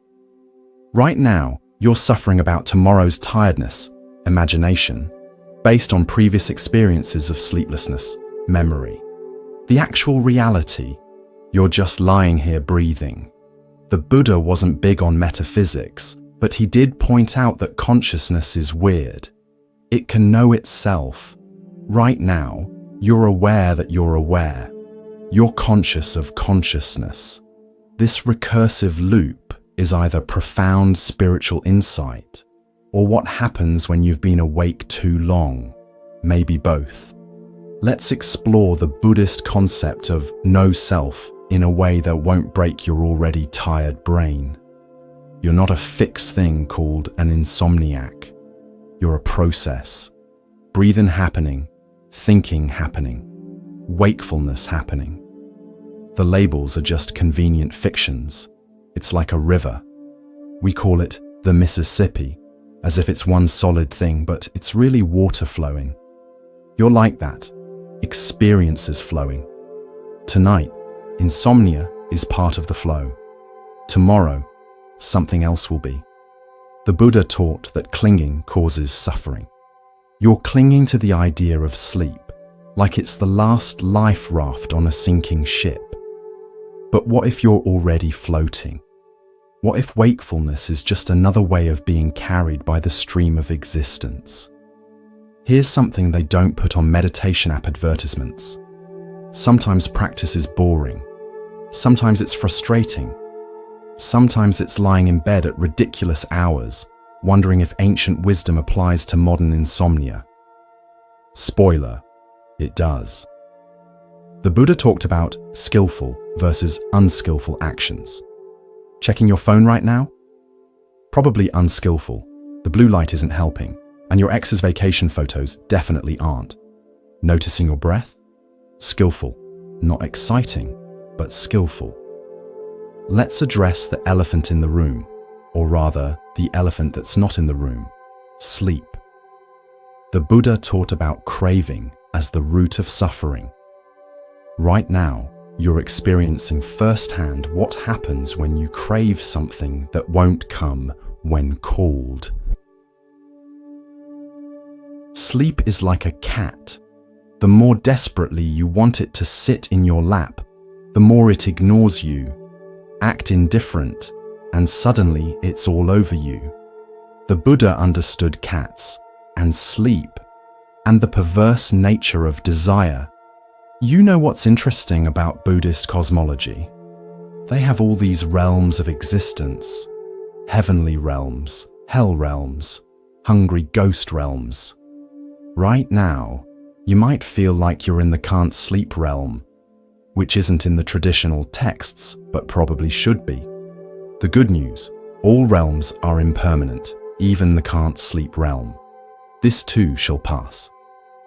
Speaker 1: Right now, you're suffering about tomorrow's tiredness, imagination, based on previous experiences of sleeplessness, memory. The actual reality, you're just lying here breathing. The Buddha wasn't big on metaphysics, but he did point out that consciousness is weird. It can know itself. Right now, you're aware that you're aware. You're conscious of consciousness. This recursive loop is either profound spiritual insight or what happens when you've been awake too long, maybe both. Let's explore the Buddhist concept of no self in a way that won't break your already tired brain. You're not a fixed thing called an insomniac. You're a process. Breathing happening, thinking happening, wakefulness happening. The labels are just convenient fictions. It's like a river. We call it the Mississippi, as if it's one solid thing, but it's really water flowing. You're like that. Experiences flowing. Tonight, insomnia is part of the flow. Tomorrow, something else will be. The Buddha taught that clinging causes suffering. You're clinging to the idea of sleep, like it's the last life raft on a sinking ship. But what if you're already floating? What if wakefulness is just another way of being carried by the stream of existence? Here's something they don't put on meditation app advertisements. Sometimes practice is boring. Sometimes it's frustrating. Sometimes it's lying in bed at ridiculous hours, wondering if ancient wisdom applies to modern insomnia. Spoiler, it does. The Buddha talked about skillful versus unskillful actions. Checking your phone right now? Probably unskillful. The blue light isn't helping, and your ex's vacation photos definitely aren't. Noticing your breath? Skillful. Not exciting, but skillful. Let's address the elephant in the room, or rather, the elephant that's not in the room: sleep. The Buddha taught about craving as the root of suffering. Right now, you're experiencing firsthand what happens when you crave something that won't come when called. Sleep is like a cat. The more desperately you want it to sit in your lap, the more it ignores you, act indifferent, and suddenly it's all over you. The Buddha understood cats and sleep and the perverse nature of desire. You know what's interesting about Buddhist cosmology? They have all these realms of existence: heavenly realms, hell realms, hungry ghost realms. Right now, you might feel like you're in the can't sleep realm, which isn't in the traditional texts, but probably should be. The good news: all realms are impermanent, even the can't sleep realm. This too shall pass.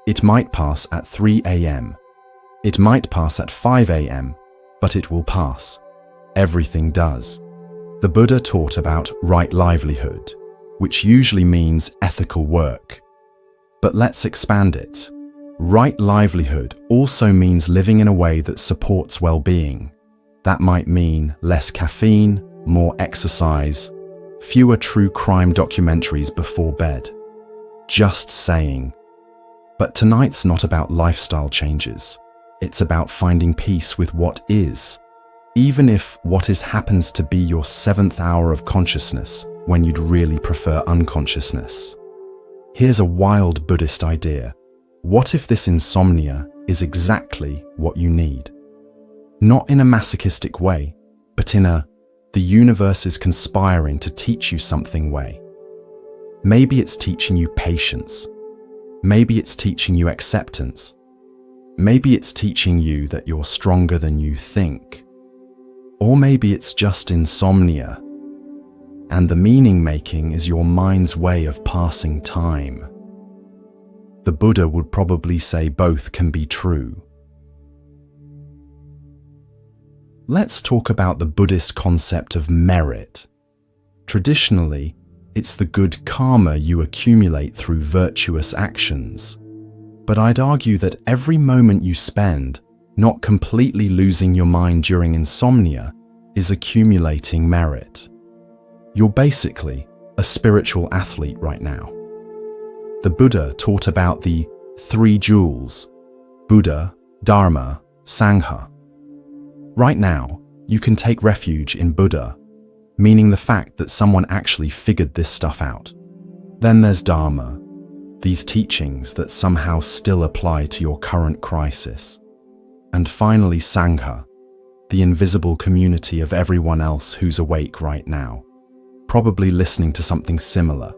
Speaker 1: It might pass at 3 a.m. It might pass at 5 a.m., but it will pass. Everything does. The Buddha taught about right livelihood, which usually means ethical work. But let's expand it. Right livelihood also means living in a way that supports well-being. That might mean less caffeine, more exercise, fewer true crime documentaries before bed. Just saying. But tonight's not about lifestyle changes. It's about finding peace with what is, even if what is happens to be your 7th hour of consciousness when you'd really prefer unconsciousness. Here's a wild Buddhist idea. What if this insomnia is exactly what you need? Not in a masochistic way, but in a the universe is conspiring to teach you something way. Maybe it's teaching you patience. Maybe it's teaching you acceptance. Maybe it's teaching you that you're stronger than you think. Or maybe it's just insomnia, and the meaning making is your mind's way of passing time. The Buddha would probably say both can be true. Let's talk about the Buddhist concept of merit. Traditionally, it's the good karma you accumulate through virtuous actions. But I'd argue that every moment you spend not completely losing your mind during insomnia is accumulating merit. You're basically a spiritual athlete right now. The Buddha taught about the 3 jewels: Buddha, Dharma, Sangha. Right now, you can take refuge in Buddha, meaning the fact that someone actually figured this stuff out. Then there's Dharma, these teachings that somehow still apply to your current crisis. And finally Sangha, the invisible community of everyone else who's awake right now, probably listening to something similar,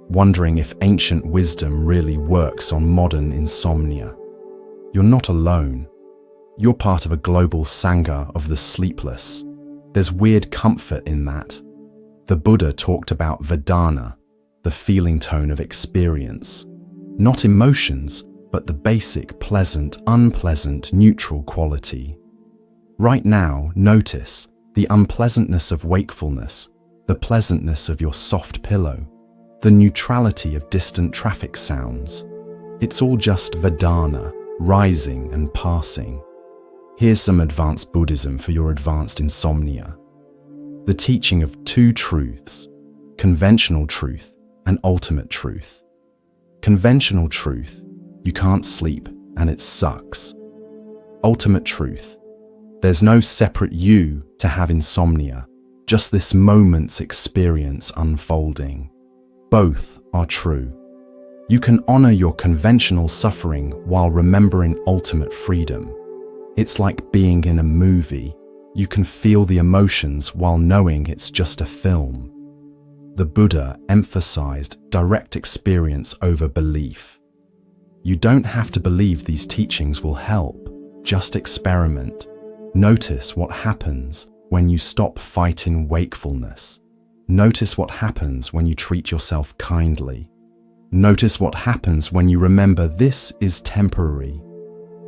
Speaker 1: wondering if ancient wisdom really works on modern insomnia. You're not alone. You're part of a global sangha of the sleepless. There's weird comfort in that. The Buddha talked about Vedana, the feeling tone of experience. Not emotions, but the basic pleasant, unpleasant, neutral quality. Right now, notice the unpleasantness of wakefulness, the pleasantness of your soft pillow, the neutrality of distant traffic sounds. It's all just Vedana, rising and passing. Here's some advanced Buddhism for your advanced insomnia. The teaching of two truths, conventional truth and ultimate truth. Conventional truth, you can't sleep and it sucks. Ultimate truth, there's no separate you to have insomnia, just this moment's experience unfolding. Both are true. You can honor your conventional suffering while remembering ultimate freedom. It's like being in a movie. You can feel the emotions while knowing it's just a film. The Buddha emphasized direct experience over belief. You don't have to believe these teachings will help. Just experiment. Notice what happens when you stop fighting wakefulness. Notice what happens when you treat yourself kindly. Notice what happens when you remember this is temporary.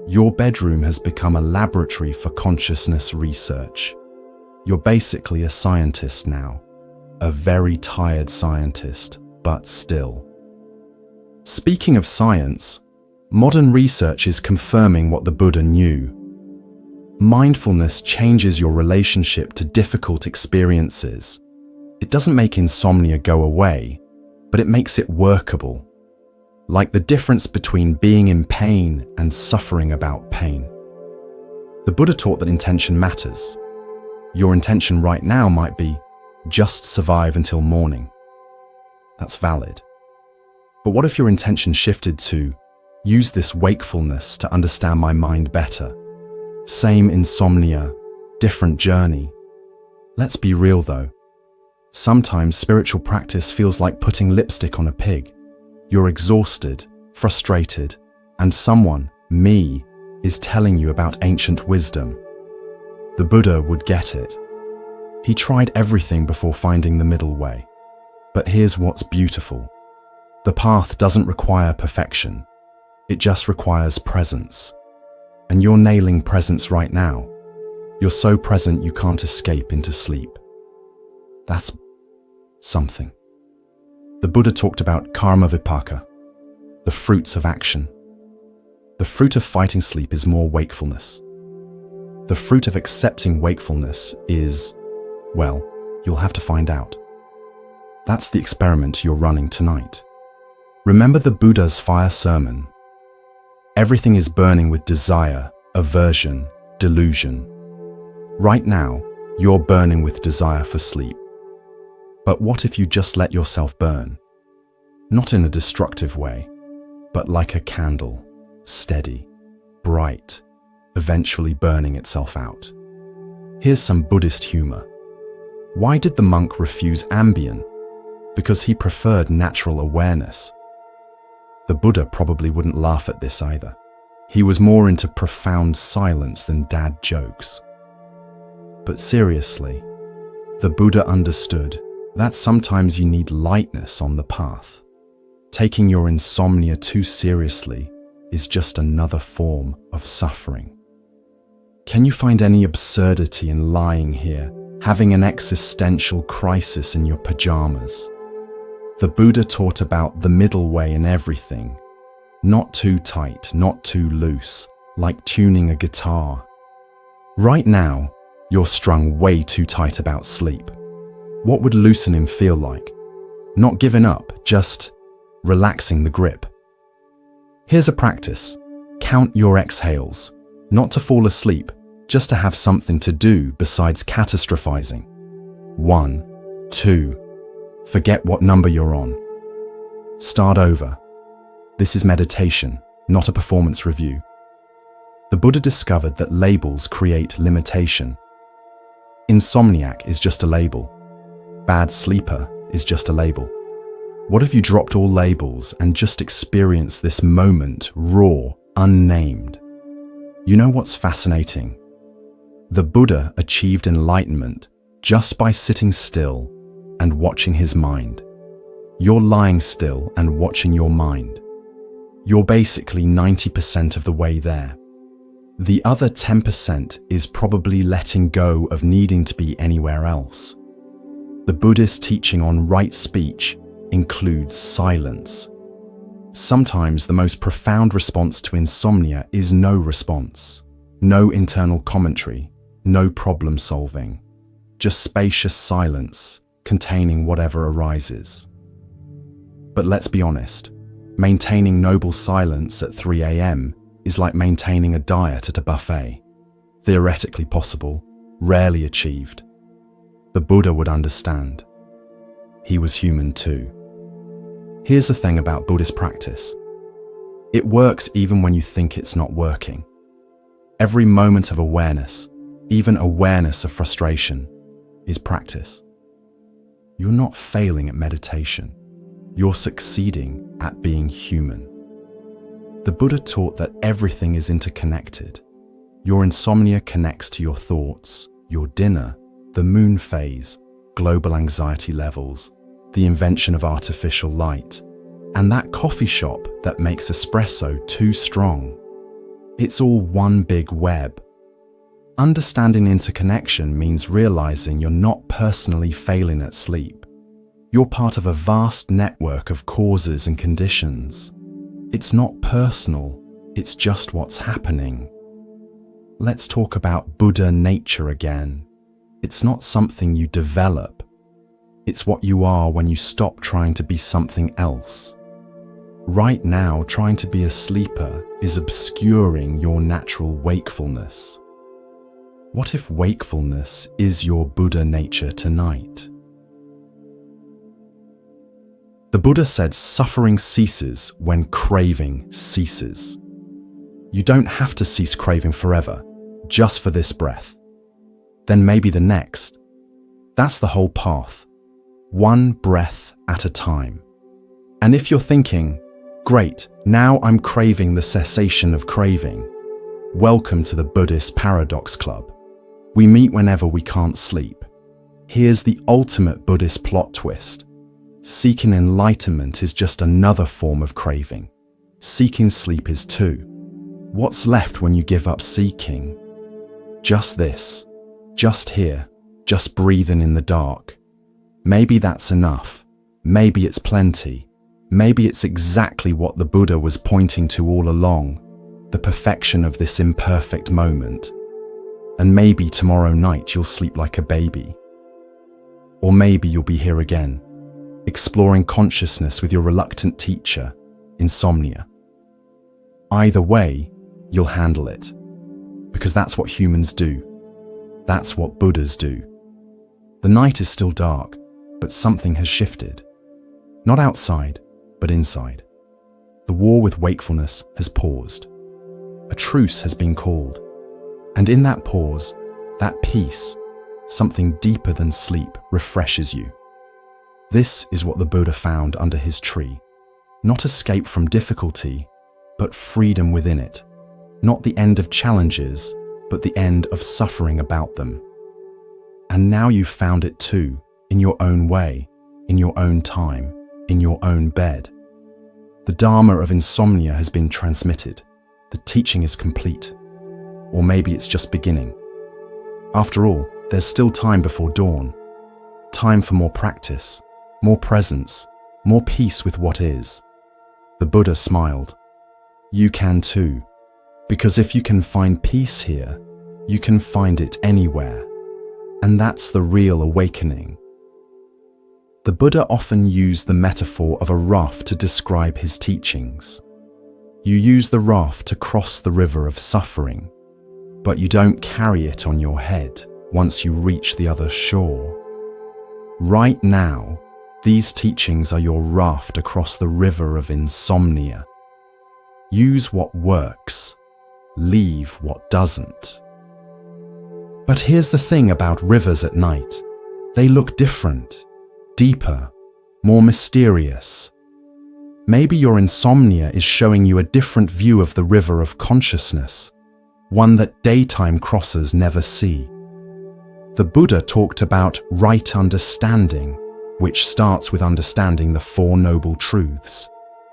Speaker 1: Your bedroom has become a laboratory for consciousness research. You're basically a scientist now. A very tired scientist, but still. Speaking of science, modern research is confirming what the Buddha knew. Mindfulness changes your relationship to difficult experiences. It doesn't make insomnia go away, but it makes it workable. Like the difference between being in pain and suffering about pain. The Buddha taught that intention matters. Your intention right now might be, just survive until morning. That's valid. But what if your intention shifted to, use this wakefulness to understand my mind better? Same insomnia, different journey. Let's be real though. Sometimes spiritual practice feels like putting lipstick on a pig. You're exhausted, frustrated, and someone, me, is telling you about ancient wisdom. The Buddha would get it. He tried everything before finding the middle way. But here's what's beautiful. The path doesn't require perfection. It just requires presence. And you're nailing presence right now. You're so present you can't escape into sleep. That's something. The Buddha talked about karma vipaka, the fruits of action. The fruit of fighting sleep is more wakefulness. The fruit of accepting wakefulness is, well, you'll have to find out. That's the experiment you're running tonight. Remember the Buddha's fire sermon. Everything is burning with desire, aversion, delusion. Right now, you're burning with desire for sleep. But what if you just let yourself burn? Not in a destructive way, but like a candle, steady, bright, eventually burning itself out. Here's some Buddhist humor. Why did the monk refuse Ambien? Because he preferred natural awareness. The Buddha probably wouldn't laugh at this either. He was more into profound silence than dad jokes. But seriously, the Buddha understood that sometimes you need lightness on the path. Taking your insomnia too seriously is just another form of suffering. Can you find any absurdity in lying here, having an existential crisis in your pajamas? The Buddha taught about the middle way in everything. Not too tight, not too loose, like tuning a guitar. Right now, you're strung way too tight about sleep. What would loosening feel like? Not giving up, just relaxing the grip. Here's a practice. Count your exhales. Not to fall asleep, just to have something to do besides catastrophizing. 1, 2. Forget what number you're on. Start over. This is meditation, not a performance review. The Buddha discovered that labels create limitation. Insomniac is just a label. Bad sleeper is just a label. What if you dropped all labels and just experienced this moment raw, unnamed? You know what's fascinating? The Buddha achieved enlightenment just by sitting still and watching his mind. You're lying still and watching your mind. You're basically 90% of the way there. The other 10% is probably letting go of needing to be anywhere else. The Buddhist teaching on right speech includes silence. Sometimes the most profound response to insomnia is no response, no internal commentary, no problem solving, just spacious silence containing whatever arises. But let's be honest, maintaining noble silence at 3 a.m. is like maintaining a diet at a buffet. Theoretically possible, rarely achieved. The Buddha would understand. He was human too. Here's the thing about Buddhist practice. It works even when you think it's not working. Every moment of awareness, even awareness of frustration, is practice. You're not failing at meditation. You're succeeding at being human. The Buddha taught that everything is interconnected. Your insomnia connects to your thoughts, your dinner, the moon phase, global anxiety levels, the invention of artificial light, and that coffee shop that makes espresso too strong. It's all one big web. Understanding interconnection means realizing you're not personally failing at sleep. You're part of a vast network of causes and conditions. It's not personal, it's just what's happening. Let's talk about Buddha nature again. It's not something you develop. It's what you are when you stop trying to be something else. Right now, trying to be a sleeper is obscuring your natural wakefulness. What if wakefulness is your Buddha nature tonight? The Buddha said suffering ceases when craving ceases. You don't have to cease craving forever, just for this breath. Then maybe the next. That's the whole path. One breath at a time. And if you're thinking, great, now I'm craving the cessation of craving, welcome to the Buddhist Paradox Club. We meet whenever we can't sleep. Here's the ultimate Buddhist plot twist. Seeking enlightenment is just another form of craving. Seeking sleep is too. What's left when you give up seeking? Just this. Just here. Just breathing in the dark. Maybe that's enough. Maybe it's plenty. Maybe it's exactly what the Buddha was pointing to all along, the perfection of this imperfect moment. And maybe tomorrow night you'll sleep like a baby. Or maybe you'll be here again, exploring consciousness with your reluctant teacher, insomnia. Either way, you'll handle it, because that's what humans do. That's what Buddhas do. The night is still dark, but something has shifted. Not outside, but inside. The war with wakefulness has paused. A truce has been called. And in that pause, that peace, something deeper than sleep, refreshes you. This is what the Buddha found under his tree. Not escape from difficulty, but freedom within it. Not the end of challenges, but the end of suffering about them. And now you've found it too, in your own way, in your own time, in your own bed. The Dharma of insomnia has been transmitted. The teaching is complete. Or maybe it's just beginning. After all, there's still time before dawn. Time for more practice, more presence, more peace with what is. The Buddha smiled. You can too. Because if you can find peace here, you can find it anywhere. And that's the real awakening. The Buddha often used the metaphor of a raft to describe his teachings. You use the raft to cross the river of suffering, but you don't carry it on your head once you reach the other shore. Right now, these teachings are your raft across the river of insomnia. Use what works, leave what doesn't. But here's the thing about rivers at night. They look different, deeper, more mysterious. Maybe your insomnia is showing you a different view of the river of consciousness, one that daytime crossers never see. The Buddha talked about right understanding, which starts with understanding the Four Noble Truths.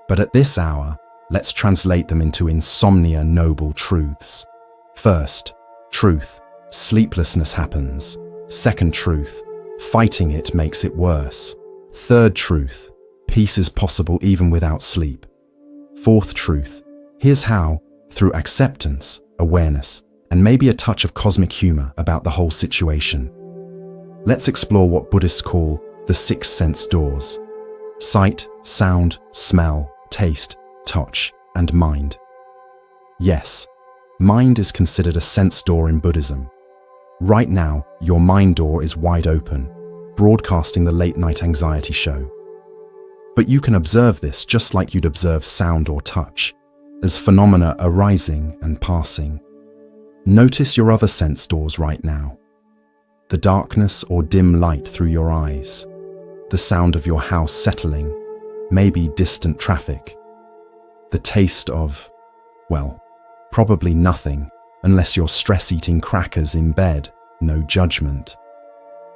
Speaker 1: But at this hour, let's translate them into insomnia noble truths. First, truth, sleeplessness happens. Second truth, fighting it makes it worse. Third truth, peace is possible even without sleep. Fourth truth, here's how, through acceptance, awareness, and maybe a touch of cosmic humor about the whole situation. Let's explore what Buddhists call the six sense doors: sight, sound, smell, taste, touch, and mind. Yes, mind is considered a sense door in Buddhism. Right now, your mind door is wide open, broadcasting the late-night anxiety show. But you can observe this just like you'd observe sound or touch, as phenomena arising and passing. Notice your other sense doors right now. The darkness or dim light through your eyes, the sound of your house settling, maybe distant traffic, the taste of, well, probably nothing unless you're stress-eating crackers in bed, no judgment.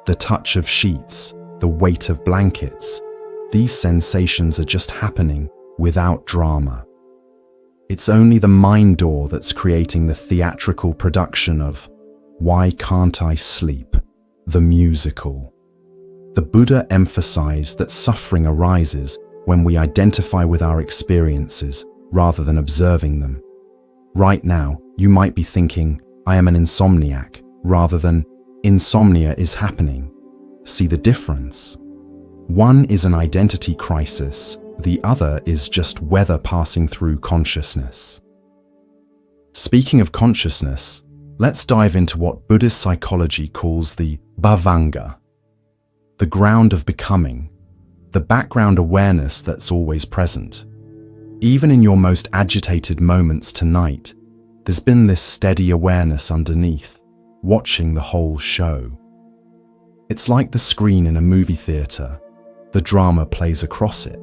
Speaker 1: The touch of sheets, the weight of blankets, these sensations are just happening without drama. It's only the mind door that's creating the theatrical production of Why Can't I Sleep? The musical. The Buddha emphasized that suffering arises when we identify with our experiences rather than observing them. Right now, you might be thinking, I am an insomniac, rather than insomnia is happening. See the difference? One is an identity crisis, the other is just weather passing through consciousness. Speaking of consciousness, let's dive into what Buddhist psychology calls the bhavanga, the ground of becoming, the background awareness that's always present. Even in your most agitated moments tonight, there's been this steady awareness underneath, watching the whole show. It's like the screen in a movie theater. The drama plays across it,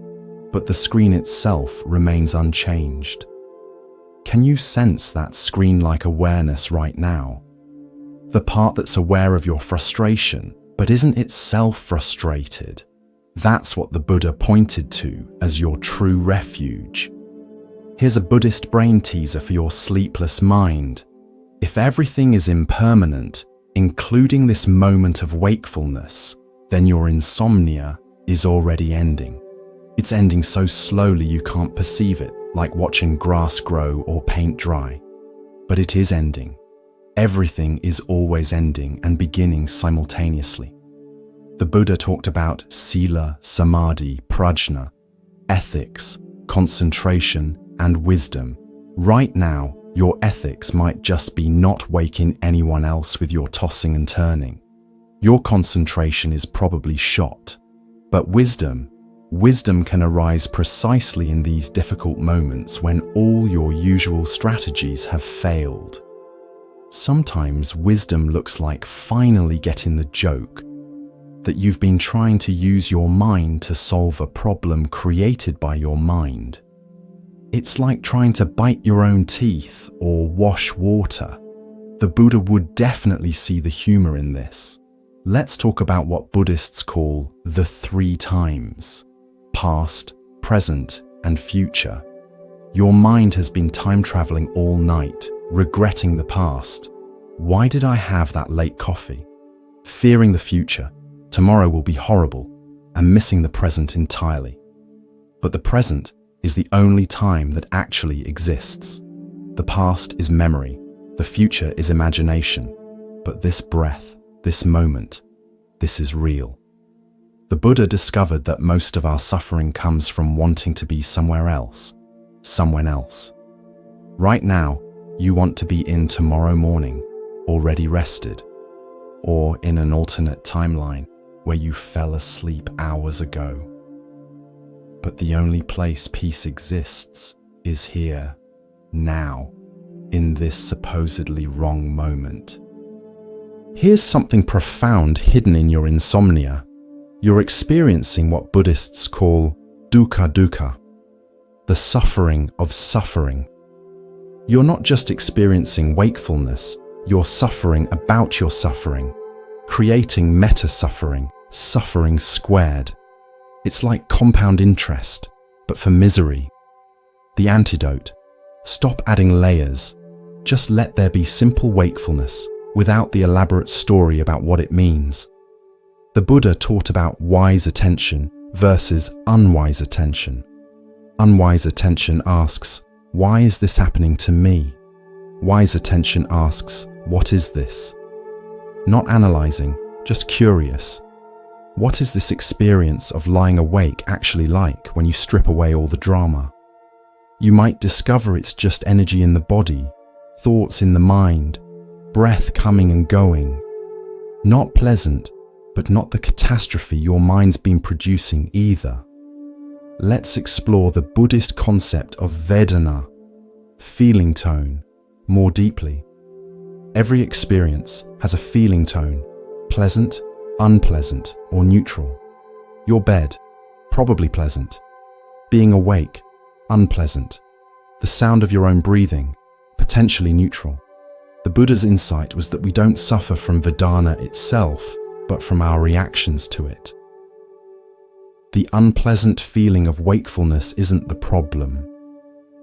Speaker 1: but the screen itself remains unchanged. Can you sense that screen-like awareness right now? The part that's aware of your frustration, but isn't itself frustrated. That's what the Buddha pointed to as your true refuge. Here's a Buddhist brain teaser for your sleepless mind. If everything is impermanent, including this moment of wakefulness, then your insomnia is already ending. It's ending so slowly you can't perceive it, like watching grass grow or paint dry. But it is ending. Everything is always ending and beginning simultaneously. The Buddha talked about sila, samadhi, prajna, ethics, concentration, and wisdom. Right now, your ethics might just be not waking anyone else with your tossing and turning. Your concentration is probably shot. But wisdom can arise precisely in these difficult moments when all your usual strategies have failed. Sometimes wisdom looks like finally getting the joke that you've been trying to use your mind to solve a problem created by your mind. It's like trying to bite your own teeth or wash water. The Buddha would definitely see the humor in this. Let's talk about what Buddhists call the three times: past, present, and future. Your mind has been time traveling all night, regretting the past. Why did I have that late coffee? Fearing the future, tomorrow will be horrible, and missing the present entirely. But the present is the only time that actually exists. The past is memory, the future is imagination, but this breath, this moment, this is real. The Buddha discovered that most of our suffering comes from wanting to be somewhere else, someone else. Right now, you want to be in tomorrow morning, already rested, or in an alternate timeline where you fell asleep hours ago. But the only place peace exists is here, now, in this supposedly wrong moment. Here's something profound hidden in your insomnia. You're experiencing what Buddhists call dukkha dukkha, the suffering of suffering. You're not just experiencing wakefulness, you're suffering about your suffering, creating meta-suffering, suffering squared. It's like compound interest, but for misery. The antidote: stop adding layers. Just let there be simple wakefulness without the elaborate story about what it means. The Buddha taught about wise attention versus unwise attention. Unwise attention asks, why is this happening to me? Wise attention asks, what is this? Not analyzing, just curious. What is this experience of lying awake actually like when you strip away all the drama? You might discover it's just energy in the body, thoughts in the mind, breath coming and going. Not pleasant, but not the catastrophe your mind's been producing either. Let's explore the Buddhist concept of Vedana, feeling tone, more deeply. Every experience has a feeling tone, pleasant, unpleasant, or neutral. Your bed, probably pleasant. Being awake, unpleasant. The sound of your own breathing, potentially neutral. The Buddha's insight was that we don't suffer from Vedana itself, but from our reactions to it. The unpleasant feeling of wakefulness isn't the problem.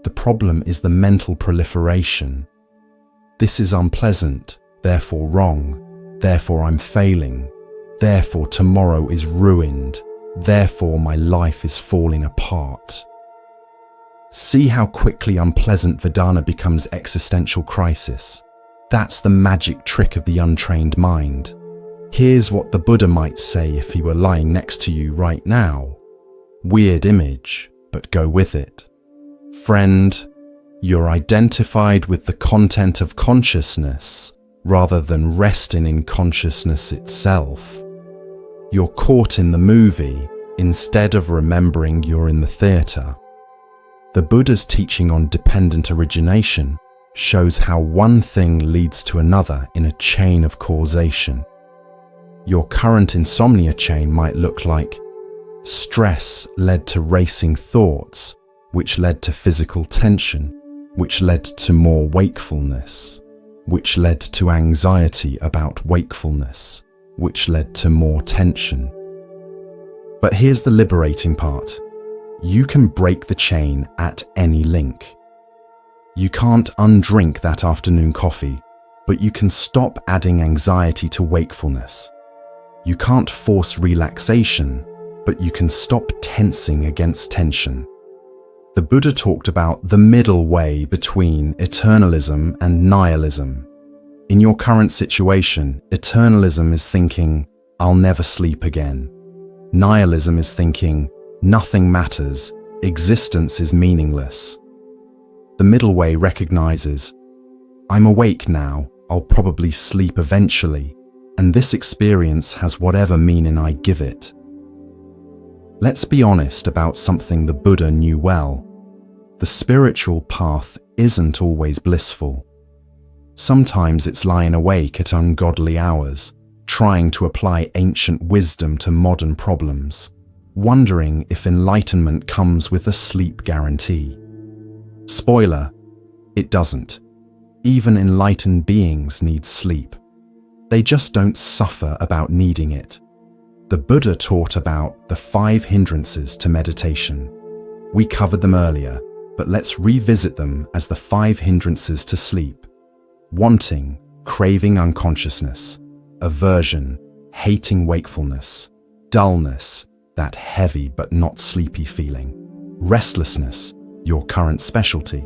Speaker 1: The problem is the mental proliferation. This is unpleasant, therefore wrong, therefore I'm failing, therefore tomorrow is ruined, therefore my life is falling apart. See how quickly unpleasant Vedana becomes existential crisis. That's the magic trick of the untrained mind. Here's what the Buddha might say if he were lying next to you right now. Weird image, but go with it. Friend, you're identified with the content of consciousness rather than resting in consciousness itself. You're caught in the movie instead of remembering you're in the theater. The Buddha's teaching on dependent origination shows how one thing leads to another in a chain of causation. Your current insomnia chain might look like stress led to racing thoughts, which led to physical tension, which led to more wakefulness, which led to anxiety about wakefulness, which led to more tension. But here's the liberating part. You can break the chain at any link. You can't undrink that afternoon coffee, but you can stop adding anxiety to wakefulness. You can't force relaxation, but you can stop tensing against tension. The Buddha talked about the middle way between eternalism and nihilism. In your current situation, eternalism is thinking, I'll never sleep again. Nihilism is thinking, nothing matters, existence is meaningless. The middle way recognizes, I'm awake now, I'll probably sleep eventually, and this experience has whatever meaning I give it. Let's be honest about something the Buddha knew well. The spiritual path isn't always blissful. Sometimes it's lying awake at ungodly hours, trying to apply ancient wisdom to modern problems, wondering if enlightenment comes with a sleep guarantee. Spoiler, it doesn't. Even enlightened beings need sleep. They just don't suffer about needing it. The Buddha taught about the 5 hindrances to meditation. We covered them earlier, but let's revisit them as the 5 hindrances to sleep. Wanting, craving unconsciousness. Aversion, hating wakefulness. Dullness, that heavy but not sleepy feeling. Restlessness, your current specialty.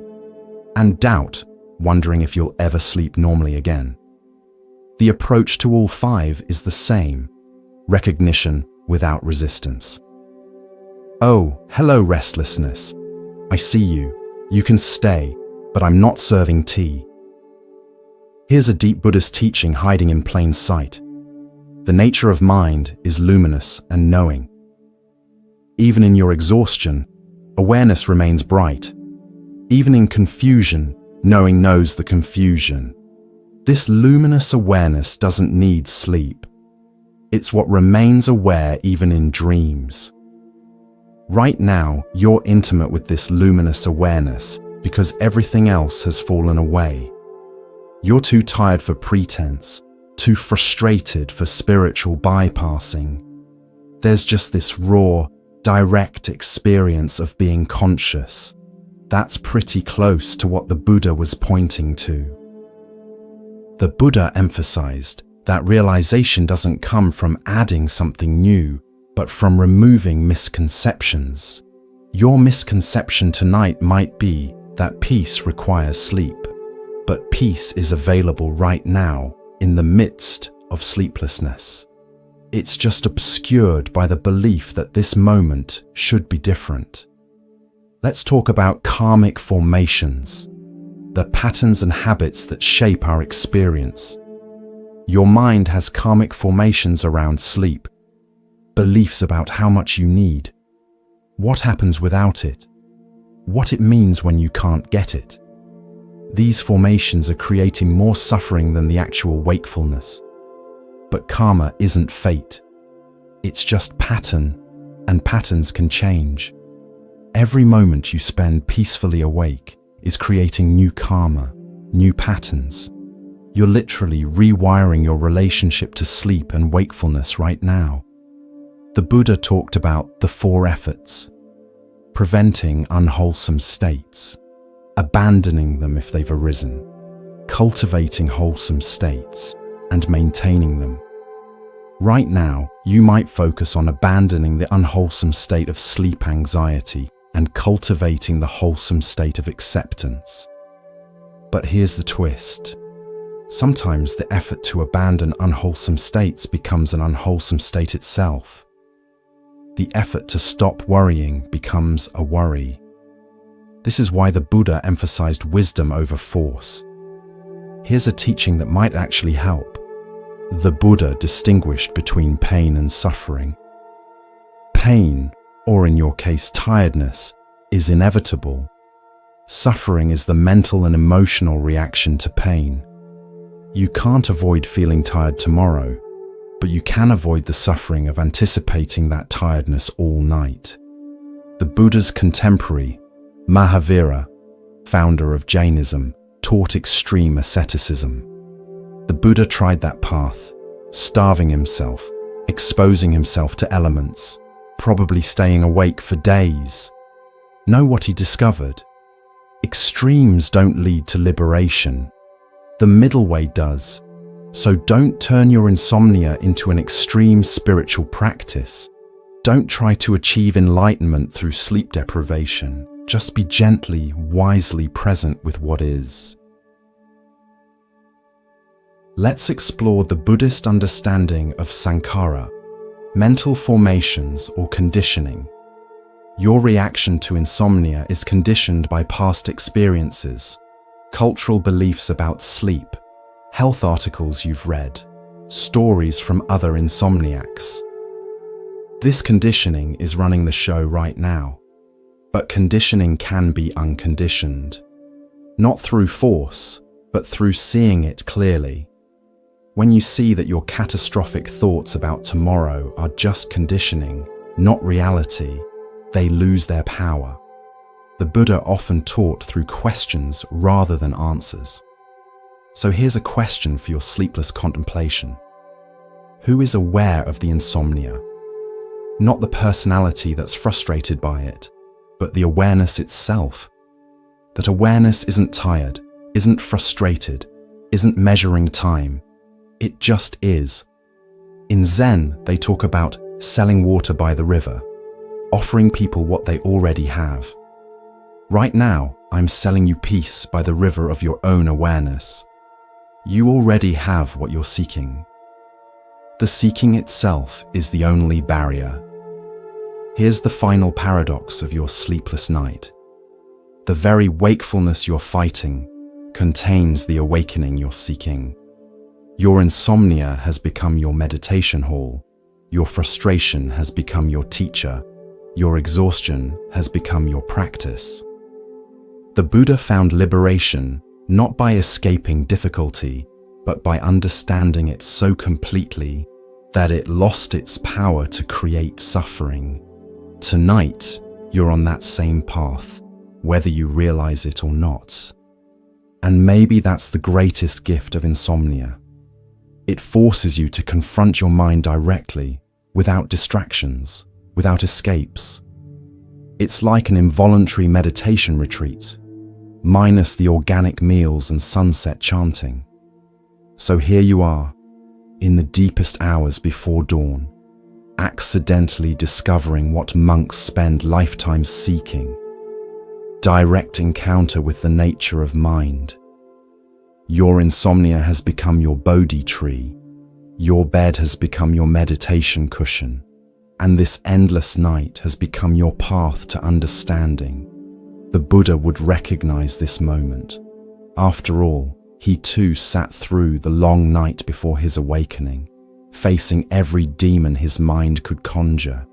Speaker 1: And doubt, wondering if you'll ever sleep normally again. The approach to all 5 is the same. Recognition without resistance. Oh, hello restlessness. I see you. You can stay, but I'm not serving tea. Here's a deep Buddhist teaching hiding in plain sight. The nature of mind is luminous and knowing. Even in your exhaustion, awareness remains bright. Even in confusion, knowing knows the confusion. This luminous awareness doesn't need sleep. It's what remains aware even in dreams. Right now, you're intimate with this luminous awareness, because everything else has fallen away. You're too tired for pretense, too frustrated for spiritual bypassing. There's just this raw, direct experience of being conscious. That's pretty close to what the Buddha was pointing to. The Buddha emphasized that realization doesn't come from adding something new, but from removing misconceptions. Your misconception tonight might be that peace requires sleep, but peace is available right now in the midst of sleeplessness. It's just obscured by the belief that this moment should be different. Let's talk about karmic formations, the patterns and habits that shape our experience. Your mind has karmic formations around sleep, beliefs about how much you need, what happens without it, what it means when you can't get it. These formations are creating more suffering than the actual wakefulness. But karma isn't fate. It's just pattern, and patterns can change. Every moment you spend peacefully awake is creating new karma, new patterns. You're literally rewiring your relationship to sleep and wakefulness right now. The Buddha talked about the 4 efforts: preventing unwholesome states, abandoning them if they've arisen, cultivating wholesome states, and maintaining them. Right now, you might focus on abandoning the unwholesome state of sleep anxiety and cultivating the wholesome state of acceptance. But here's the twist. Sometimes the effort to abandon unwholesome states becomes an unwholesome state itself. The effort to stop worrying becomes a worry. This is why the Buddha emphasized wisdom over force. Here's a teaching that might actually help. The Buddha distinguished between pain and suffering. Pain, or in your case tiredness, is inevitable. Suffering is the mental and emotional reaction to pain. You can't avoid feeling tired tomorrow, but you can avoid the suffering of anticipating that tiredness all night. The Buddha's contemporary, Mahavira, founder of Jainism, taught extreme asceticism. The Buddha tried that path, starving himself, exposing himself to elements, probably staying awake for days. Know what he discovered? Extremes don't lead to liberation. The middle way does. So don't turn your insomnia into an extreme spiritual practice. Don't try to achieve enlightenment through sleep deprivation. Just be gently, wisely present with what is. Let's explore the Buddhist understanding of sankhara, mental formations or conditioning. Your reaction to insomnia is conditioned by past experiences, cultural beliefs about sleep, health articles you've read, stories from other insomniacs. This conditioning is running the show right now, but conditioning can be unconditioned. Not through force, but through seeing it clearly. When you see that your catastrophic thoughts about tomorrow are just conditioning, not reality, they lose their power. The Buddha often taught through questions rather than answers. So here's a question for your sleepless contemplation. Who is aware of the insomnia? Not the personality that's frustrated by it, but the awareness itself. That awareness isn't tired, isn't frustrated, isn't measuring time. It just is. In Zen, they talk about selling water by the river, offering people what they already have. Right now, I'm selling you peace by the river of your own awareness. You already have what you're seeking. The seeking itself is the only barrier. Here's the final paradox of your sleepless night. The very wakefulness you're fighting contains the awakening you're seeking. Your insomnia has become your meditation hall. Your frustration has become your teacher. Your exhaustion has become your practice. The Buddha found liberation not by escaping difficulty, but by understanding it so completely that it lost its power to create suffering. Tonight, you're on that same path. whether you realize it or not. And maybe that's the greatest gift of insomnia. It forces you to confront your mind directly, without distractions, without escapes. It's like an involuntary meditation retreat, minus the organic meals and sunset chanting. So here you are, in the deepest hours before dawn, accidentally discovering what monks spend lifetimes seeking: direct encounter with the nature of mind. Your insomnia has become your Bodhi tree, your bed has become your meditation cushion, and this endless night has become your path to understanding. The Buddha would recognize this moment. After all, he too sat through the long night before his awakening, facing every demon his mind could conjure.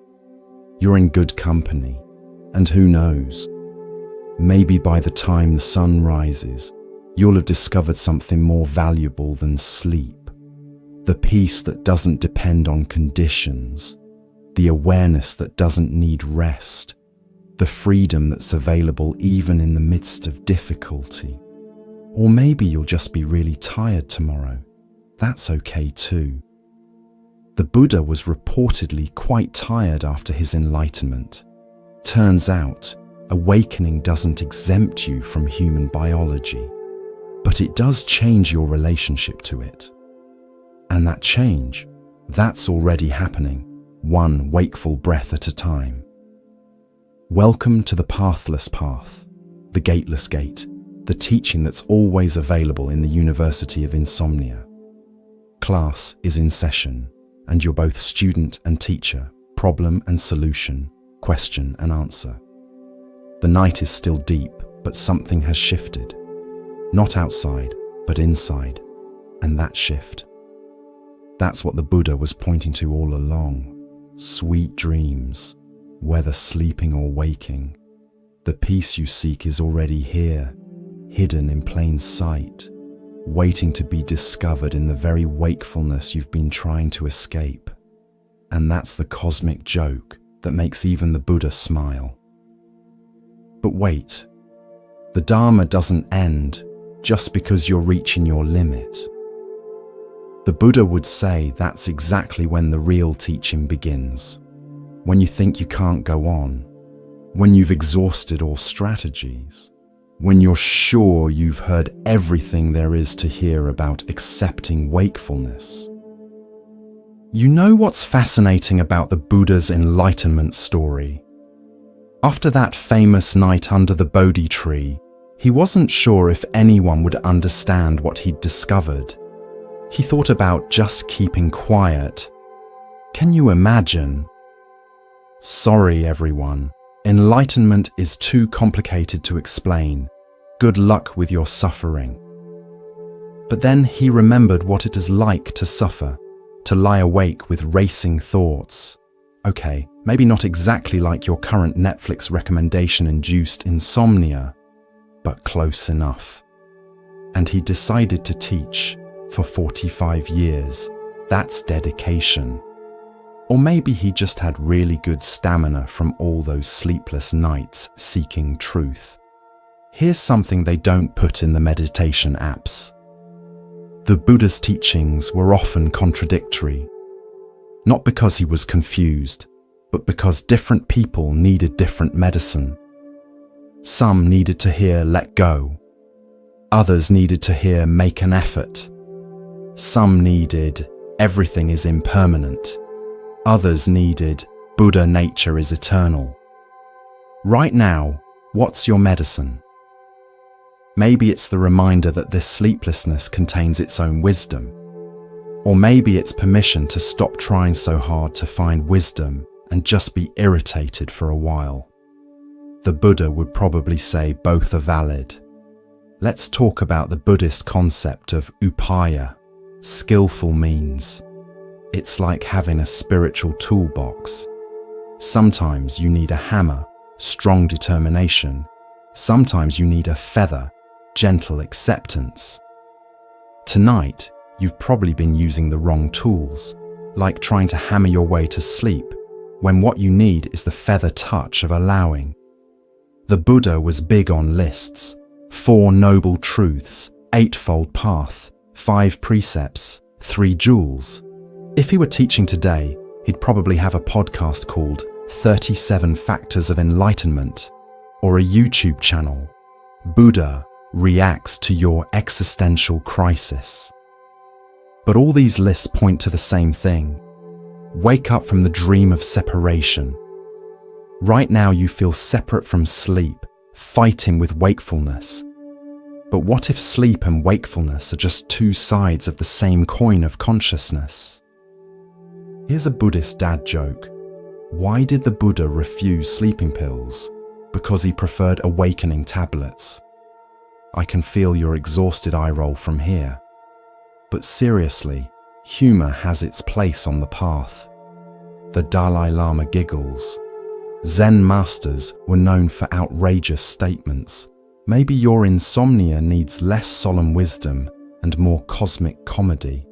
Speaker 1: You're in good company, and who knows, maybe by the time the sun rises, you'll have discovered something more valuable than sleep. The peace that doesn't depend on conditions, the awareness that doesn't need rest, the freedom that's available even in the midst of difficulty. Or maybe you'll just be really tired tomorrow. That's okay too. The Buddha was reportedly quite tired after his enlightenment. Turns out, awakening doesn't exempt you from human biology, but it does change your relationship to it. And that change, that's already happening, one wakeful breath at a time. Welcome to the pathless path, the gateless gate, the teaching that's always available in the University of Insomnia. Class is in session, and you're both student and teacher, problem and solution, question and answer. The night is still deep, but something has shifted. Not outside, but inside, and that shift. That's what the Buddha was pointing to all along. Sweet dreams, whether sleeping or waking. The peace you seek is already here, hidden in plain sight, waiting to be discovered in the very wakefulness you've been trying to escape. And that's the cosmic joke that makes even the Buddha smile. But wait, the Dharma doesn't end just because you're reaching your limit. The Buddha would say that's exactly when the real teaching begins. When you think you can't go on, when you've exhausted all strategies, when you're sure you've heard everything there is to hear about accepting wakefulness. You know what's fascinating about the Buddha's enlightenment story? After that famous night under the Bodhi tree, he wasn't sure if anyone would understand what he'd discovered. He thought about just keeping quiet. Can you imagine? Sorry, everyone. Enlightenment is too complicated to explain. Good luck with your suffering. But then he remembered what it is like to suffer, to lie awake with racing thoughts. Okay, maybe not exactly like your current Netflix recommendation-induced insomnia, but close enough. And he decided to teach for 45 years. That's dedication. Or maybe he just had really good stamina from all those sleepless nights seeking truth. Here's something they don't put in the meditation apps. The Buddha's teachings were often contradictory. Not because he was confused, but because different people needed different medicine. Some needed to hear let go. Others needed to hear make an effort. Some needed everything is impermanent. Others needed Buddha nature is eternal. Right now, what's your medicine? Maybe it's the reminder that this sleeplessness contains its own wisdom. Or maybe it's permission to stop trying so hard to find wisdom and just be irritated for a while. The Buddha would probably say both are valid. Let's talk about the Buddhist concept of upaya, skillful means. It's like having a spiritual toolbox. Sometimes you need a hammer, strong determination. Sometimes you need a feather, gentle acceptance. Tonight, you've probably been using the wrong tools, like trying to hammer your way to sleep, when what you need is the feather touch of allowing. The Buddha was big on lists: 4 noble truths, 8-fold path, 5 precepts, 3 jewels. If he were teaching today, he'd probably have a podcast called 37 Factors of Enlightenment, or a YouTube channel, Buddha Reacts to Your Existential Crisis. But all these lists point to the same thing: wake up from the dream of separation. Right now you feel separate from sleep, fighting with wakefulness. But what if sleep and wakefulness are just 2 sides of the same coin of consciousness? Here's a Buddhist dad joke. Why did the Buddha refuse sleeping pills? Because he preferred awakening tablets. I can feel your exhausted eye roll from here. But seriously, humor has its place on the path. The Dalai Lama giggles. Zen masters were known for outrageous statements. Maybe your insomnia needs less solemn wisdom and more cosmic comedy.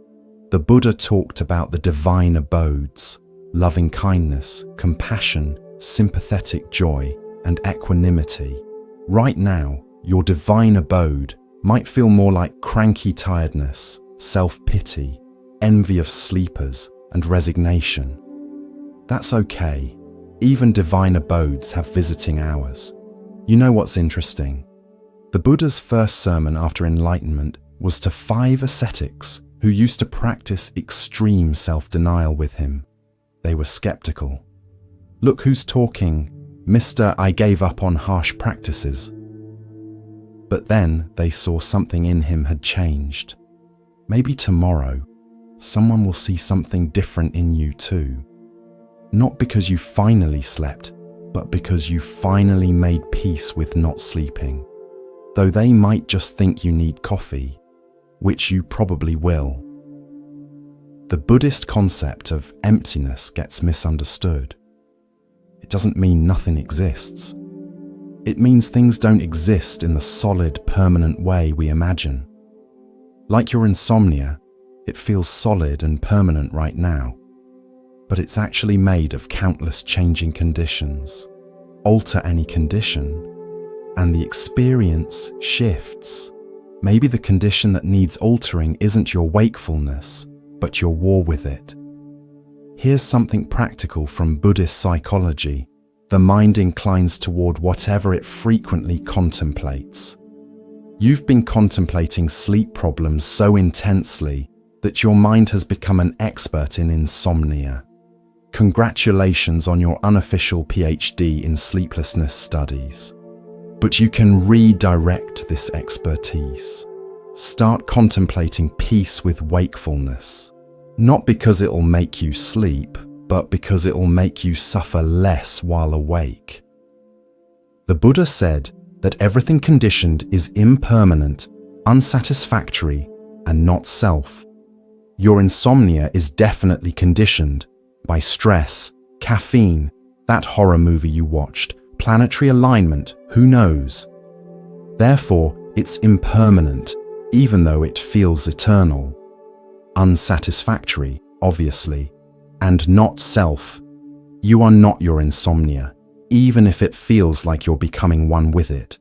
Speaker 1: The Buddha talked about the divine abodes: loving kindness, compassion, sympathetic joy, and equanimity. Right now, your divine abode might feel more like cranky tiredness, self-pity, envy of sleepers, and resignation. That's okay. Even divine abodes have visiting hours. You know what's interesting? The Buddha's first sermon after enlightenment was to 5 ascetics who used to practice extreme self-denial with him. They were skeptical. Look who's talking, Mr. I gave up on harsh practices. But then they saw something in him had changed. Maybe tomorrow, someone will see something different in you too. Not because you finally slept, but because you finally made peace with not sleeping. Though they might just think you need coffee, which you probably will. The Buddhist concept of emptiness gets misunderstood. It doesn't mean nothing exists. It means things don't exist in the solid, permanent way we imagine. Like your insomnia, it feels solid and permanent right now. But it's actually made of countless changing conditions. Alter any condition, and the experience shifts. Maybe the condition that needs altering isn't your wakefulness, but your war with it. Here's something practical from Buddhist psychology. The mind inclines toward whatever it frequently contemplates. You've been contemplating sleep problems so intensely that your mind has become an expert in insomnia. Congratulations on your unofficial PhD in sleeplessness studies. But you can redirect this expertise. Start contemplating peace with wakefulness. Not because it'll make you sleep, but because it'll make you suffer less while awake. The Buddha said that everything conditioned is impermanent, unsatisfactory, and not self. Your insomnia is definitely conditioned by stress, caffeine, that horror movie you watched, planetary alignment, who knows? Therefore, it's impermanent, even though it feels eternal. Unsatisfactory, obviously, and not self. You are not your insomnia, even if it feels like you're becoming one with it.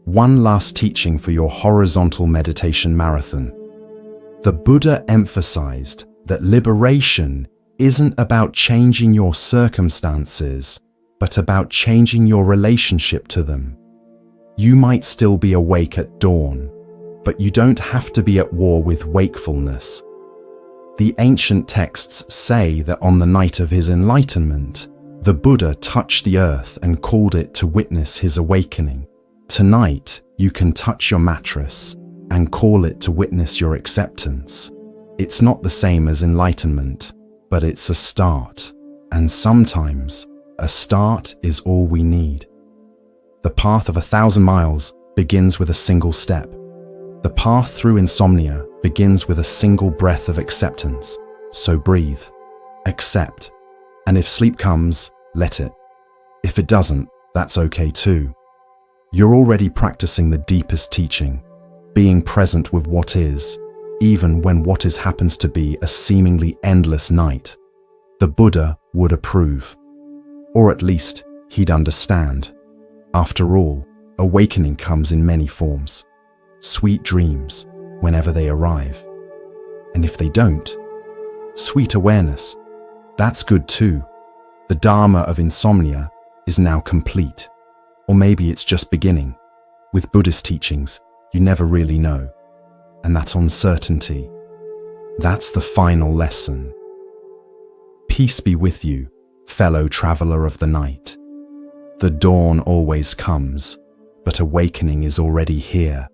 Speaker 1: One last teaching for your horizontal meditation marathon. The Buddha emphasized that liberation isn't about changing your circumstances, but about changing your relationship to them. You might still be awake at dawn, but you don't have to be at war with wakefulness. The ancient texts say that on the night of his enlightenment, the Buddha touched the earth and called it to witness his awakening. Tonight, you can touch your mattress and call it to witness your acceptance. It's not the same as enlightenment, but it's a start, and sometimes a start is all we need. The path of 1,000 miles begins with a single step. The path through insomnia begins with a single breath of acceptance. So breathe, accept, and if sleep comes, let it. If it doesn't, that's okay too. You're already practicing the deepest teaching, being present with what is, even when what is happens to be a seemingly endless night. The Buddha would approve, or at least he'd understand. After all, awakening comes in many forms. Sweet dreams, whenever they arrive. And if they don't, sweet awareness, that's good too. The Dharma of insomnia is now complete. Or maybe it's just beginning. With Buddhist teachings, you never really know. And that uncertainty, that's the final lesson. Peace be with you, fellow traveler of the night. The dawn always comes, but awakening is already here.